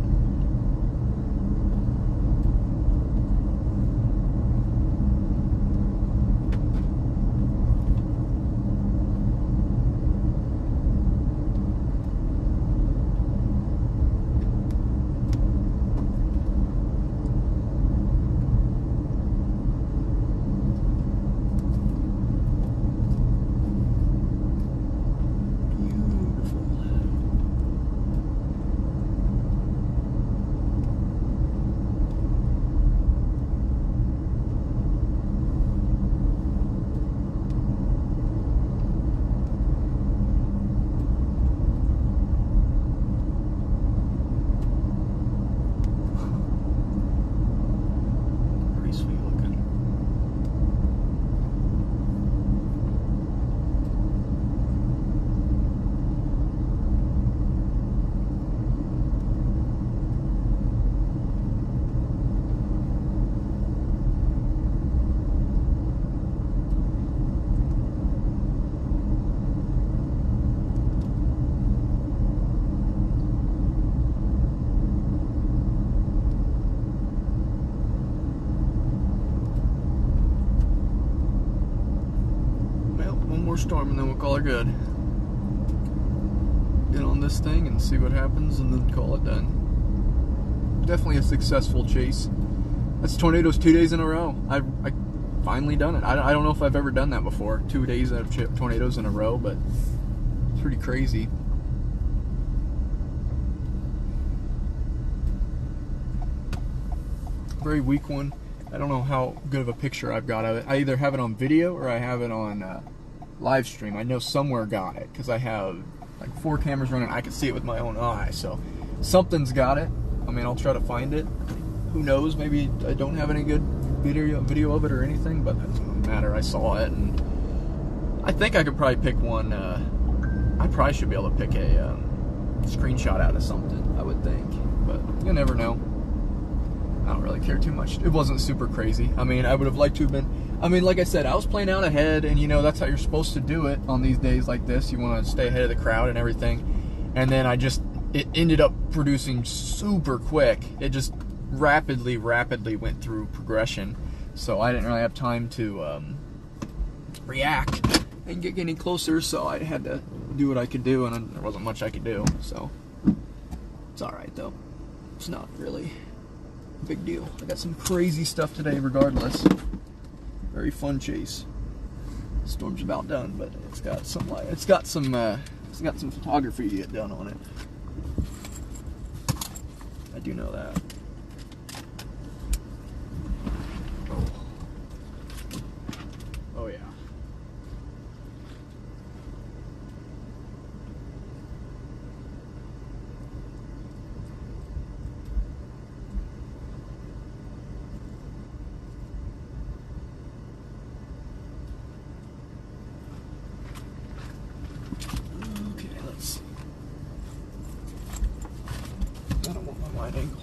Storm and then we'll call her good. Get on this thing and see what happens and then call it done. Definitely a successful chase. That's tornadoes 2 days in a row. I finally done it. I don't know if I've ever done that before. 2 days of tornadoes in a row, but it's pretty crazy. Very weak one. I don't know how good of a picture I've got of it. I either have it on video or I have it on live stream. I know somewhere got it because I have like 4 cameras running. I can see it with my own eye, so something's got it. I mean, I'll try to find it. Who knows? Maybe I don't have any good video of it or anything, but that doesn't matter. I saw it, and I think I could probably pick one. I probably should be able to pick a screenshot out of something, I would think, but you never know. I don't really care too much. It wasn't super crazy. I mean, I would have liked to have been. I mean, like I said, I was playing out ahead, and you know, that's how you're supposed to do it on these days like this. You want to stay ahead of the crowd and everything. And then it ended up producing super quick. It just rapidly went through progression. So I didn't really have time to react and get any closer, so I had to do what I could do, and there wasn't much I could do. So it's alright, though. It's not really a big deal. I got some crazy stuff today regardless. Very fun chase. Storm's about done, but it's got some light. It's got some photography to get done on it. I do know that. Oh yeah. Okay, let's see. I don't want my wide angle.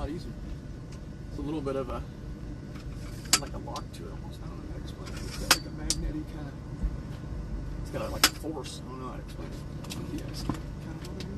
lot easier. It's a little bit of a, like a lock to it almost. I don't know how to explain it. It's got like a magnetic kind of, it's got like a force. I don't know how to explain it. Yeah, it's kind of what it is.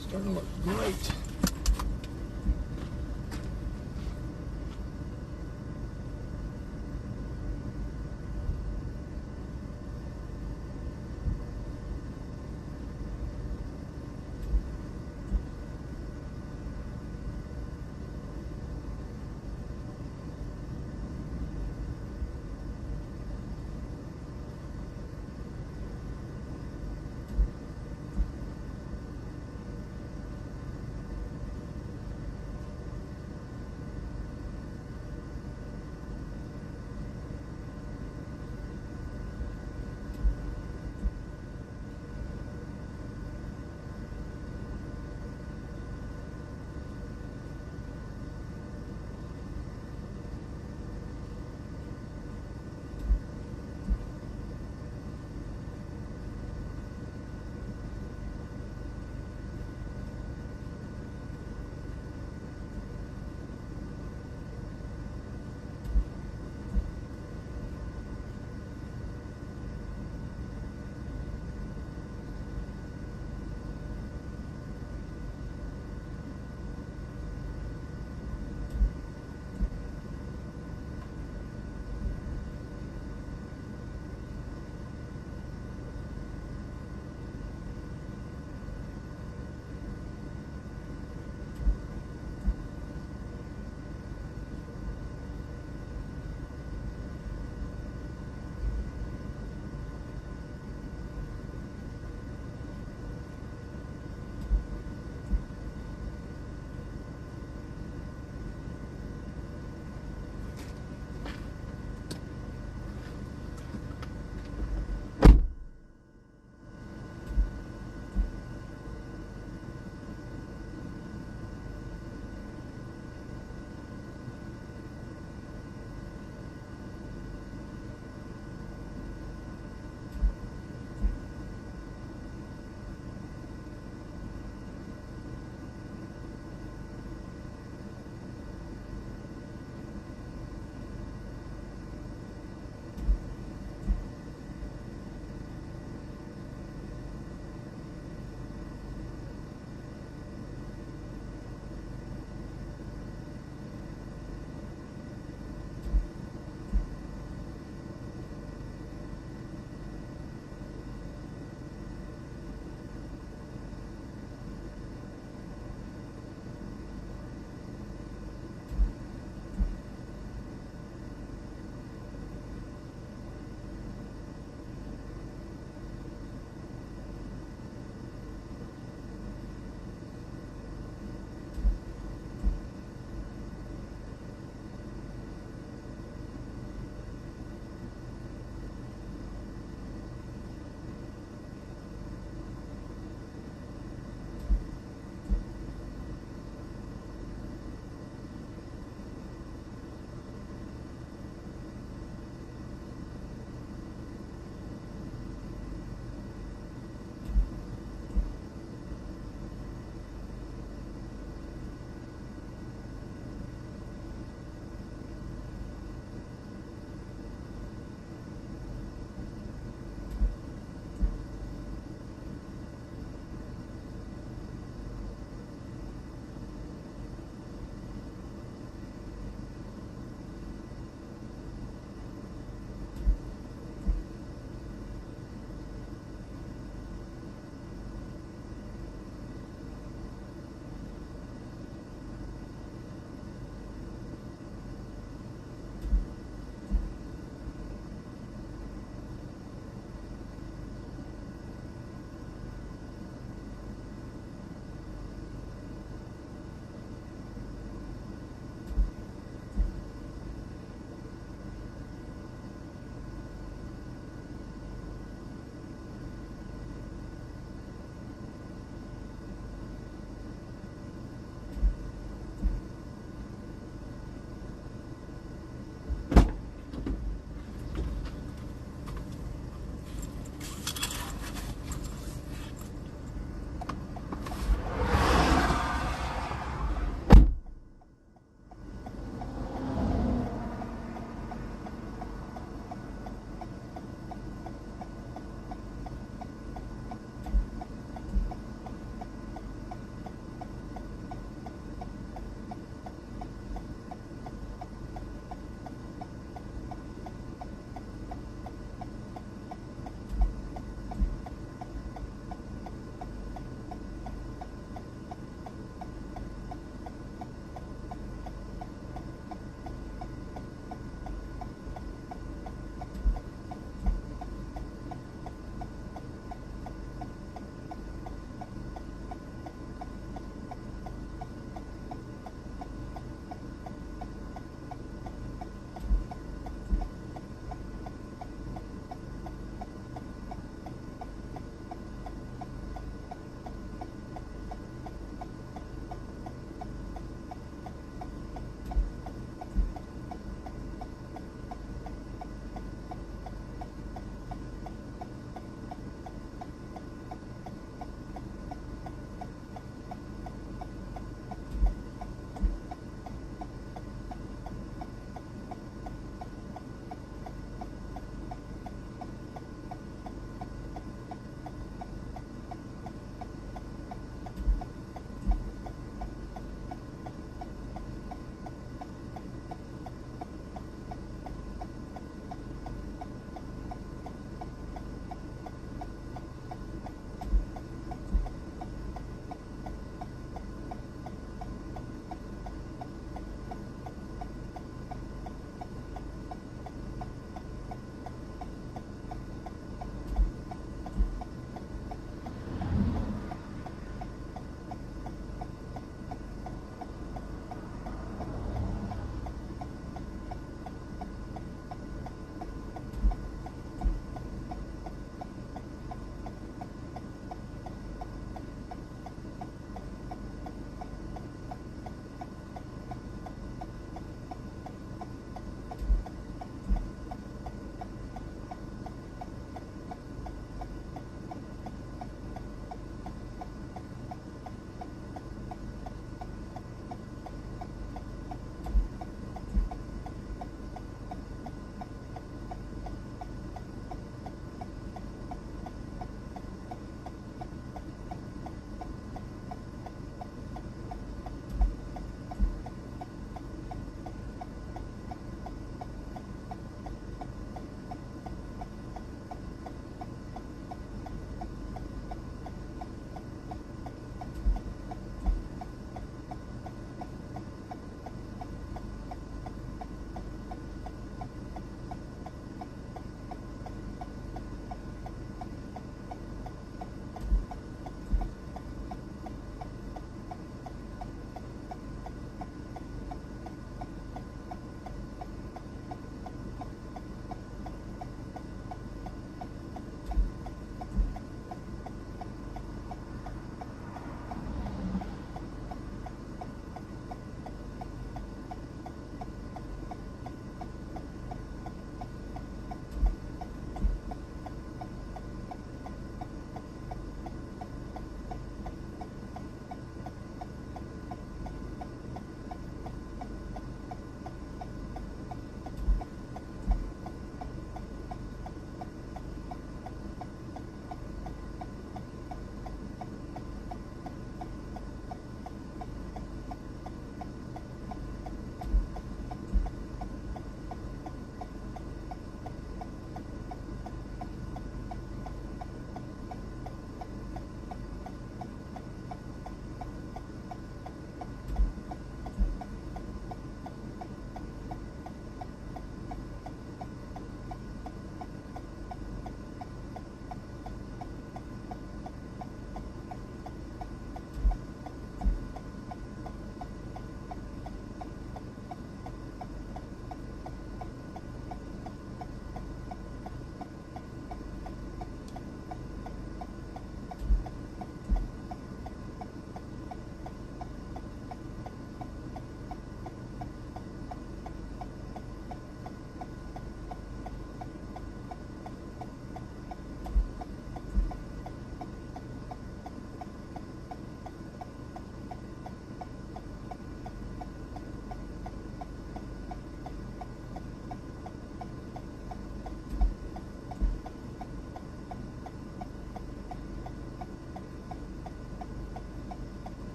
Starting to look great.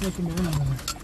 looking down over there.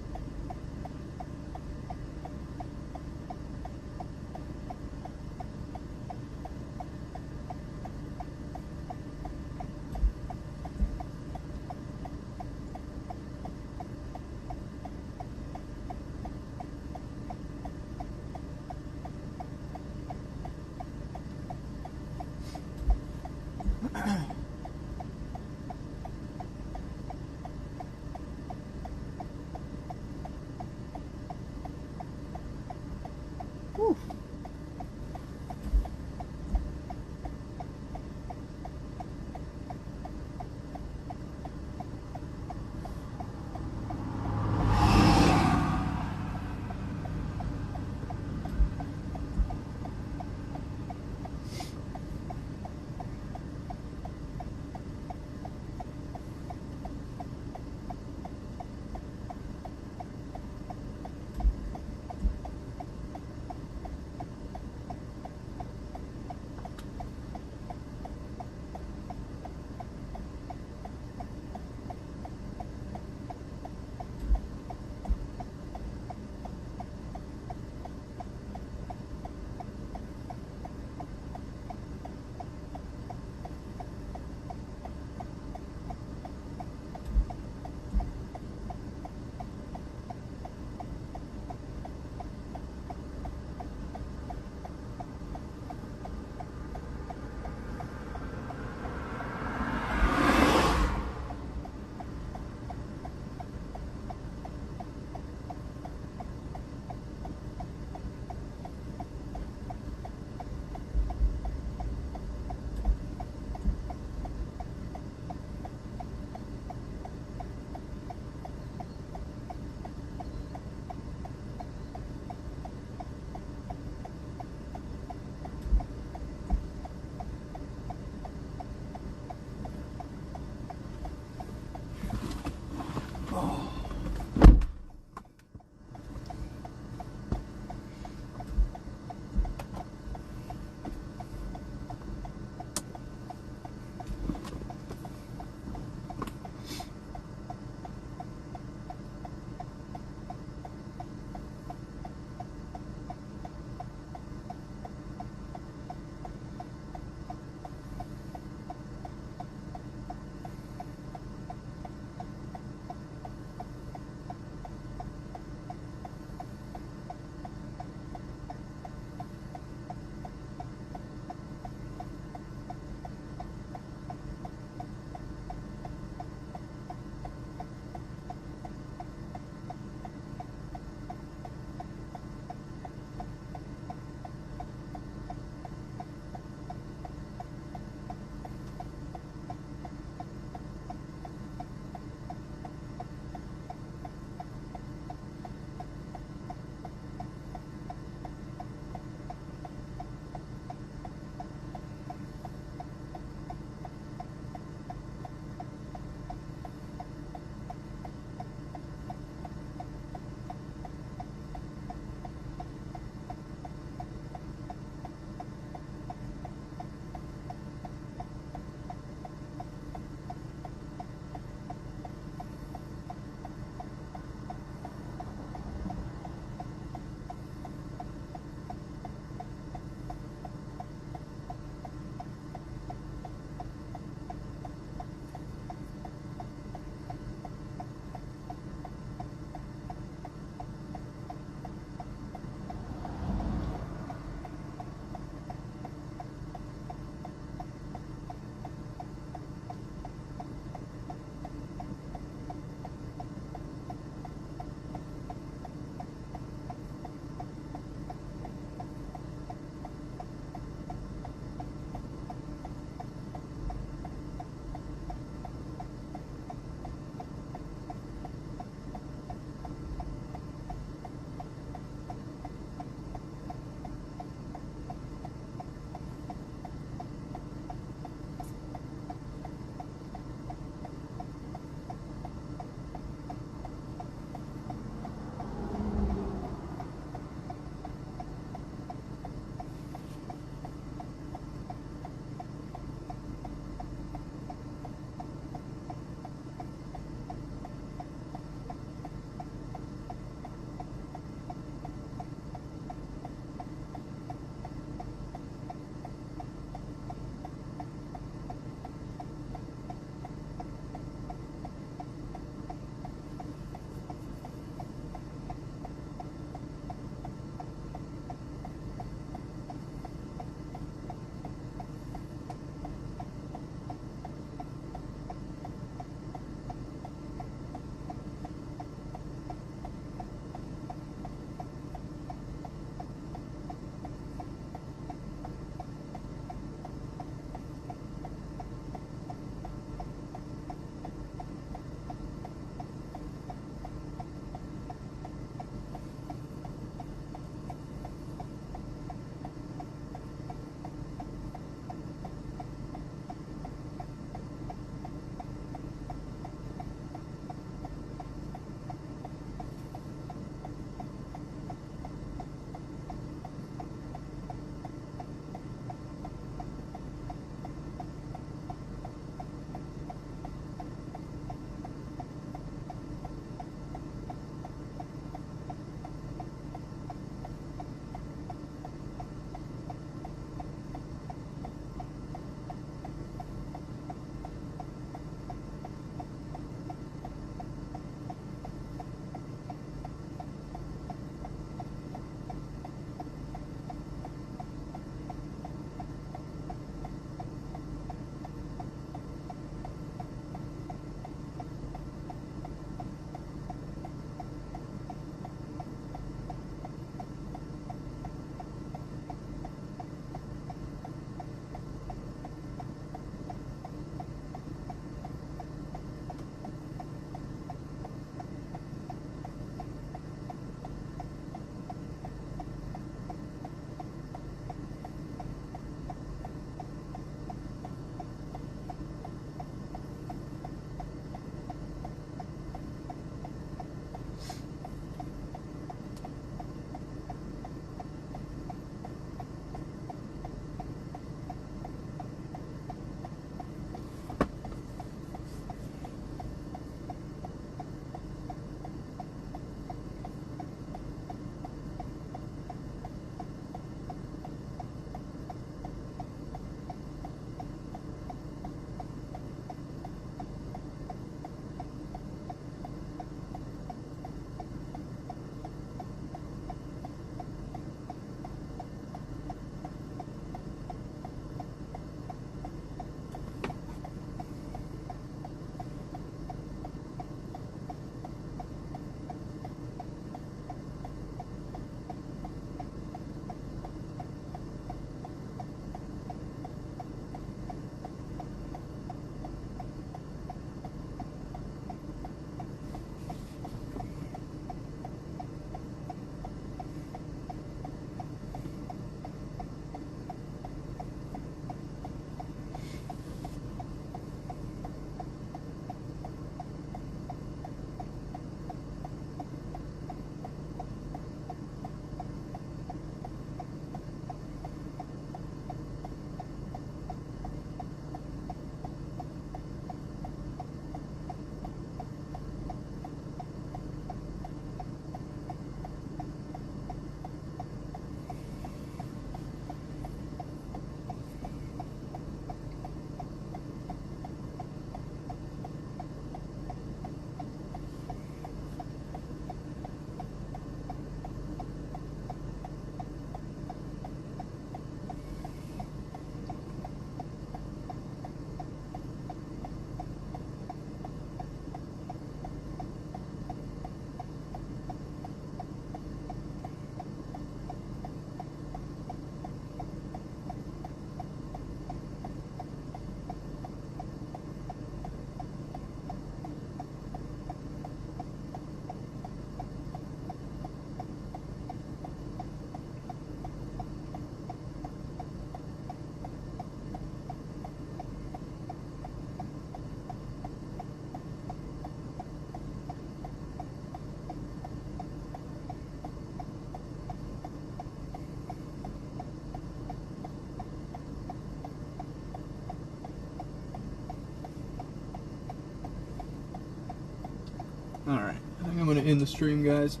Alright, I think I'm going to end the stream, guys.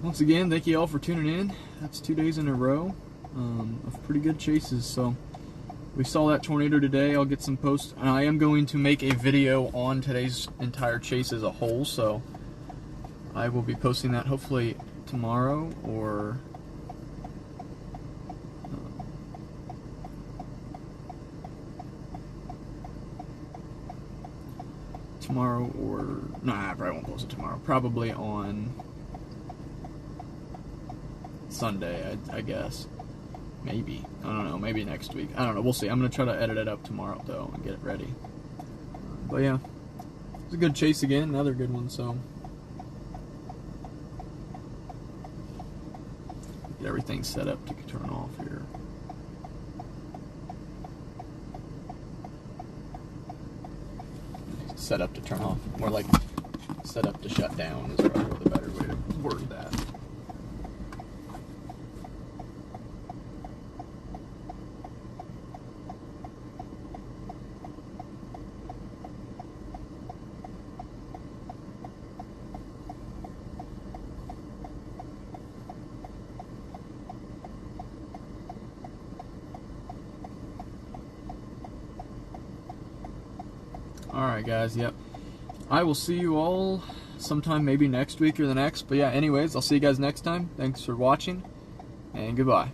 Once again, thank you all for tuning in. That's 2 days in a row of pretty good chases. So we saw that tornado today. I'll get some posts. And I am going to make a video on today's entire chase as a whole. So I will be posting that hopefully tomorrow or I probably won't post it tomorrow. Probably on Sunday, I guess. Maybe. I don't know. Maybe next week. I don't know. We'll see. I'm going to try to edit it up tomorrow, though, and get it ready. But yeah, it's a good chase again. Another good one, so. Get everything set up to turn off here. Set up to turn off. More like set up to shut down is probably the better way to word that. Alright guys, yep. I will see you all sometime maybe next week or the next. But yeah, anyways, I'll see you guys next time. Thanks for watching, and goodbye.